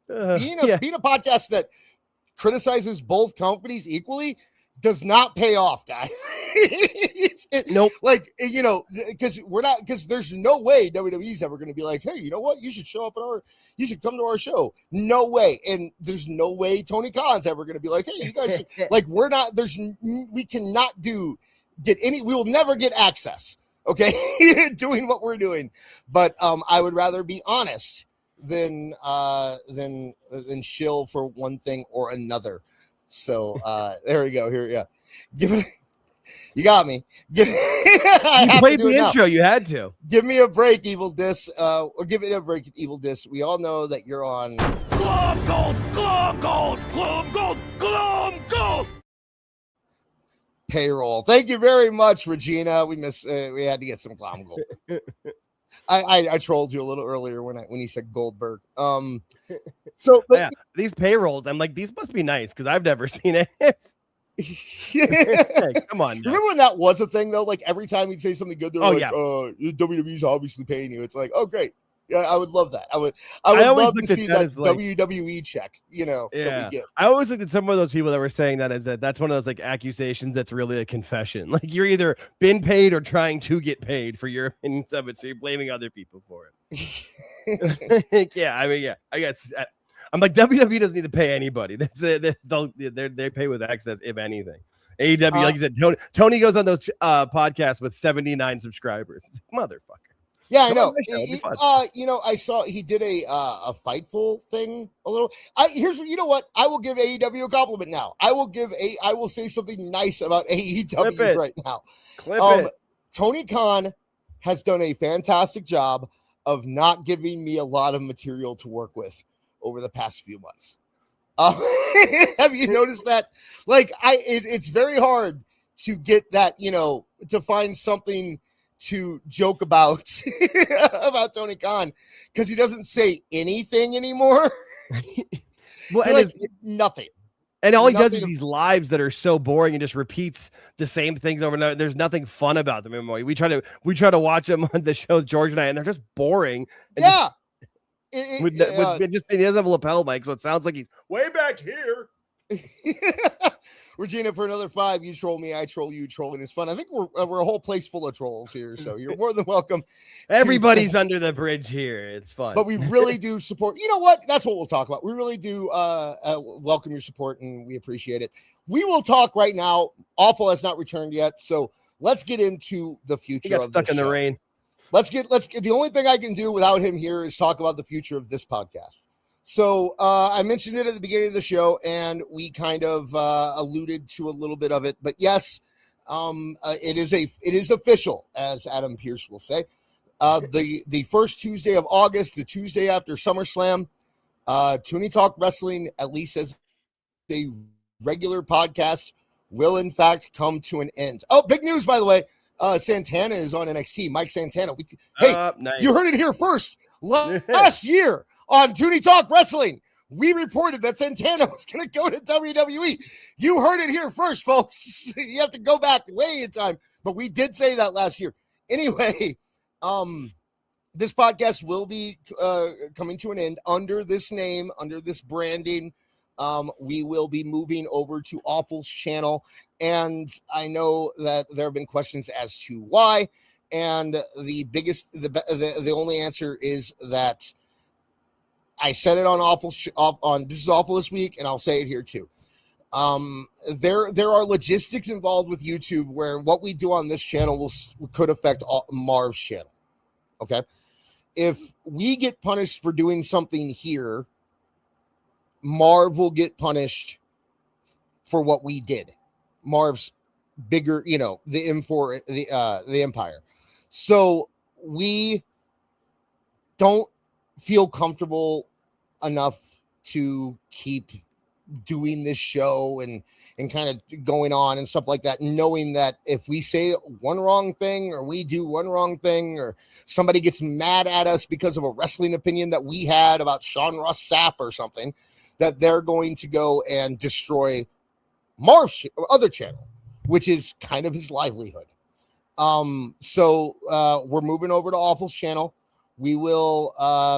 Being a podcast that criticizes both companies equally, does not pay off, guys. Nope. Like, you know, because there's no way WWE's ever going to be like, hey, you know what? You should show up you should come to our show. No way. And there's no way Tony Khan's ever going to be like, hey, you guys should, like, we cannot we will never get access. Okay. Doing what we're doing. But I would rather be honest than shill for one thing or another. So there we go. Here, yeah. Give it. You got me. You played the intro. You had to. Give me a break, Evil Dis. Or give it a break, Evil Dis. We all know that you're on Glom Gold, Glom Gold, Glom Gold, Glom Gold. payroll. Thank you very much, Regina. We had to get some Glom Gold. I trolled you a little earlier when you said Goldberg. So yeah, these payrolls, I'm like, these must be nice because I've never seen it. Hey, come on. Remember when that was a thing though? Like every time we'd say something good, they're WWE's obviously paying you. It's like, oh great. Yeah, I would love that. I would love to see that WWE check, that we get. I always looked at some of those people that were saying that's one of those like accusations that's really a confession. Like you're either been paid or trying to get paid for your opinions of it, so you're blaming other people for it. I guess I'm like, WWE doesn't need to pay anybody. They pay with access, if anything. AEW, like you said, Tony goes on those podcasts with 79 subscribers. Motherfucker. Yeah, I know. I saw he did a Fightful thing a little. You know what? I will give AEW a compliment now. I will say something nice about AEW right now. Tony Khan has done a fantastic job of not giving me a lot of material to work with over the past few months. Have you noticed that? Like, it's very hard to get that, to find something to joke about about Tony Khan because he doesn't say anything anymore. Nothing. And all he does is these lives that are so boring and just repeats the same things over and over. There's nothing fun about them anymore. We try to watch them on the show, George and I, and they're just boring. Yeah. He doesn't have a lapel mic, so it sounds like he's way back here. Regina, for another 5, you troll me, I troll you. Trolling is fun. I think we're a whole place full of trolls here, so you're more than welcome. Everybody's under the bridge here. It's fun, but we really do support. You know what? That's what we'll talk about. We really do welcome your support, and we appreciate it. We will talk right now. Awful has not returned yet, so let's get into the future. He got stuck in the rain. Let's get. The only thing I can do without him here is talk about the future of this podcast. So I mentioned it at the beginning of the show, and we kind of alluded to a little bit of it. But yes, it is official, as Adam Pearce will say. The first Tuesday of August, the Tuesday after SummerSlam, Tooney Talk Wrestling, at least as a regular podcast, will in fact come to an end. Oh, big news, by the way. Santana is on NXT. Mike Santana. Nice. You heard it here first. Last year on Tooney Talk Wrestling, we reported that Santana was going to go to WWE. You heard it here first, folks. You have to go back way in time, but we did say that last year. Anyway, this podcast will be coming to an end under this name, under this branding. We will be moving over to Awful's channel, and I know that there have been questions as to why, and the only answer is that I said it on on This Is Awful this week, and I'll say it here too. There are logistics involved with YouTube where what we do on this channel could affect Marv's channel. Okay, if we get punished for doing something here, Marv will get punished for what we did. Marv's bigger, the Empire. So we don't feel comfortable enough to keep doing this show and kind of going on and stuff like that, knowing that if we say one wrong thing or we do one wrong thing or somebody gets mad at us because of a wrestling opinion that we had about Sean Ross Sapp or something, that they're going to go and destroy Marv's other channel, which is kind of his livelihood. So we're moving over to Awful's channel. We will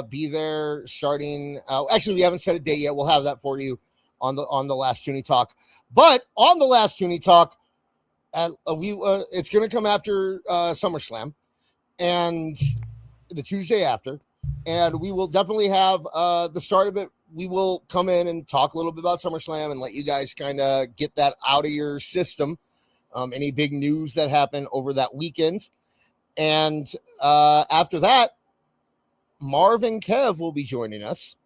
be there starting. Actually, we haven't set a date yet. We'll have that for you on the last Tooney Talk. But on the last Tooney Talk, it's going to come after SummerSlam and the Tuesday after, and we will definitely have the start of it. We will come in and talk a little bit about SummerSlam and let you guys kind of get that out of your system. Any big news that happened over that weekend. And after that, Marv and Kev will be joining us.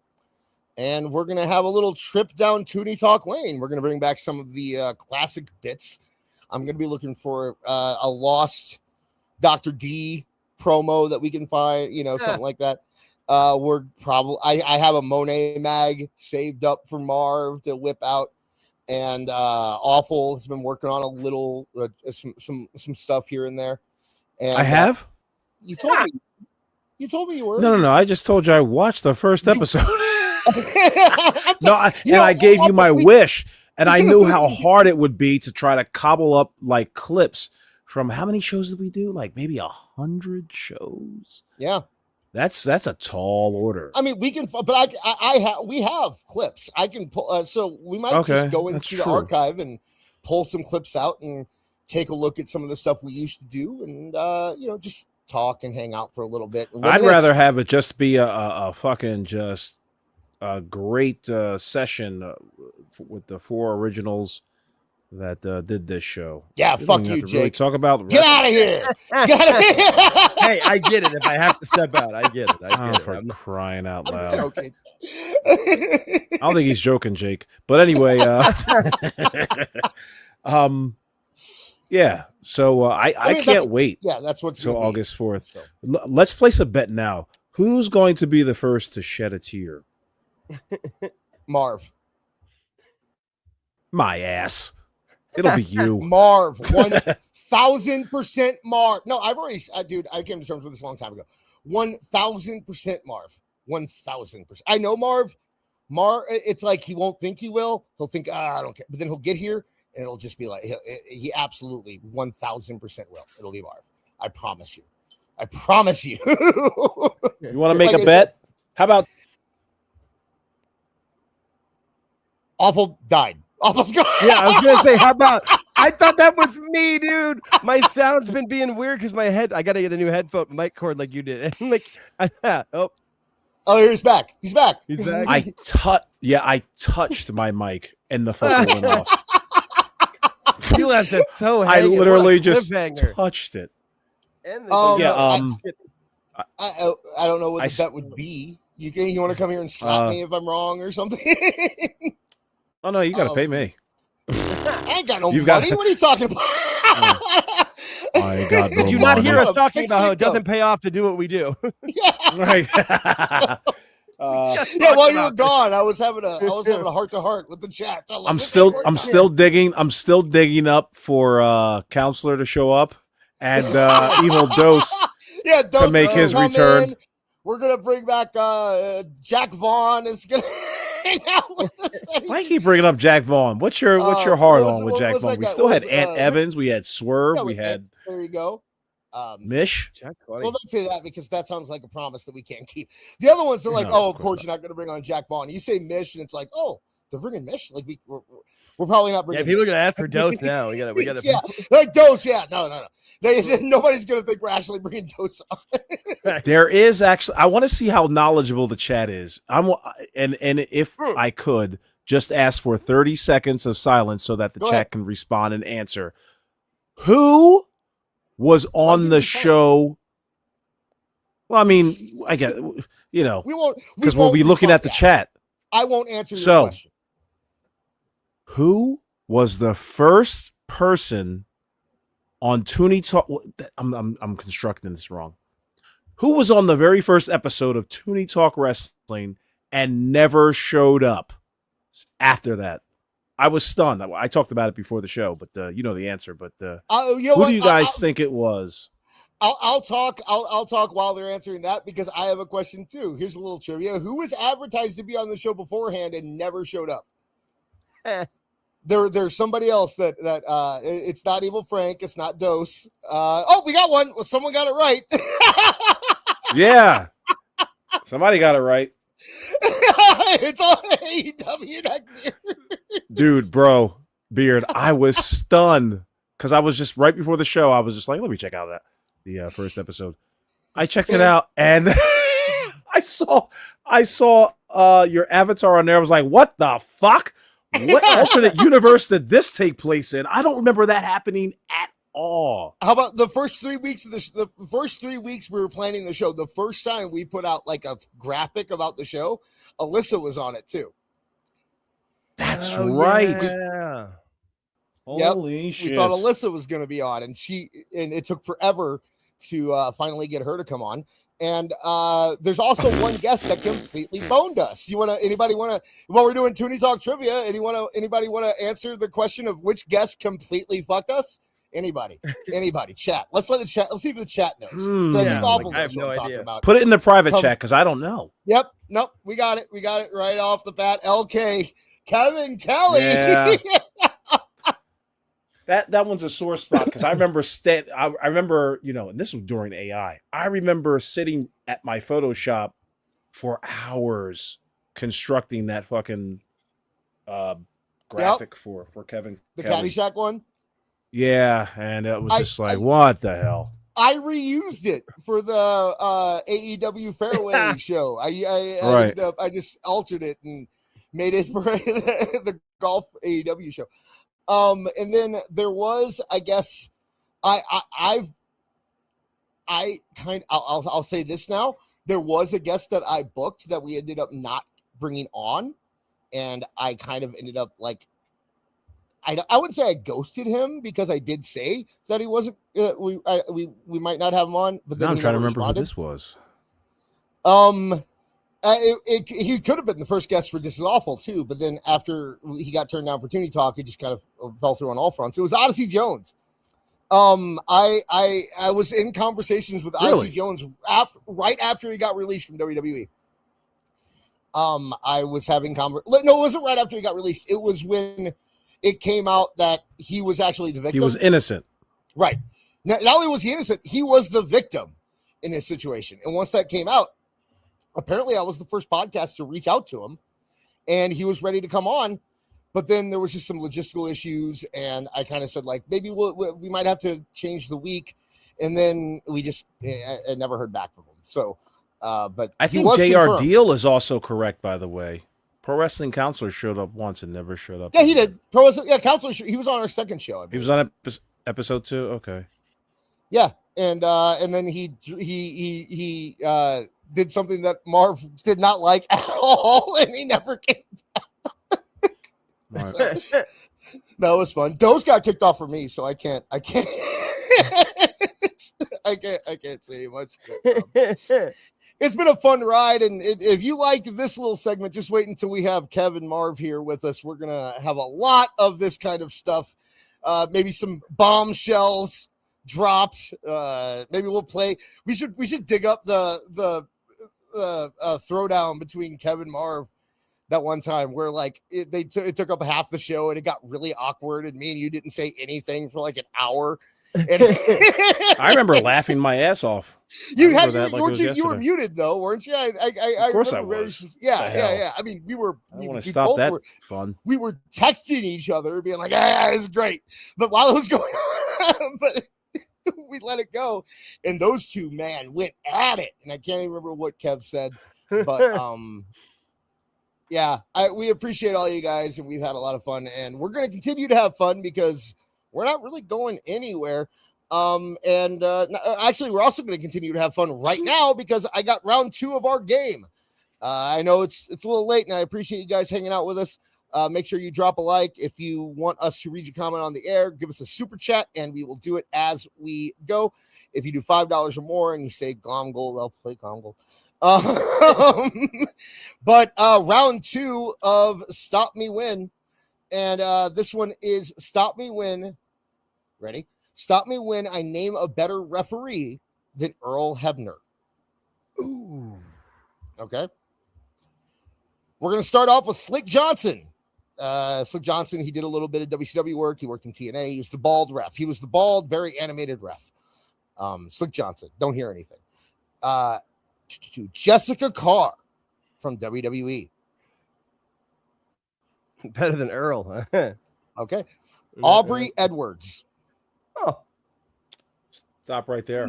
And we're going to have a little trip down Tooney Talk Lane. We're going to bring back some of the classic bits. I'm going to be looking for a lost Dr. D promo that we can find, something like that. We're probably, I have a Monet mag saved up for Marv to whip out. And Awful has been working on a little, some stuff here and there. And I have? You told me. You told me you were. No. I just told you I watched the first episode. I gave you my wish, and I knew how hard it would be to try to cobble up like clips from how many shows did we do? Like maybe 100 shows. Yeah, that's a tall order. I mean, we can, but we have clips. I can pull. So we might just go into the archive and pull some clips out and take a look at some of the stuff we used to do, and just talk and hang out for a little bit. I'd rather have it just be a fucking just a great session with the 4 originals that did this show. Yeah, fuck you, Jake. Really talk about get out of here. Get out of here. Hey, I get it. If I have to step out, I get it. For crying out loud. I'm joking. I don't think he's joking, Jake. But anyway, yeah. So I can't wait. Yeah, that's what's till August 4th. So. Let's place a bet now. Who's going to be the first to shed a tear? Marv. My ass. It'll be you. Marv. 1,000% Marv. No, I've already, dude, I came to terms with this a long time ago. 1,000% Marv. 1,000%. I know Marv. It's like he won't think he will. He'll think, I don't care. But then he'll get here and it'll just be like, he absolutely 1,000% will. It'll be Marv. I promise you. I promise you. You want to make a bet? How about Awful died. Awful's gone. Yeah, I was gonna say, how about? I thought that was me, dude. My sound's been being weird because I gotta get a new headphone mic cord like you did. And oh, he's back. He's back. He's back. I touched my mic and the fucking went off. You left it so. I literally just touched it. And I don't know what the bet would be. You want to come here and slap me if I'm wrong or something? Oh no, you got to pay me. I ain't got no money. What are you talking about? I ain't got no Did you money. not hear us talking about how it doesn't pay off to do what we do? Yeah. Right. While you were gone, I was having a heart-to-heart with the chat. I'm still digging up for Counselor to show up and Evil Dose to make his return. In. We're gonna bring back Jack Vaughn is gonna hang out with us. Why you keep bringing up Jack Vaughn? What's your heart on with Jack Vaughn? We still had Ant Evans, we had Swerve, we had. There you go. Mish. Well, don't say that because that sounds like a promise that we can't keep. The other ones are like, of course you're not going to bring on Jack Vaughn. You say Mish, and it's like, oh, they're bringing Mish. Like we're probably not bringing. Yeah, people are going to ask for Dose now. We got to. Yeah, like Dose. Yeah, no. Nobody's going to think we're actually bringing Dose on. There is actually. I want to see how knowledgeable the chat is. And if I could just ask for 30 seconds of silence so that the chat can respond and answer. Who was on the show? Well, I mean, I get, we won't, because we'll be looking at the chat. I won't answer your question. Who was the first person on Tooney Talk? I'm constructing this wrong. Who was on the very first episode of Tooney Talk Wrestling and never showed up after that? I was stunned. I talked about it before the show, but you know the answer. But who do you guys think it was? I'll talk while they're answering that because I have a question too. Here's a little trivia: who was advertised to be on the show beforehand and never showed up? There's somebody else that it's not Evil Frank, it's not Dose. We got one. Well, someone got it right. Yeah, somebody got it right. It's all AEW neck. Dude, bro, Beard, I was stunned because I was just right before the show. I was just like, let me check out the first episode. I checked it out, and I saw your avatar on there. I was like, what the fuck? What alternate universe did this take place in? I don't remember that happening at all. How about the first 3 weeks of the first 3 weeks we were planning the show? The first time we put out like a graphic about the show, Alyssa was on it too. That's right. Yeah. Holy shit. We thought Alyssa was going to be on, and it took forever to finally get her to come on. And there's also one guest that completely boned us. Anybody want to, while we're doing Tooney Talk trivia, anybody want to answer the question of which guest completely fucked us? Anybody, chat. Let's let it chat. Let's see if the chat knows. So I think Awful I have knows no what I'm talking idea. about. Put it in the private chat because I don't know. Yep. Nope. We got it. We got it right off the bat. LK, Kevin Kelly. Yeah. That one's a sore spot because I remember I remember, and this was during AI. I remember sitting at my Photoshop for hours constructing that fucking graphic for Kevin. The Kelly. Caddyshack one. Yeah, and it was just what the hell? I reused it for the AEW Fairway show. I just altered it and made it for the golf AEW show. And then there was, I guess, I'll say this now. There was a guest that I booked that we ended up not bringing on, and I kind of ended up like, I wouldn't say I ghosted him because I did say that he wasn't. We might not have him on, but then I'm trying to remember responded. who this was. He could have been the first guest for This Is Awful too, but then after he got turned down for Tooney Talk, it just kind of fell through on all fronts. It was Odyssey Jones. I was in conversations with Odyssey Jones right after he got released from WWE. I was having no, it wasn't right after he got released. It was when it came out that he was actually the victim. He was innocent. Right. Not only was he innocent, he was the victim in this situation. And once that came out, apparently I was the first podcast to reach out to him, and he was ready to come on. But then there was just some logistical issues, and I kind of said, like, maybe we might have to change the week. And then I never heard back from him. So, but I think JR Deal is also correct, by the way. Pro Wrestling Counselor showed up once and never showed up. Yeah, he did. Pro Wrestling Counselor. He was on our second show. He was on episode 2. Okay. Yeah, and then he did something that Marv did not like at all, and he never came back. Right. So, that was fun. Doe's got kicked off for me, so I can't I can't say much. But, it's been a fun ride, and if you liked this little segment, just wait until we have Kevin Marv here with us. We're gonna have a lot of this kind of stuff. Maybe some bombshells dropped. Maybe we'll play. We should dig up the throwdown between Kevin Marv that one time where like it took up half the show and it got really awkward, and me and you didn't say anything for like an hour. And I remember laughing my ass off. You were muted though, weren't you? Of course I was. Yeah. I mean, we were. I want to stop that fun. We were texting each other, being like, "This is great," but while it was going on, but we let it go, and those two went at it, and I can't even remember what Kev said, but yeah, we appreciate all you guys, and we've had a lot of fun, and we're going to continue to have fun because we're not really going anywhere. Actually, we're also going to continue to have fun right now because I got round 2 of our game. I know it's a little late, and I appreciate you guys hanging out with us. Make sure you drop a like. If you want us to read your comment on the air, give us a super chat, and we will do it as we go. If you do $5 or more and you say Glomgold, I'll play Glomgold. But round 2 of Stop Me Win, and this one is Stop Me Win. Ready? Stop me when I name a better referee than Earl Hebner. Ooh. Okay. We're going to start off with Slick Johnson. Slick Johnson, he did a little bit of WCW work. He worked in TNA. He was the bald ref. He was the bald, very animated ref. Slick Johnson. Don't hear anything. Jessica Carr from WWE. Better than Earl. Okay. Aubrey Edwards. Oh, Stop right there.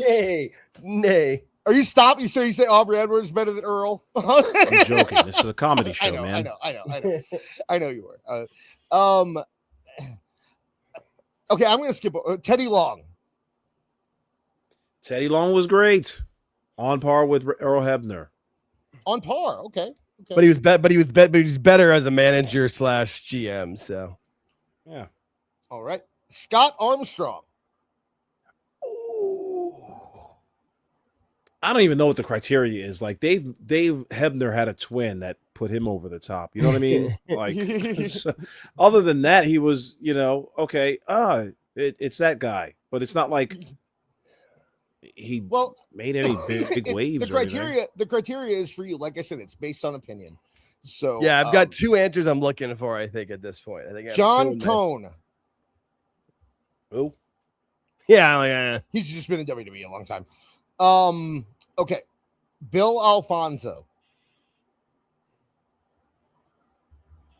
nay. Are you stop? You say Aubrey Edwards better than Earl? I'm joking. This is a comedy show, man. I know you were. Okay, I'm gonna skip Teddy Long. Teddy Long was great, on par with Earl Hebner. On par, okay. But he was better as a manager / GM. So, yeah. All right, Scott Armstrong. I don't even know what the criteria is. Like Dave Hebner had a twin that put him over the top. You know what I mean? Like, other than that, he was, okay. It's that guy, but it's not like he made any big waves. The criteria is for you. Like I said, it's based on opinion. So yeah, I've got two answers I'm looking for. I think at this point, I think John Cone. Who? Yeah, he's just been in WWE a long time. Okay, Bill Alfonso.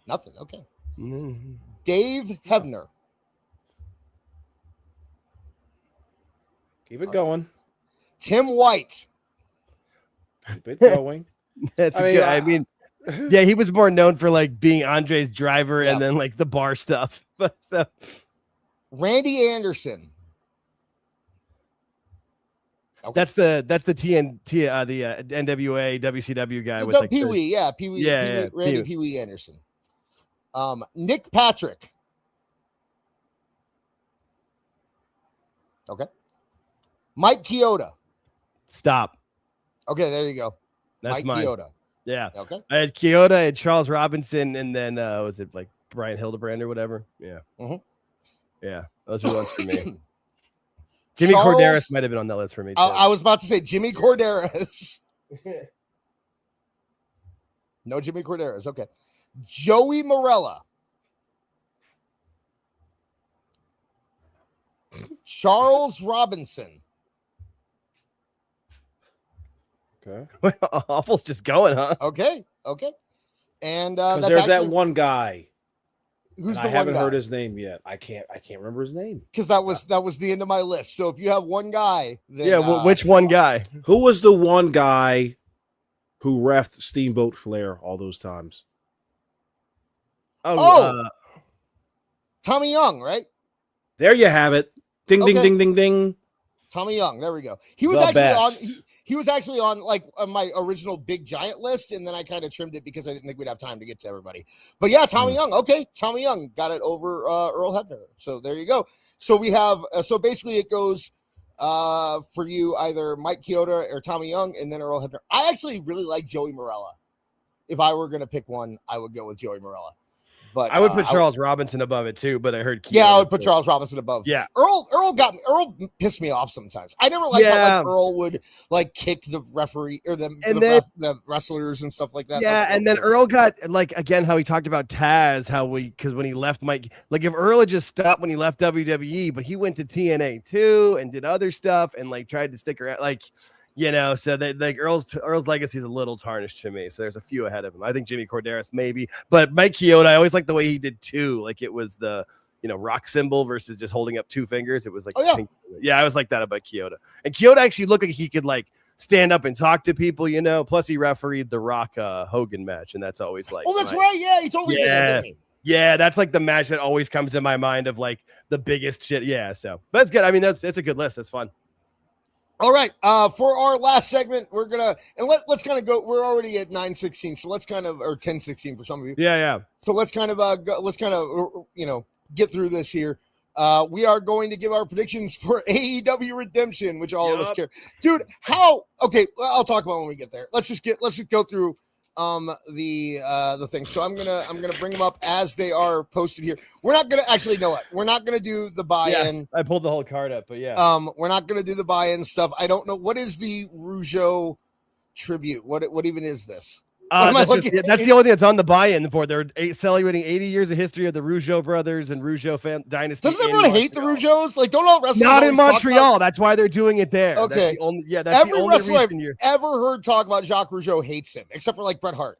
Nothing. Okay. Mm-hmm. Dave Hebner. Keep it going. Tim White. Keep it going. Yeah, he was more known for like being Andre's driver and then like the bar stuff. But so Randy Anderson. Okay. That's the TNT the NWA WCW guy with like Pee Wee, Randy Pee Wee Anderson. Nick Patrick. Okay. Mike Chioda. Stop. Okay, there you go. That's Mike mine. Chioda. Yeah. Okay. I had Chioda, I had Charles Robinson, and then was it like Brian Hildebrand or whatever? Yeah. Mm-hmm. Yeah. Those are the ones for me. Jimmy Corderas might have been on that list for me. I was about to say Jimmy Corderas. No Jimmy Corderas. Okay. Joey Morella. Charles Robinson. Okay. Awful's just going, huh? Okay. And because there's that one guy. Who's the I one haven't guy? heard his name yet. I can't remember his name. Because that was the end of my list. So if you have one guy, then, which one guy? Who was the one guy who reffed Steamboat Flair all those times? Tommy Young, right? There you have it. Ding, ding, ding, ding, ding. Tommy Young. There we go. He was He was actually on my original Big Giant list, and then I kind of trimmed it because I didn't think we'd have time to get to everybody. But yeah, Tommy Young. Okay, Tommy Young got it over Earl Hebner. So there you go. So we have so basically it goes for you either Mike Chioda or Tommy Young, and then Earl Hebner. I actually really like Joey Morella. If I were going to pick one, I would go with Joey Morella. But I would put Charles Robinson above it too, but I heard Chioda. Yeah, I would put Charles Robinson above. Yeah. Earl pissed me off sometimes. I never liked how like Earl would like kick the referee or the wrestlers and stuff like that. Yeah, and then Earl got like again how he talked about Taz, because when he left Mike, like if Earl had just stopped when he left WWE, but he went to TNA too and did other stuff and like tried to stick around, like so they like Earl's legacy is a little tarnished to me. So there's a few ahead of him. I think Jimmy Corderas maybe, but Mike Chioda, I always like the way he did too. Like it was the rock symbol versus just holding up two fingers. It was like I always like that about Chioda. And Chioda actually looked like he could like stand up and talk to people. Plus he refereed the Rock Hogan match, and that's always like that's right. Yeah, he totally did that, didn't he? Yeah, that's like the match that always comes in my mind of like the biggest shit. Yeah, so that's good. I mean, it's a good list. That's fun. All right. For our last segment, we're gonna let's kind of go. We're already at 9:16, so let's kind of or 10:16 for some of you. Yeah. So let's kind of get through this here. We are going to give our predictions for AEW Redemption, which all of us care. Dude, okay, well, I'll talk about when we get there. Let's just go through the thing. So I'm gonna bring them up as they are posted here. We're not gonna actually know what we're not gonna do the buy-in. Yes, I pulled the whole card up, but yeah. We're not gonna do the buy-in stuff. I don't know what is the Rougeau tribute. What even is this? That's the only thing that's on the buy-in board. They're celebrating 80 years of history of the Rougeau brothers and Rougeau dynasty. Doesn't everyone hate the Rougeaus? Like, don't all wrestlers not in Montreal? That's why they're doing it there. Okay, that's every the only wrestler I've reason ever heard talk about Jacques Rougeau hates him, except for like Bret Hart.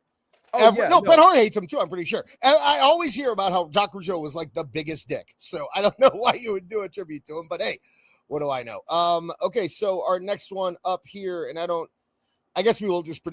No, Bret Hart hates him too, I'm pretty sure. And I always hear about how Jacques Rougeau was like the biggest dick. So I don't know why you would do a tribute to him, but hey, what do I know? Okay, so our next one up here, and I guess we'll just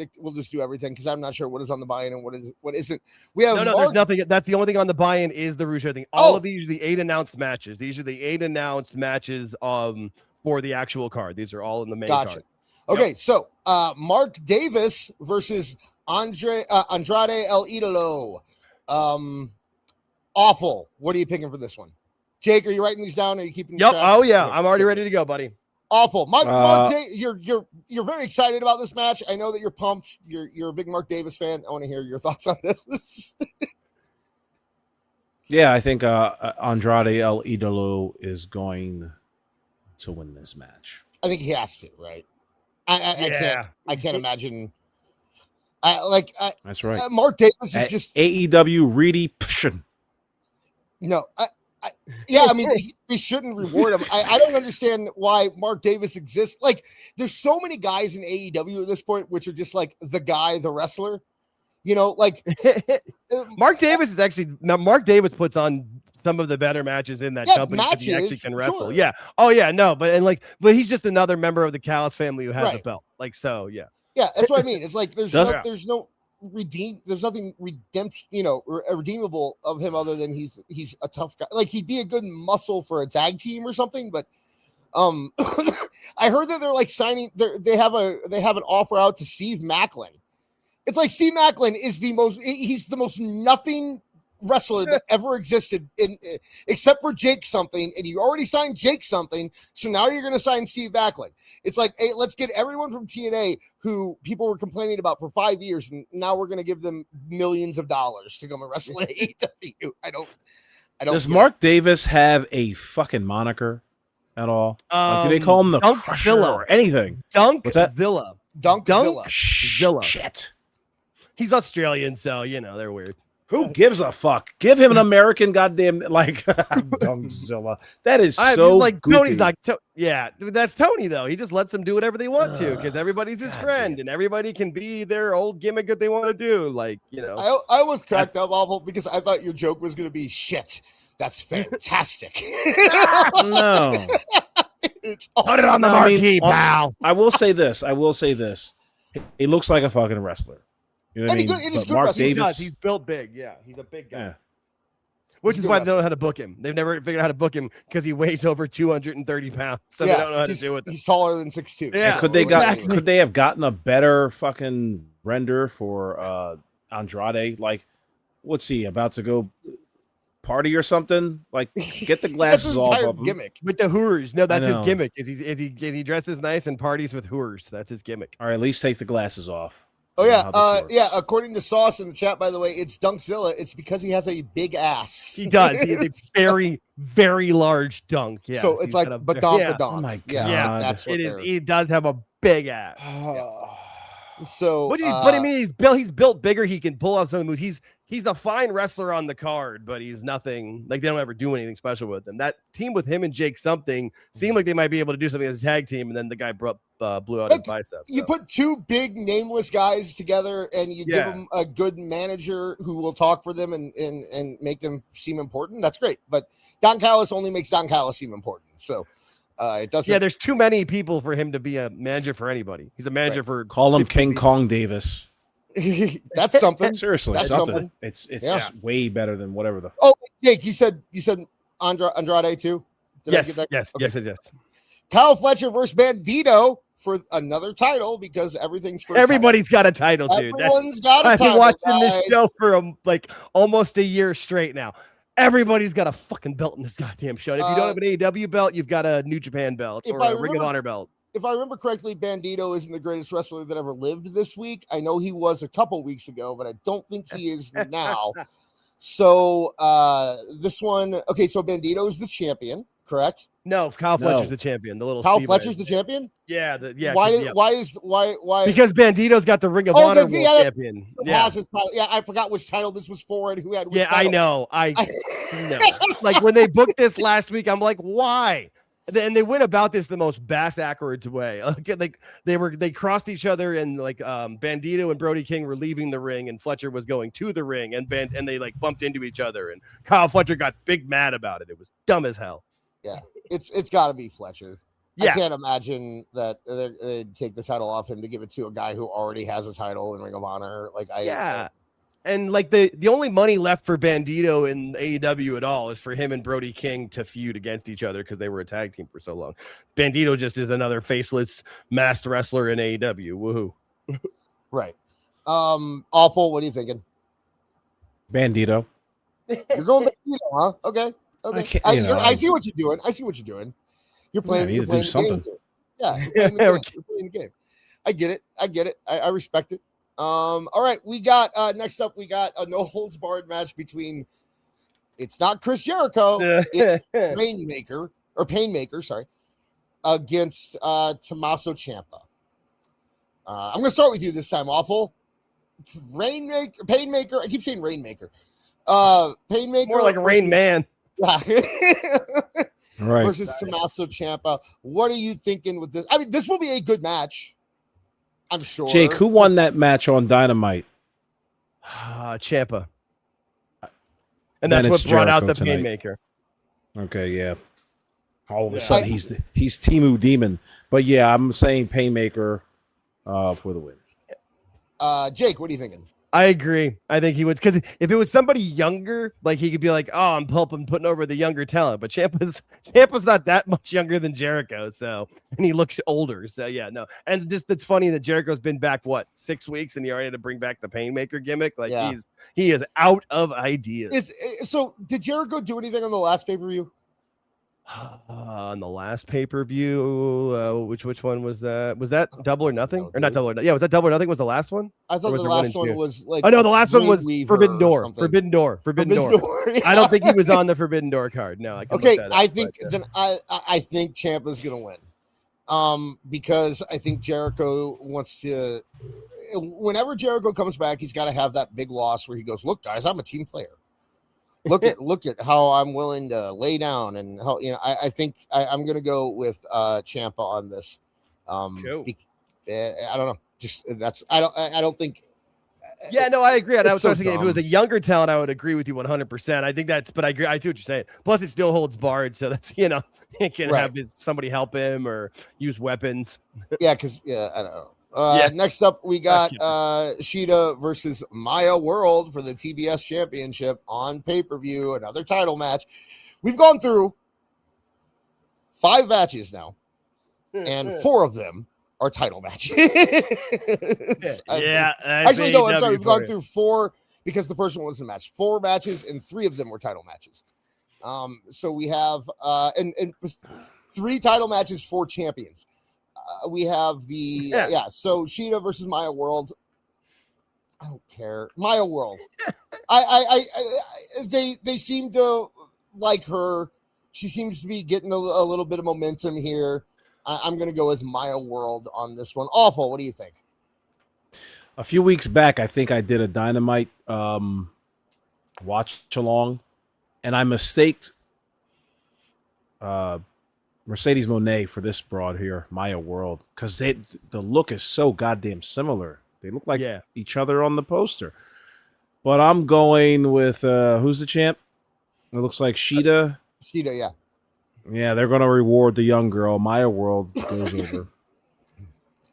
do everything because I'm not sure what is on the buy-in and what isn't. We have there's nothing. That's the only thing on the buy-in is the Rougeau thing. All of these are the 8 announced matches. These are the 8 announced matches for the actual card. These are all in the main card. Okay, so Mark Davis versus Andrade El Idolo. Awful. What are you picking for this one? Jake, are you writing these down? Or are you keeping Yep. track? Oh yeah, I'm already ready to go, buddy. Awful. Mark you're very excited about this match. I know that you're pumped. You're a big Mark Davis fan. I want to hear your thoughts on this. Yeah, I think Andrade El Idolo is going to win this match. I think he has to, right? I can't imagine. That's right. Mark Davis is just AEW really pushing. No, I mean, they shouldn't reward him. I don't understand why Mark Davis exists. Like, there's so many guys in AEW at this point, which are just like the guy, the wrestler. You know, like Mark Davis Davis puts on some of the better matches in that company because he actually can wrestle. Sure. Yeah. Oh yeah. No, but he's just another member of the Callis family who has a belt. Like, so yeah. Yeah, that's what I mean. It's like there's nothing redeemable of him other than he's a tough guy. Like, he'd be a good muscle for a tag team or something, but I heard that they're like signing they have an offer out to Steve Macklin. It's like Steve Macklin is he's the most nothing wrestler that ever existed except for Jake something, and you already signed Jake something, so now you're going to sign Steve Macklin. It's like, hey, let's get everyone from TNA who people were complaining about for 5 years, and now we're going to give them millions of dollars to come and wrestle in AEW. I don't. Does Mark Davis have a fucking moniker at all? Like, do they call him the Crusher or anything? Dunkzilla. Dunkzilla. Shit. He's Australian, so they're weird. Who gives a fuck? Give him an American goddamn Dunkzilla. That is so like goofy. Tony's not. That's Tony though. He just lets them do whatever they want to because everybody's his friend and everybody can be their old gimmick that they want to do. Like I was cracked up awful because I thought your joke was going to be shit. That's fantastic. No, put it on the marquee, pal. I will say this. He looks like a fucking wrestler. You know what I mean? But Mark Davis, he's built big. Yeah, he's a big guy. Yeah. Which is why they don't know how to book him. They've never figured out how to book him because he weighs over 230 pounds. So they don't know how to do it. He's taller than 6'2". Yeah. Could they have gotten a better fucking render for Andrade? Like, what's he about to go party or something? Like, get the glasses off of him. Gimmick. With the hooers. No, that's his gimmick. Is he dresses nice and parties with hooers. That's his gimmick. Or at least take the glasses off. Oh yeah, according to Sauce in the chat, by the way, it's Dunkzilla. It's because he has a big ass. He does. He has a very, very large dunk. Yeah. So it's like badonka donk. Oh my god. Yeah, that's what it is. He does have a big ass. So, but I mean, he's built bigger. He can pull off some moves. He's a fine wrestler on the card, but he's nothing like they don't ever do anything special with him. That team with him and Jake something seemed like they might be able to do something as a tag team, and then the guy blew out his bicep. You put two big nameless guys together, and you give them a good manager who will talk for them and make them seem important. That's great, but Don Callis only makes Don Callis seem important. So it doesn't. Yeah, there's too many people for him to be a manager for anybody. He's a manager for. Call him King Kong Davis. That's something. Seriously, that's something. It's way better than whatever the. Oh, Jake, you said Andrade too. Did I get that? Yes. Kyle Fletcher versus Bandito for another title because everything's for everybody's got a title, dude. Everyone's got a title. I've been watching this show for like almost a year straight now. Everybody's got a fucking belt in this goddamn show. And if you don't have an AEW belt, you've got a New Japan belt or a Ring of Honor belt. If I remember correctly, Bandito isn't the greatest wrestler that ever lived this week. I know he was a couple weeks ago, but I don't think he is now. So this one, okay, so Bandito is the champion, correct? No, Kyle Fletcher's the champion. The little Kyle Fletcher's the champion? Yeah, Why? Because Bandito's got the Ring of Honor champion. Has his title. Yeah, I forgot which title this was for and who had which title. I know. I know. Like when they booked this last week, I'm like, why? And they went about this the most backwards way. Like they crossed each other, and like Bandito and Brody King were leaving the ring, and Fletcher was going to the ring, and they like bumped into each other, and Kyle Fletcher got big mad about it. It was dumb as hell. Yeah, it's got to be Fletcher. Yeah. I can't imagine that they'd take the title off him to give it to a guy who already has a title in Ring of Honor. And like the only money left for Bandito in AEW at all is for him and Brody King to feud against each other because they were a tag team for so long. Bandito just is another faceless masked wrestler in AEW. Woohoo! Right. Awful. What are you thinking? Bandito. You're going Bandito, huh? Okay. I see what you're doing. You're playing. Yeah, you're playing the game here. Yeah. You're playing the game. I get it. I respect it. All right, we got next up. We got a no holds barred match between. It's not Chris Jericho. It's Painmaker. Sorry, against Tommaso Ciampa. I'm going to start with you this time. Awful. Painmaker. I keep saying Rainmaker. Painmaker. More like Rain Man. Right. Versus Tommaso Ciampa. What are you thinking with this? I mean, this will be a good match. I'm sure. Jake, who won that match on Dynamite? Ciampa. And that's what brought out the Painmaker. Okay, yeah. All of a sudden, he's Timu Demon. But yeah, I'm saying Painmaker for the win. Jake, what are you thinking? I agree. I think he would, because if it was somebody younger, like he could be like, "Oh, I'm putting over the younger talent." But Ciampa's not that much younger than Jericho, so, and he looks older. So yeah, no. And just it's funny that Jericho's been back 6 weeks, and he already had to bring back the Painmaker gimmick. Like he is out of ideas. So did Jericho do anything on the last pay-per-view? On the last pay-per-view, which one was that? Was that Double or Nothing? Or not Double or Nothing? Yeah, was that Double or Nothing? Was the last one? I thought the last one was like. Oh no, the last one was Forbidden Door. Yeah. Forbidden Door. I don't think he was on the Forbidden Door card. No. I think Ciampa's gonna win. Because I think Jericho wants to. Whenever Jericho comes back, he's got to have that big loss where he goes, "Look, guys, I'm a team player. Look at how I'm willing to lay down," and how I think I'm gonna go with Ciampa on this. Cool. I don't know. Just I don't think. Yeah, no, I agree. I was so thinking if it was a younger talent, I would agree with you 100%. I think but I agree. I see what you're saying. Plus, it still holds barred, so that's he can have somebody help him or use weapons. Yeah, because I don't know. Next up, we got Shida versus Maya World for the TBS Championship on pay-per-view, another title match. We've gone through 5 matches now, and 4 of them are title matches. Actually, no, I'm sorry. We've gone through 4 because the first one was a match. 4 matches, and 3 of them were title matches. So we have and 3 title matches, 4 champions. We have so Shida versus Maya World. I don't care. Maya World. They seem to like her. She seems to be getting a little bit of momentum here. I'm going to go with Maya World on this one. Awful. What do you think? A few weeks back, I think I did a Dynamite watch along, and I mistaked Mercedes Moné for this broad here, Maya World, because the look is so goddamn similar. They look like each other on the poster. But I'm going with who's the champ? It looks like Shida. Shida, yeah. Yeah, they're going to reward the young girl. Maya World goes over.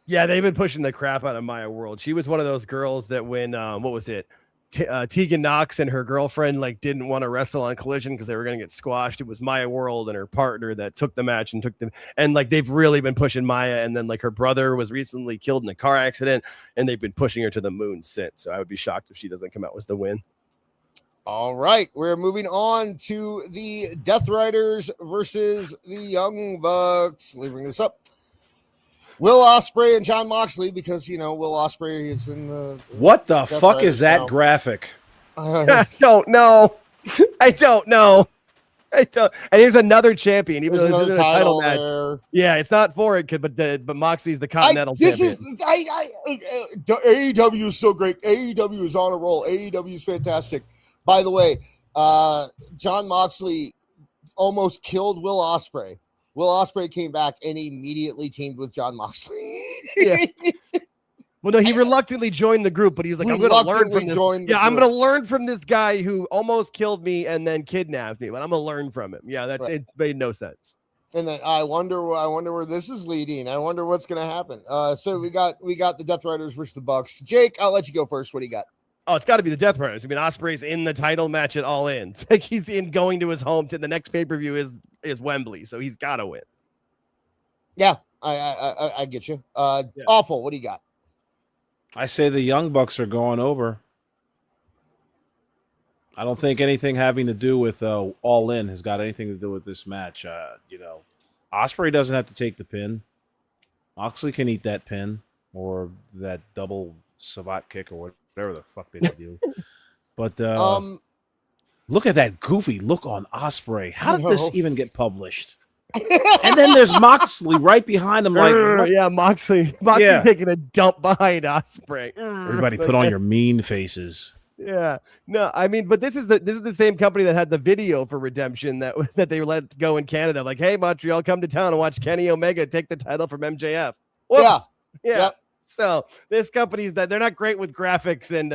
Yeah, they've been pushing the crap out of Maya World. She was one of those girls that when what was it? Tegan Knox and her girlfriend didn't want to wrestle on Collision because they were going to get squashed. It was Maya World and her partner that took the match and took them. And they've really been pushing Maya. And then her brother was recently killed in a car accident, and they've been pushing her to the moon since. So I would be shocked if she doesn't come out with the win. All right, we're moving on to the Death Riders versus the Young Bucks. Let me bring this up. Will Ospreay and Jon Moxley, because Will Ospreay is in the. What the fuck is that graphic? I don't know. And here's another champion, even though it's a title match. There. Yeah, it's not for it, but Moxley's the Continental champion. AEW is so great. AEW is on a roll. AEW is fantastic. By the way, Jon Moxley almost killed Will Ospreay Will Ospreay came back and immediately teamed with Jon Moxley. Yeah. Well, no, he reluctantly joined the group, but he was like, I'm going to learn from this. Yeah, I'm going to learn from this guy who almost killed me and then kidnapped me, but I'm going to learn from him. Yeah, it made no sense. And then I wonder where this is leading. I wonder what's going to happen. So we got the Death Riders versus the Bucks. Jake, I'll let you go first. What do you got? Oh, it's got to be the Death Riders. I mean, Ospreay's in the title match at All In. It's like he's going to his home. To the next pay-per-view is Wembley, so he's got to win. Yeah, I get you. Awful. What do you got? I say the Young Bucks are going over. I don't think anything having to do with All In has got anything to do with this match. Ospreay doesn't have to take the pin. Moxley can eat that pin or that double savate kick or whatever the fuck they do. But look at that goofy look on Ospreay. How did this even get published? And then there's Moxley right behind him. Like, what? Yeah, Moxley taking a dump behind Ospreay. Everybody put on your mean faces. Yeah, no, I mean, but this is the same company that had the video for Redemption that they let go in Canada. Like, hey, Montreal, come to town and watch Kenny Omega take the title from MJF. Whoops. Yeah. Yep. So this company's they're not great with graphics and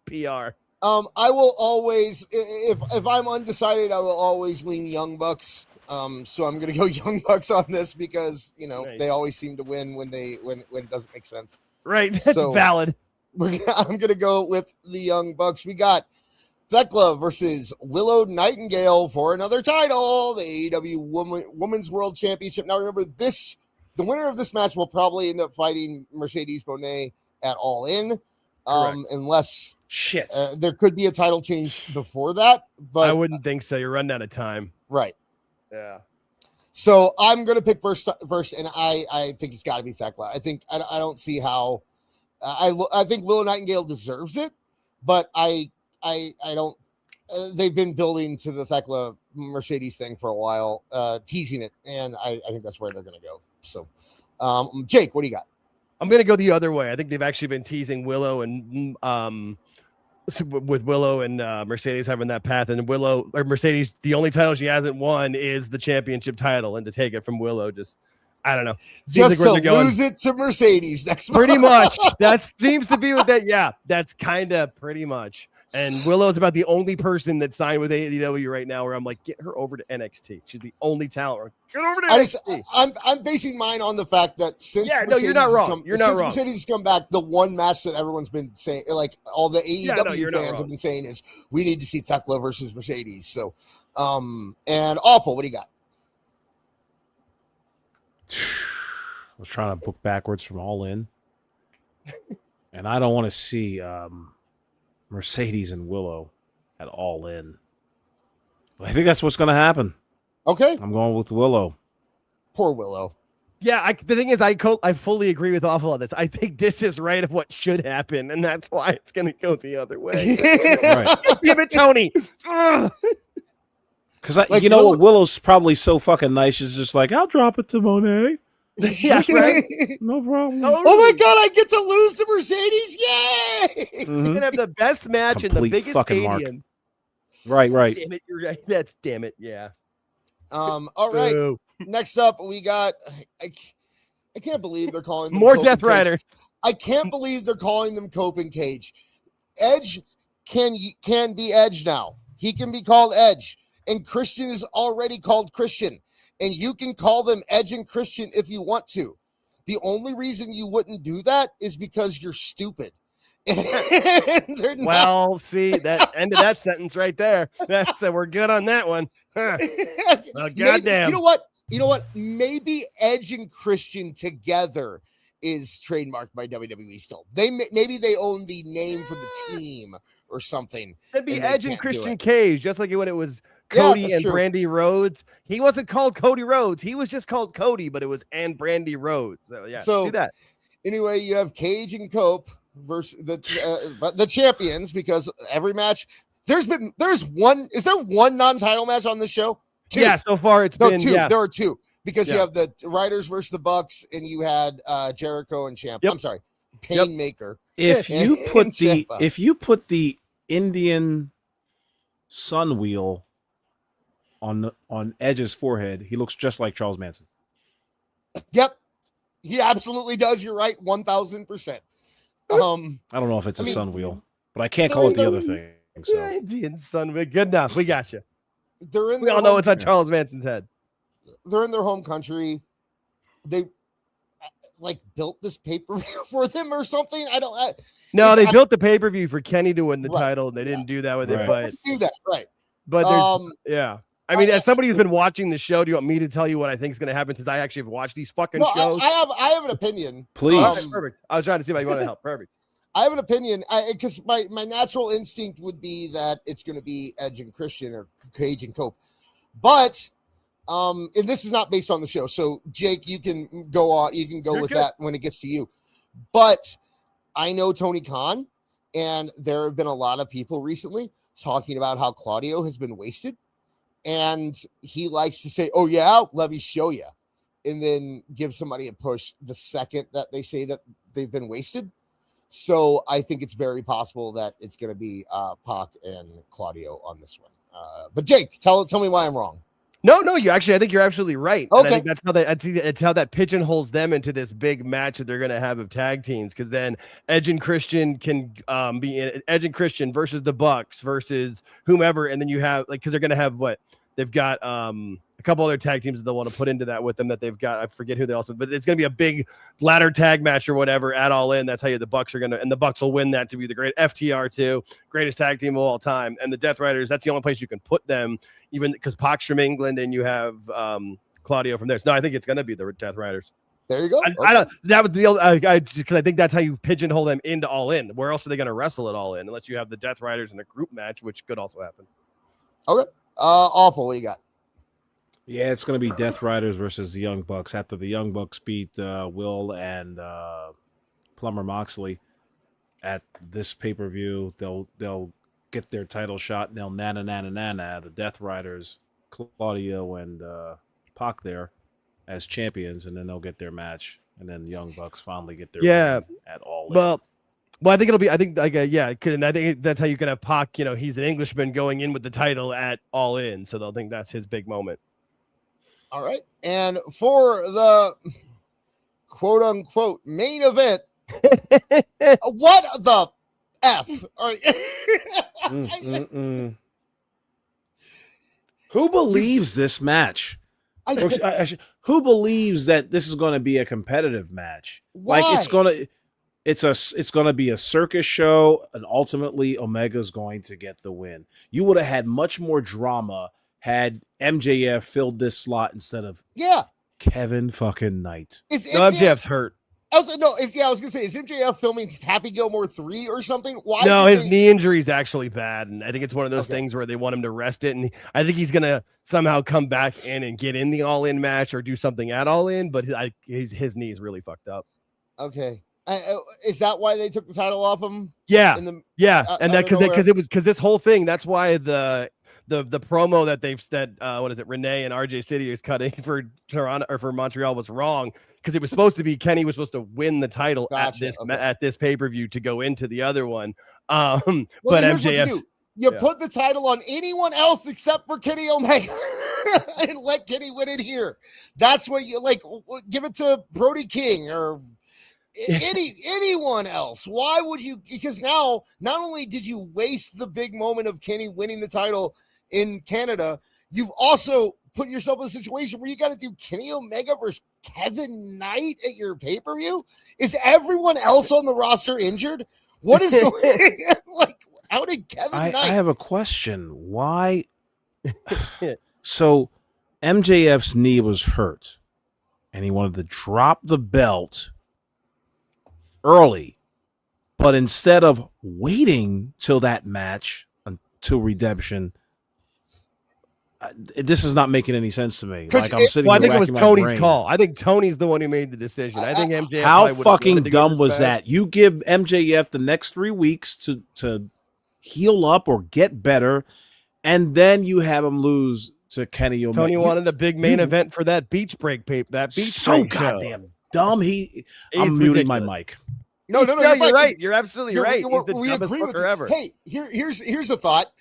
PR. I will always, if I'm undecided, I will always lean Young Bucks. So I'm gonna go Young Bucks on this because they always seem to win when it doesn't make sense. Right, that's valid. I'm gonna go with the Young Bucks. We got Thekla versus Willow Nightingale for another title, the AEW Women's World Championship. Now remember this: the winner of this match will probably end up fighting Mercedes Moné at All In, unless there could be a title change before that. But I wouldn't think so. You're running out of time. Right. Yeah. So I'm gonna pick first, and I think it's got to be Thekla. I don't see how. I think Willow Nightingale deserves it, but I don't. They've been building to the Thekla Mercedes thing for a while, teasing it, and I think that's where they're gonna go. So, Jake, what do you got? I'm gonna go the other way. I think they've actually been teasing Willow and with Willow and Mercedes having that path, and Mercedes, the only title she hasn't won is the championship title, and to take it from Willow, I don't know. Just like to lose it to Mercedes next pretty month. much. That seems to be what that. Yeah, that's kind of pretty much. And Willow's about the only person that signed with AEW right now where I'm like, get her over to NXT. She's the only talent. Get over to NXT. I'm basing mine on the fact that since you're not wrong. Mercedes has come back, the one match that everyone's been saying, like all the AEW fans have been saying, is we need to see Thekla versus Mercedes. So, and Awful, what do you got? I was trying to book backwards from All In, and I don't want to see Mercedes and Willow at All In. But I think that's what's going to happen. Okay, I'm going with Willow. Poor Willow. Yeah, the thing is, I fully agree with Awful on this. I think this is right of what should happen, and that's why it's going to go the other way. Right. Give it, Tony. Because Willow's probably so fucking nice. She's just like, I'll drop it to Monet. Yeah, right. No problem. Oh my God, I get to lose to Mercedes! Yay! You're gonna have the best match in the biggest stadium. Right. Damn it, you're right. Damn it, yeah. All right. Boo. Next up, we got. I can't believe they're calling them more Cope Death and Cage. Riders. I can't believe they're calling them Cope and Cage. Edge can be Edge now. He can be called Edge. And Christian is already called Christian. And you can call them Edge and Christian if you want to. The only reason you wouldn't do that is because you're stupid. Well, see, that end of that sentence right there. We're good on that one. Huh. Well, goddamn. You know what? Maybe Edge and Christian together is trademarked by WWE still. Maybe they own the name for the team or something. It'd be Edge and Christian Cage, just like when it was Cody and Brandy Rhodes. He wasn't called Cody Rhodes. He was just called Cody, but it was and Brandy Rhodes. So do that. Anyway, you have Cage and Cope versus the champions, because every match there's one. Is there one non-title match on this show? Two. Yeah, so far it's been two. Yeah. There are two, because you have the Riders versus the Bucks, and you had Jericho and Ciampa. Yep. I'm sorry, Painmaker. If you put the Indian Sun Wheel on Edge's forehead, he looks just like Charles Manson. Yep, he absolutely does. You're right, 1,000%. I don't know if it's a sun wheel, but I can't call it the other thing. So. Yeah, Indian sun. Good enough. We got you. We all know it's on Charles Manson's head. They're in their home country. They like built this pay-per-view for them or something. They built the pay-per-view for Kenny to win the title, and they didn't do that with it. But do that right. But yeah. I mean, as somebody who's been watching the show, do you want me to tell you what I think is going to happen? Because I actually have watched these fucking shows. I have an opinion. Please. Perfect. I was trying to see if you want to help. Perfect. I have an opinion because my natural instinct would be that it's going to be Edge and Christian or Cage and Cope. But and this is not based on the show. So Jake, you can go on. You can go with that when it gets to you. But I know Tony Khan, and there have been a lot of people recently talking about how Claudio has been wasted. And he likes to say, "Oh yeah, let me show you," and then give somebody a push the second that they say that they've been wasted. So I think it's very possible that it's going to be Pac and Claudio on this one. But Jake, tell me why I'm wrong. No, I think you're absolutely right. Okay, and I think it's how that pigeonholes them into this big match that they're going to have of tag teams. Because then Edge and Christian can be in Edge and Christian versus the Bucks versus whomever, and then you have because they're going to have they've got a couple other tag teams that they'll want to put into that with them that they've got. I forget who they also, but it's going to be a big ladder tag match or whatever at All In. That's how the Bucks are going to, and the Bucks will win that to be the great FTR too, greatest tag team of all time. And the Death Riders, that's the only place you can put them, even because Pac's from England and you have Claudio from there. So no, I think it's going to be the Death Riders. There you go. I don't. That was the old because I think that's how you pigeonhole them into All In. Where else are they going to wrestle at All In unless you have the Death Riders in a group match, which could also happen. Okay. Awful. What do you got? Yeah, it's going to be Death Riders versus the Young Bucks. After the Young Bucks beat Will and Plumber Moxley at this pay-per-view, they'll get their title shot. And they'll nana the Death Riders, Claudio and Pac there as champions, and then they'll get their match, and then the Young Bucks finally get their win at All In. Well, I think it'll be. I think and I think that's how you can have Pac. He's an Englishman going in with the title at All In, so they'll think that's his big moment. All right. And for the quote unquote main event, what the F? Who believes this match? Who believes that this is going to be a competitive match? Why? Like it's going to be a circus show, and ultimately Omega's going to get the win. You would have had much more drama had MJF filled this slot instead of Kevin fucking Knight. MJF's hurt. I was gonna say, is MJF filming Happy Gilmore 3 or something? Why? No, his knee injury is actually bad, and I think it's one of those things where they want him to rest it, and I think he's gonna somehow come back in and get in the All In match or do something at All In, but his knee is really fucked up. Okay. Is that why they took the title off him? Yeah, and that because this whole thing. That's why the promo that what is it? Renee and RJ City is cutting for Toronto or for Montreal was wrong because it was supposed to be Kenny was supposed to win the title at this pay-per-view to go into the other one. But MJF. You put the title on anyone else except for Kenny Omega and let Kenny win it here. That's what you like. Give it to Brody King or anyone else. Why would you? Because now not only did you waste the big moment of Kenny winning the title in Canada, you've also put yourself in a situation where you got to do Kenny Omega versus Kevin Knight at your pay-per-view. Is everyone else on the roster injured? What is going on? Like, how did Kevin Knight? I have a question. Why? So MJF's knee was hurt and he wanted to drop the belt early, but instead of waiting till that match until Redemption, this is not making any sense to me. Like I'm sitting. Well, I think it was Tony's call. I think Tony's the one who made the decision. I think MJF. How fucking dumb was that? You give MJF the next 3 weeks to heal up or get better, and then you have him lose to Kenny Omega. Tony wanted a big main event for that beach break so goddamn dumb. I'm muting my mic. No, you're right. You're absolutely right. We agree with you. Hey, here's a thought.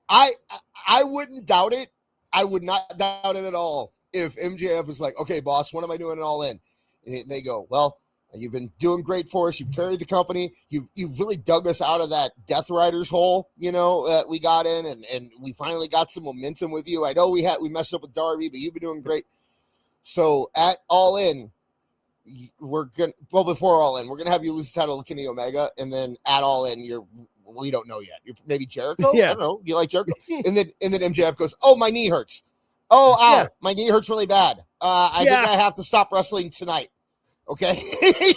I wouldn't doubt it. I would not doubt it at all if MJF was like, okay, boss, when am I doing an All In? And they go, well, you've been doing great for us. You've carried the company. You've really dug us out of that Death Riders hole, that we got in, and we finally got some momentum with you. I know we messed up with Darby, but you've been doing great. So at All In, before All In, we're gonna have you lose the title to Kenny Omega, and then at All In, we don't know yet. You're maybe Jericho. Yeah. I don't know. You like Jericho? and then MJF goes, oh, my knee hurts. Oh, ow, Yeah. my knee hurts really bad. I think I have to stop wrestling tonight. Okay.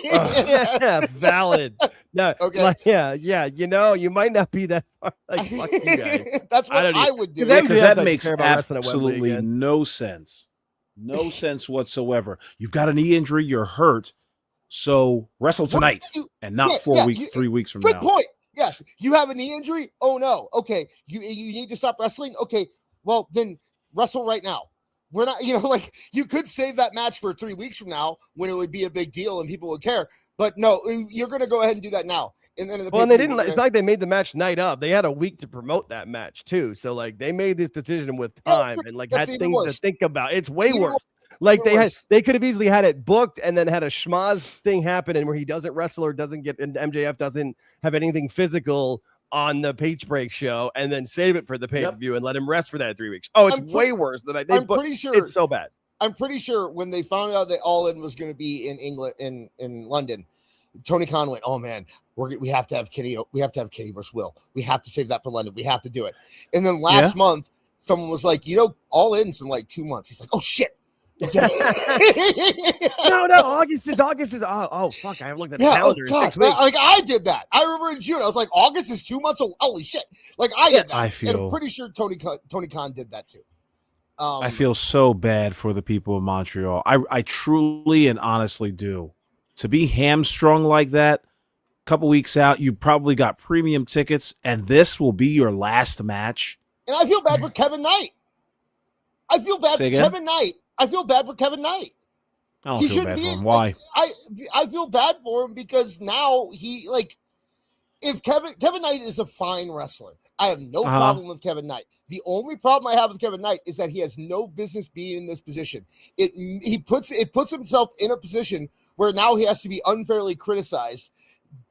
Yeah, valid. No, Okay. You might not be that far. Like, fuck you guys. That's what don't I even- would do. 'cause MJF Because that doesn't makes care about wrestling at Wembley absolutely again. no sense. No sense whatsoever. You've got a knee injury, you're hurt, so wrestle tonight and not 3 weeks from Good now. point. Yes. You have a knee injury? Oh, no. Okay. You need to stop wrestling? Okay. Well, then wrestle right now. We're not, you could save that match for 3 weeks from now when it would be a big deal and people would care. But no, you're going to go ahead and do that now. And then And they didn't. It's not like they made the match night up. They had a week to promote that match too. So like they made this decision with time and like that's had even things worse. to think about. It's way Even worse. worse. Like Even they could have easily had it booked and then had a schmaz thing happen and where he doesn't wrestle or doesn't get, and MJF doesn't have anything physical on the page break show, and then save it for the pay-per-view and let him rest for that 3 weeks. Oh, it's way worse than that. I'm pretty sure it's so bad. I'm pretty sure when they found out that All In was going to be in England, in London, Tony Khan went, "Oh man, we have to have Kenny. We have to have Kenny versus Will. We have to save that for London. We have to do it." And then last month, someone was like, All In's in like 2 months. He's like, "Oh shit." Okay. No, August is oh fuck, I haven't looked at the calendar in 6 weeks. Like I did that. I remember in June, I was like, August is 2 months. Holy shit. Like I did that. And I'm pretty sure Tony Khan did that too. I feel so bad for the people of Montreal. I truly and honestly do. To be hamstrung like that, a couple weeks out, you probably got premium tickets, and this will be your last match. And I feel bad for Kevin Knight. I feel bad Say for again? Kevin Knight. I feel bad for Kevin Knight. I don't He feel shouldn't bad be. for him. Why? I feel bad for him because now if Kevin Knight is a fine wrestler. I have no problem with Kevin Knight. The only problem I have with Kevin Knight is that he has no business being in this position. It puts himself in a position where now he has to be unfairly criticized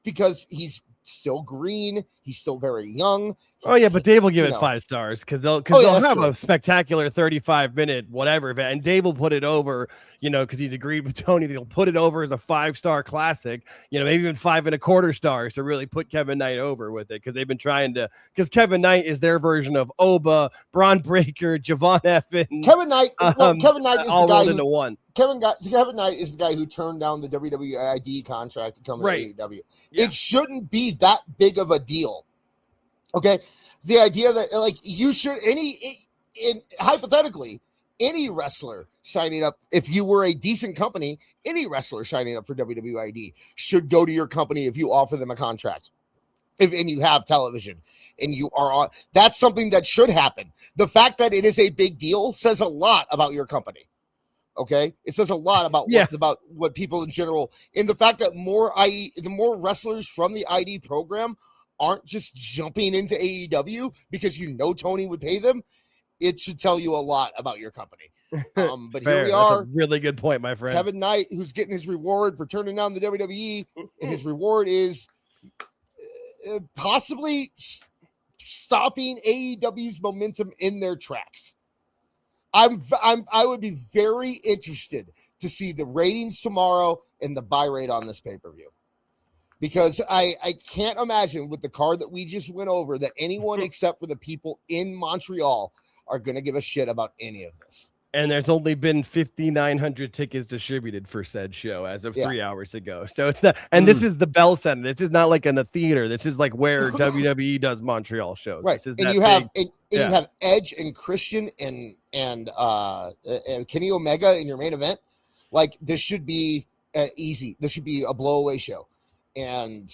because he's still green. He's still very young. Oh yeah, but Dave will give it 5 stars because they'll have a spectacular 35-minute whatever event, and Dave will put it over, because he's agreed with Tony. They'll put it over as a 5-star classic, maybe even 5.25 stars to really put Kevin Knight over with it because they've been trying to. Because Kevin Knight is their version of Oba, Braun Breaker, Javon Evans. Kevin Knight. Kevin Knight is all the guy rolled into one. Kevin Knight is the guy who turned down the WWE ID contract to come to AEW. Yeah. It shouldn't be that big of a deal. Okay, the idea that you should hypothetically any wrestler signing up, if you were a decent company, any wrestler signing up for WWE ID should go to your company if you offer them a contract. And you have television and you are on, that's something that should happen. The fact that it is a big deal says a lot about your company. Okay, it says a lot about what people in general, and the fact that the more wrestlers from the ID program aren't just jumping into AEW because Tony would pay them. It should tell you a lot about your company. But here we are. That's a really good point, my friend. Kevin Knight, who's getting his reward for turning down the WWE, and his reward is possibly stopping AEW's momentum in their tracks. I would be very interested to see the ratings tomorrow and the buy rate on this pay-per-view. Because I can't imagine with the card that we just went over that anyone except for the people in Montreal are going to give a shit about any of this. And there's only been 5,900 tickets distributed for said show as of 3 hours ago. So it's not, and this is the Bell Center. This is not like in a theater. This is like where WWE does Montreal shows. Right. This is and you have you have Edge and Christian and Kenny Omega in your main event. Like this should be easy. This should be a blowaway show. And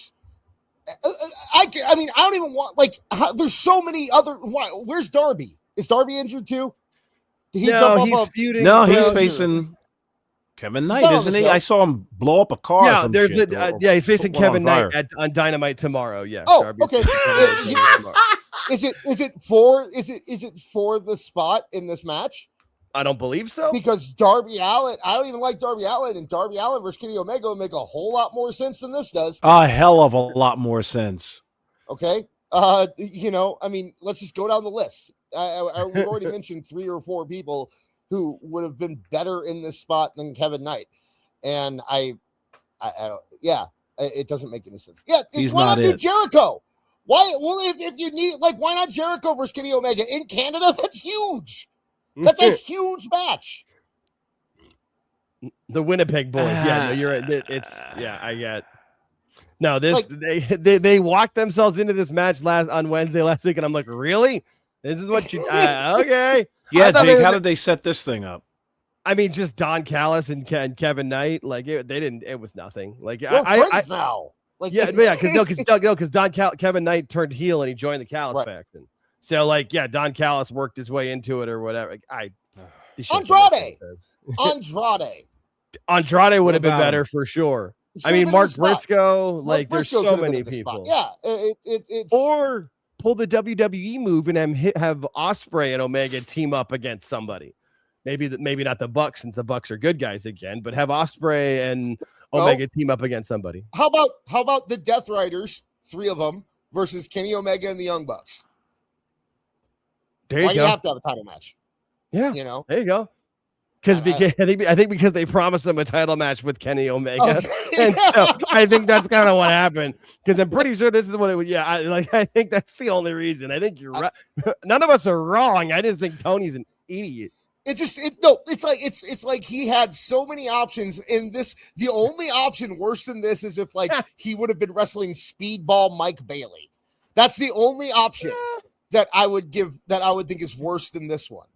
I don't even want there's so many other. Where's Darby? Is Darby injured too? Did he jump off feuding. No, he's facing Kevin Knight, isn't he? I saw him blow up a car. Yeah, or some shit, he's facing Kevin Knight on Dynamite tomorrow. Yeah. Oh, Darby's okay. Is it for the spot in this match? I don't believe so. Because Darby Allin, I don't even like Darby Allin, and Darby Allin versus Kenny Omega would make a whole lot more sense than this does. A hell of a lot more sense. Okay. You know, I mean, let's just go down the list. We've already mentioned 3 or 4 people who would have been better in this spot than Kevin Knight. And I don't, yeah, it doesn't make any sense. Yeah. He's why not do it. Jericho? Why? Well, if you need, like, why not Jericho versus Kenny Omega in Canada? That's huge. That's a huge match. The Winnipeg boys. Yeah, no, you're right. It's I get. No, this like, they walked themselves into this match on Wednesday last week, and I'm like, really? This is what you okay? Yeah, Jake. How did they set this thing up? I mean, just Don Callis and Kevin Knight. Like they didn't. It was nothing. Like we're friends now. Like because Kevin Knight turned heel and he joined the Callis faction. So like Don Callis worked his way into it or whatever. Andrade would have been better for sure. I mean, Mark Briscoe. Like there's so many people. Yeah, it's or pull the WWE move and have Ospreay and Omega team up against somebody. Maybe not the Bucks, since the Bucks are good guys again, but have Ospreay and Omega team up against somebody. How about the Death Riders, 3 of them, versus Kenny Omega and the Young Bucks? Why do you have to have a title match? Yeah, you know, there you go. Because I think because they promised him a title match with Kenny Omega, and so I think that's kind of what happened. Because I'm pretty sure this is what it was. Yeah, I think that's the only reason. I think you're right. None of us are wrong. I just think Tony's an idiot. It's like he had so many options in this. The only option worse than this is if like he would have been wrestling Speedball Mike Bailey. That's the only option that I would think is worse than this one.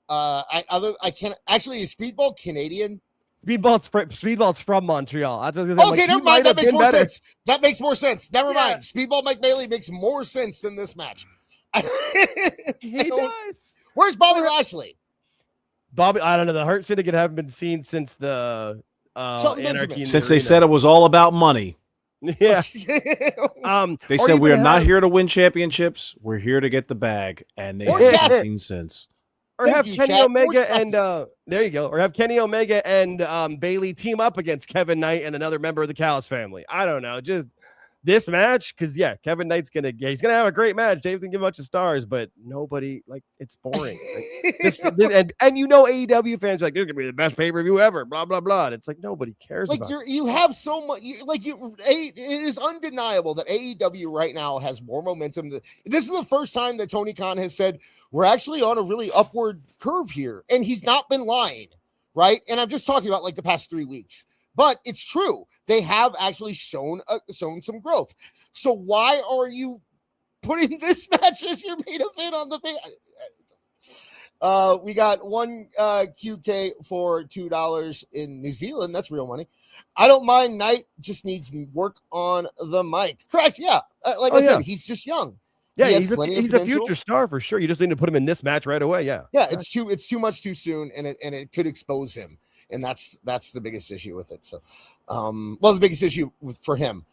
I can't actually. Is Speedball Canadian? Speedball's from Montreal. Okay, never mind. That makes more sense. That makes more sense. Never mind. Speedball Mike Bailey makes more sense than this match. He does. Where's Bobby Lashley? Bobby, I don't know. The Hurt Syndicate haven't been seen since the Anarchy. Since they said it was all about money. Yeah. They said we are not here to win championships. We're here to get the bag, and they haven't been seen since. Or have Kenny Omega and there you go. Or have Kenny Omega and Bailey team up against Kevin Knight and another member of the Callis family. I don't know. Just this match, because Kevin Knight's gonna have a great match. Dave's gonna give a bunch of stars, but nobody it's boring. Like, this, and you know AEW fans are like, this is gonna be the best pay-per-view ever, blah blah blah. And it's like nobody cares. Like about you have so much. It is undeniable that AEW right now has more momentum. This is the first time that Tony Khan has said we're actually on a really upward curve here, and he's not been lying, right? And I'm just talking about like the past 3 weeks. But it's true. They have actually shown some growth. So why are you putting this match as your main event on the page? We got one QK for $2 in New Zealand. That's real money. I don't mind. Knight just needs work on the mic. Correct. Yeah. Like I said, he's just young. Yeah, he's a future star for sure. You just need to put him in this match right away. Yeah. Yeah. It's too much too soon, and it could expose him. And that's the biggest issue with it. So, the biggest issue for him,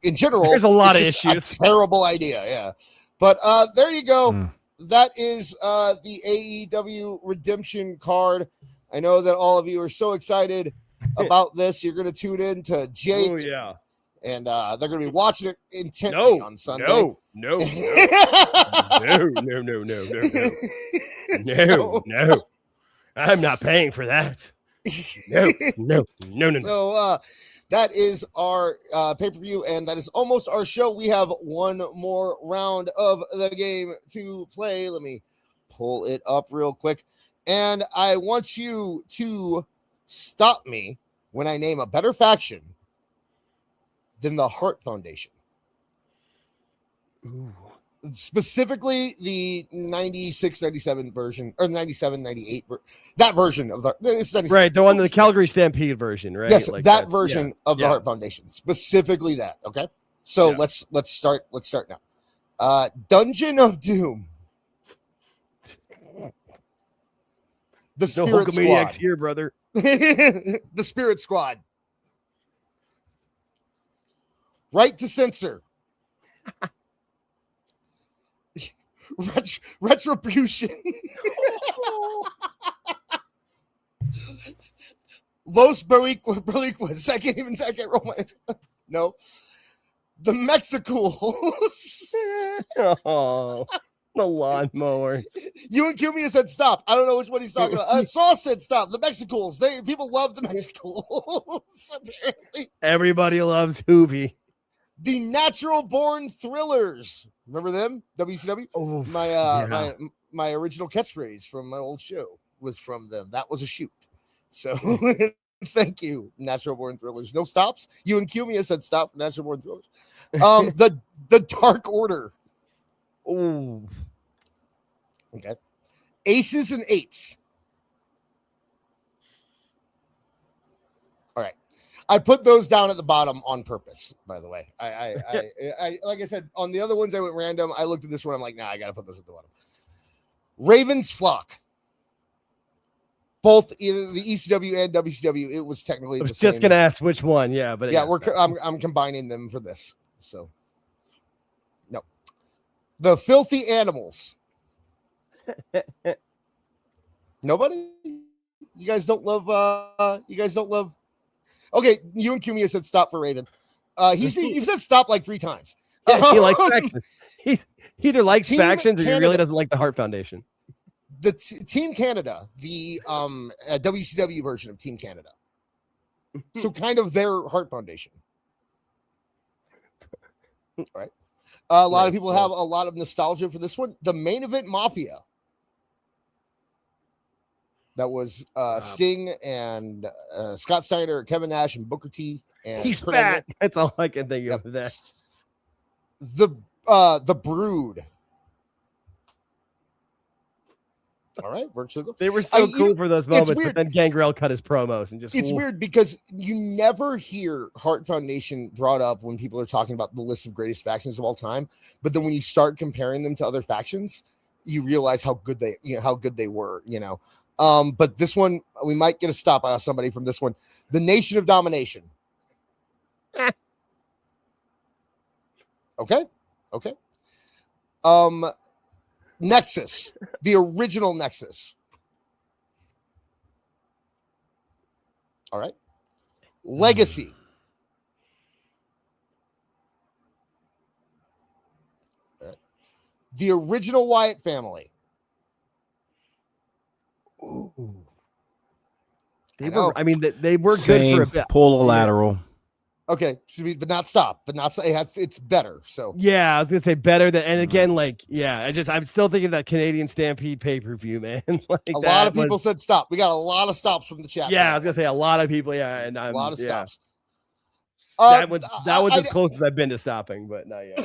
in general, there's a lot of issues. A terrible idea, yeah. But there you go. That is the AEW Redemption card. I know that all of you are so excited about this. You're going to tune in to Jake. Oh yeah. And they're going to be watching it intently on Sunday. No. I'm not paying for that. No. So that is our pay-per-view, and that is almost our show. We have one more round of the game to play. Let me pull it up real quick. And I want you to stop me when I name a better faction than the Hart Foundation. Ooh. Specifically the 96-97 version, or 97-98, that version of the right, the one, the Calgary Stampede version, right? Yes, like that version of the Hart Foundation, specifically that. Okay, so let's start now. Dungeon of Doom, the Spirit Squad here, brother. The Spirit Squad, Right to Censor. Retribution. Los Boricuas. I can't roll my. No. The Mexicools. Oh, the lawnmowers. You and Cumia said stop. I don't know which one he's talking about. Sauce said stop. The Mexicools. People love the Mexicools. Apparently. Everybody loves Hoovy. The Natural Born Thrillers. Remember them? WCW. Oh, my original catchphrase from my old show was from them. That was a shoot. So thank you, Natural Born Thrillers. No stops. You and Cumia said stop. Natural Born Thrillers. The Dark Order. Oh, okay. Aces and Eights. All right. I put those down at the bottom on purpose, by the way. I like I said, on the other ones I went random. I looked at this one. I'm like, nah, I got to put those at the bottom. Ravens Flock. Both either the ECW and WCW. It was technically. I was just gonna ask which one. Yeah, but yeah, I'm combining them for this. So no, the Filthy Animals. Nobody. You guys don't love. Okay, you and Cumia said stop for Raven. He said stop like 3 times. Yeah, he likes factions. He either likes Team factions or he Canada. really doesn't like the Hart Foundation. The Team Canada, the WCW version of Team Canada. So kind of their Hart Foundation. All right. A lot of people have a lot of nostalgia for this one. The Main Event Mafia. That was Sting and Scott Steiner, Kevin Nash, and Booker T. And He's Kurt fat. Angle. That's all I can think of. That. The Brood. All right, virtually. They were so cool for those moments, but then Gangrel cut his promos and just. It's weird because you never hear Hart Foundation brought up when people are talking about the list of greatest factions of all time. But then when you start comparing them to other factions, you realize how good they were. But this one, we might get a stop out of somebody from this one. The Nation of Domination. Okay. Nexus, the original Nexus. All right. Legacy. All right. The original Wyatt family. Ooh. They were Same, good for a bit. Pull a lateral. Okay, but not stop, but not say it's better. So yeah, I was gonna say better than, and again, I'm still thinking that Canadian Stampede pay-per-view, man. A lot of people said stop. We got a lot of stops from the chat. Yeah, I was gonna say a lot of people. Yeah, and a lot of stops. That was as close as I've been to stopping, but not yet.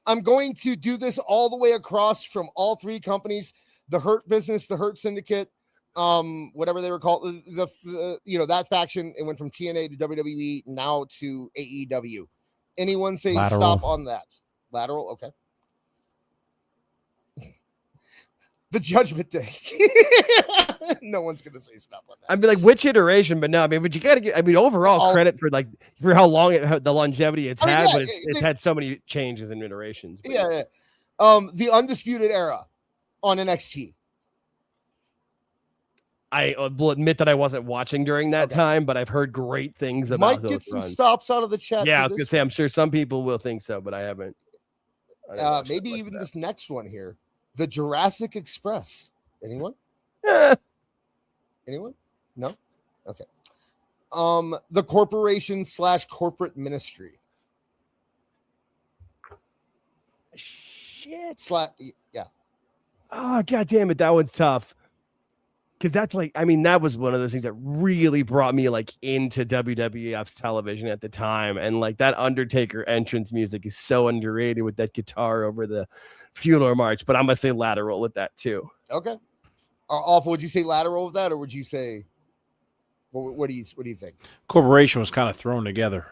I'm going to do this all the way across from all 3 companies: the Hurt Business, the Hurt Syndicate, whatever they were called, that faction. It went from TNA to WWE, now to AEW. Anyone saying stop on that? Lateral, okay. The Judgment Day. No one's gonna say stop on that. I'd be like, which iteration? But no, but you gotta get. Overall credit for how long the longevity it's had, but it's had so many changes and iterations. Yeah. The Undisputed Era on NXT. I will admit that I wasn't watching during that time, but I've heard great things about Might those get some runs. stops out of the chat. Yeah, I was gonna say, I'm sure some people will think so, but I haven't. Maybe even this next one here, the Jurassic Express. Anyone? Anyone? No. Okay. The Corporation / Corporate Ministry. Shit. Yeah. Oh, God damn it. That one's tough. Because that's that was one of those things that really brought me into WWF's television at the time. And that Undertaker entrance music is so underrated with that guitar over the funeral march. But I'm going to say lateral with that too. Okay. Awful. Would you say lateral with that, or would you say, what do you think? Corporation was kind of thrown together.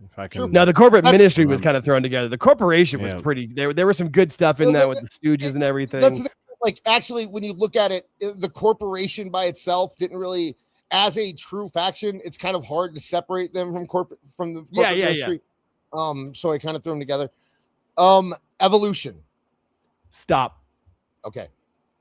If I can. Sure. No, the Corporate Ministry was kind of thrown together. The Corporation was pretty. There was some good stuff in that with the Stooges and everything. That's actually, when you look at it, the Corporation by itself didn't really, as a true faction, it's kind of hard to separate them from the corporate ministry. So I kind of threw them together. Evolution. Stop. Okay.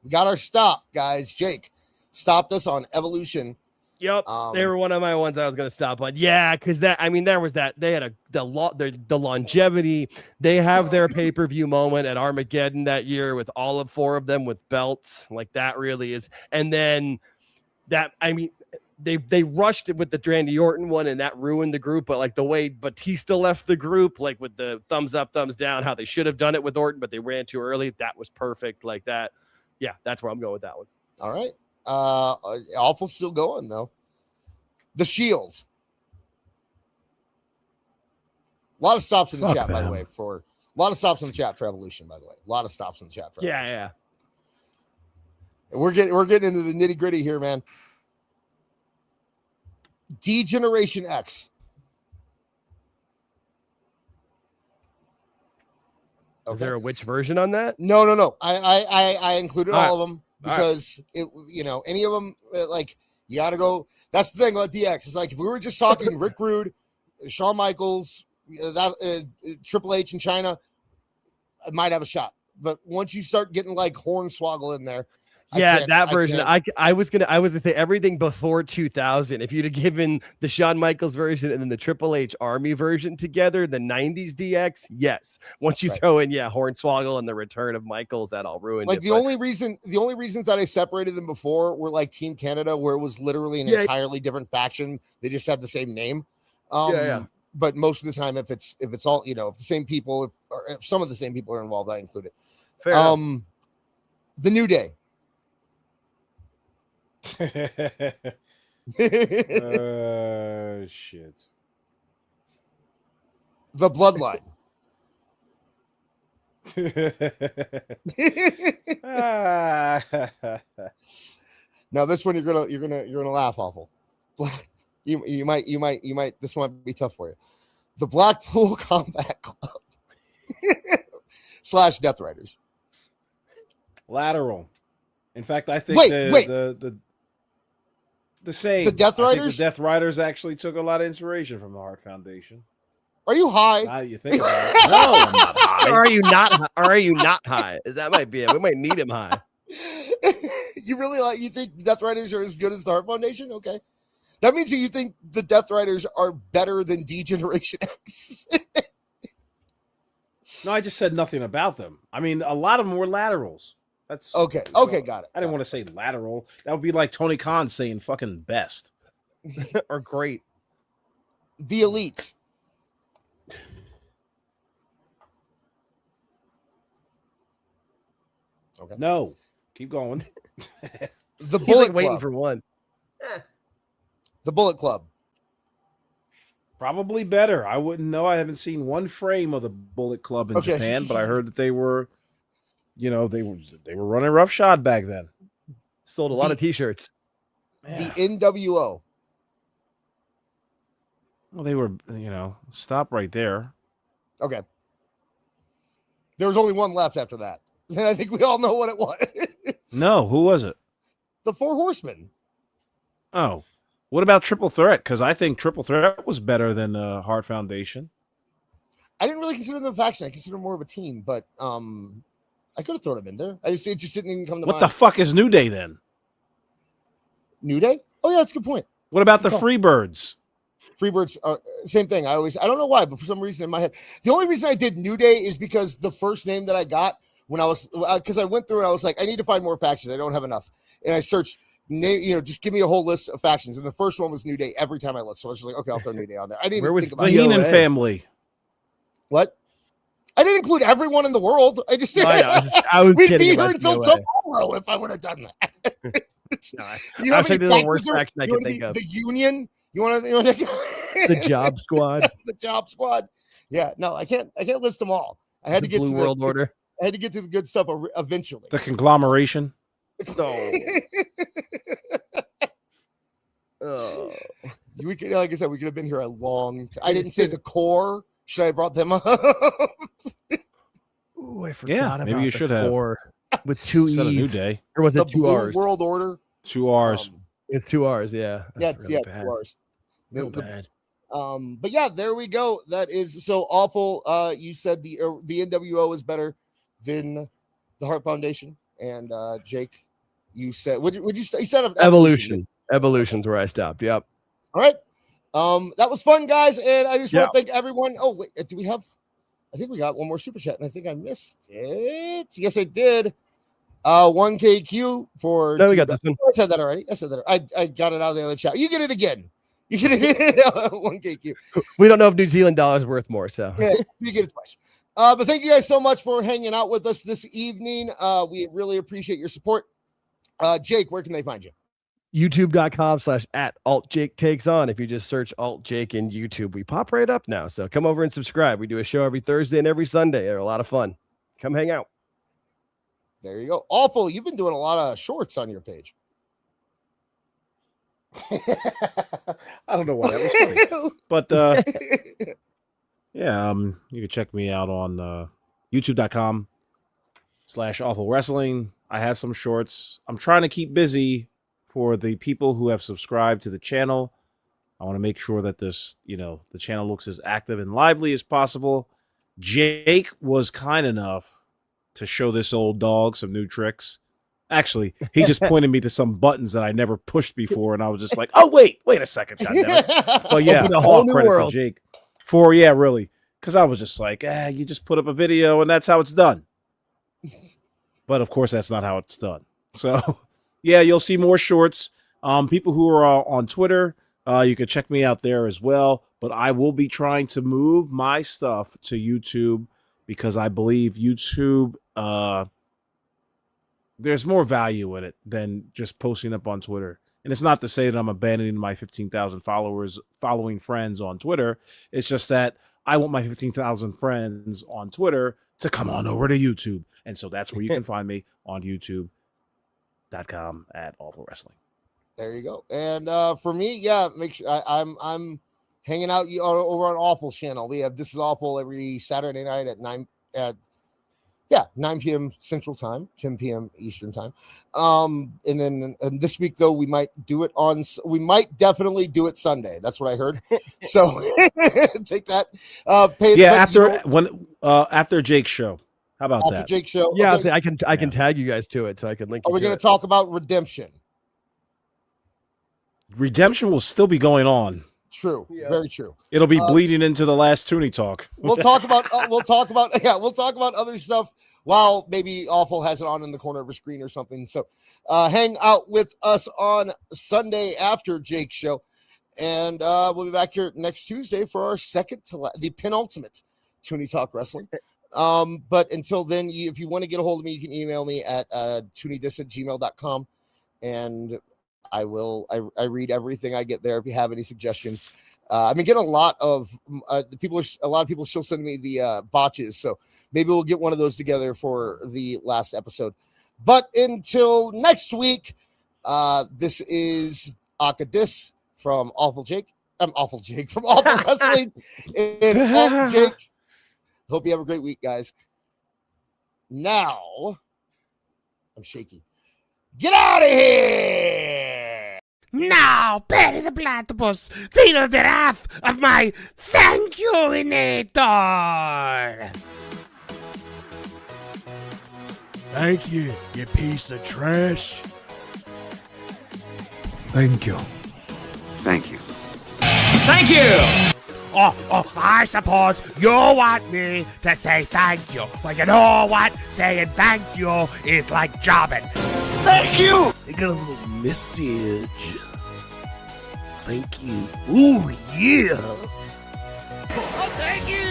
We got our stop, guys. Jake stopped us on Evolution. Yep, they were one of my ones I was going to stop on. Yeah, because there was that. They had the longevity. They have their pay-per-view moment at Armageddon that year with all of 4 of them with belts. Like that really is. And then they rushed it with the Randy Orton one, and that ruined the group. But like the way Batista left the group, like with the thumbs up, thumbs down, how they should have done it with Orton, but they ran too early. That was perfect. Like that. Yeah, that's where I'm going with that one. All right. Awful still going though. The Shield. A lot of stops in the chat, by the way. A lot of stops in the chat for Evolution, by the way. A lot of stops in the chat for Evolution. Yeah. We're getting into the nitty gritty here, man. D-Generation X. Okay. Is there a which version on that? No. I included all of them because any of them like you got to go. That's the thing about DX. It's like if we were just talking Rick Rude, Shawn Michaels, Triple H in China, I might have a shot. But once you start getting like Hornswoggle in there, that version. I was gonna say everything before 2000. If you'd have given the Shawn Michaels version and then the Triple H Army version together, the 90s DX, yes. Once you throw in Hornswoggle and the return of Michaels, that all ruined like it. The only reasons that I separated them before were like Team Canada, where it was literally an entirely different faction. They just had the same name. But most of the time, if it's all if the same people or if some of the same people are involved, I include it. Fair enough. The New Day. Shit. The Bloodline. Now this one you're gonna laugh awful. You might this one might be tough for you. The Blackpool Combat Club / Death Riders. Lateral. In fact, I think the same. The Death Riders? I think the Death Riders actually took a lot of inspiration from the Hart Foundation. Are you high? Now you think about it. No, I'm not high. Are you not high? That might be it. We might need him high. You think Death Riders are as good as the Hart Foundation? Okay. That means that you think the Death Riders are better than D-Generation X. No, I just said nothing about them. I mean, a lot of them were laterals. That's okay. Okay, got it. I didn't want to say lateral. That would be like Tony Khan saying fucking best or great. The Elite. Okay. No, keep going. The Bullet Club. Waiting for one. The Bullet Club. Probably better. I wouldn't know. I haven't seen one frame of the Bullet Club in Japan, but I heard that they were. They were running roughshod back then. Sold a lot of T-shirts. The NWO. Well, they were, stop right there. Okay. There was only one left after that. And I think we all know what it was. No, who was it? The Four Horsemen. Oh. What about Triple Threat? Because I think Triple Threat was better than Hart Foundation. I didn't really consider them a faction. I consider them more of a team, but I could have thrown them in there. It just didn't even come to mind. What the fuck is New Day then? New Day? Oh yeah, that's a good point. What about the Freebirds? Freebirds are same thing. I don't know why, but for some reason in my head, the only reason I did New Day is because the first name that I got when I was, because I went through and I was like, I need to find more factions. I don't have enough, and I searched. Just give me a whole list of factions, and the first one was New Day. Every time I looked, so I was just like, okay, I'll throw New Day on there. I didn't even think about the Heenan family. What? I didn't include everyone in the world. I just I was we'd kidding be about here until tomorrow if I would have done that. You know, the worst faction I can think of. The Union. You want to the Job Squad. The Job Squad. Yeah, no, I can't list them all. I had to get Blue to World Order. I had to get to the good stuff eventually. The conglomeration. No. We could, like I said, we could have been here a long time. I didn't say the core. Should I have brought them up? Ooh, I forgot about maybe you should have. With two E's. A New Day. Or was it the 2 Blue R's? World Order. 2 R's. It's 2 R's, yeah. That's really 2 R's. Real bad. But yeah, there we go. That is so awful. You said the NWO is better than the Heart Foundation, and Jake, you said would you said Evolution's where I stopped. Yep. All right. That was fun, guys, and I just want to thank everyone. Oh wait, do we have? I think we got one more super chat, and I think I missed it. Yes, I did. 1KQ for. No, we got this one. I said that already. I got it out of the other chat. You get it again. You get it 1KQ. We don't know if New Zealand dollar is worth more, so yeah, you get it twice. But thank you guys so much for hanging out with us this evening. We really appreciate your support. Jake, where can they find you? YouTube.com/@AltJakeTakesOn. If you just search Alt Jake in YouTube, we pop right up now. So come over and subscribe. We do a show every Thursday and every Sunday. They're a lot of fun. Come hang out. There you go. Awful. You've been doing a lot of shorts on your page. I don't know why that was funny. But yeah, you can check me out on youtube.com/awful wrestling. I have some shorts. I'm trying to keep busy for the people who have subscribed to the channel. I want to make sure that this, the channel looks as active and lively as possible. Jake was kind enough to show this old dog some new tricks. Actually, he just pointed me to some buttons that I never pushed before, and I was just like, "Oh, wait a second, goddammit." But yeah, a whole new world, for Jake. Really, because I was just like, you just put up a video, and that's how it's done. But of course, that's not how it's done. So, yeah, you'll see more shorts. People who are on Twitter, you can check me out there as well. But I will be trying to move my stuff to YouTube because I believe YouTube. There's more value in it than just posting up on Twitter. And it's not to say that I'm abandoning my 15,000 following friends on Twitter. It's just that I want my 15,000 friends on Twitter to come on over to YouTube. And so that's where you can find me on youtube.com/awful-wrestling. There you go. And for me, make sure I'm hanging out over on Awful channel. We have This Is Awful every Saturday night at 9 p.m. Central Time, 10 p.m. Eastern Time. And then this week, though, we might definitely do it Sunday. That's what I heard. So take that. After Jake's show. How about that? After Jake's show. Yeah, okay. I can tag you guys to it, so I can link. Are we going to talk about Redemption? Redemption will still be going on. True, very true. It'll be bleeding into the last Tooney Talk. We'll talk about other stuff while maybe Awful has it on in the corner of a screen or something. So hang out with us on Sunday after Jake's show, and we'll be back here next Tuesday for our the penultimate Tooney Talk Wrestling. But until then, if you want to get a hold of me, you can email me at tooneydiss@gmail.com, and I read everything I get there. If you have any suggestions, I've been getting a lot of people still sending me the botches. So maybe we'll get one of those together for the last episode. But until next week, this is Akadis from Awful Jake. I'm Awful Jake from Awful Wrestling. And Awful Jake. Hope you have a great week, guys. Now, I'm shaky. Get out of here! Now, Perry the Platypus, feel the wrath of my thank you-inator! Thank you, you piece of trash. Thank you. Thank you. Thank you! Oh, I suppose you want me to say thank you. Well, you know what? Saying thank you is like jobbing. Thank you! I got a little message. Thank you. Ooh, yeah. Oh, thank you!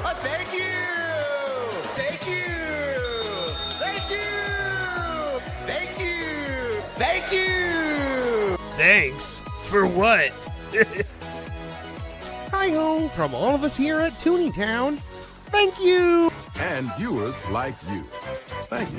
Oh, thank you! Thank you! Thank you! Thank you! Thank you! Thanks for what? Hi-ho from all of us here at Tooney Town. Thank you! And viewers like you. Thank you.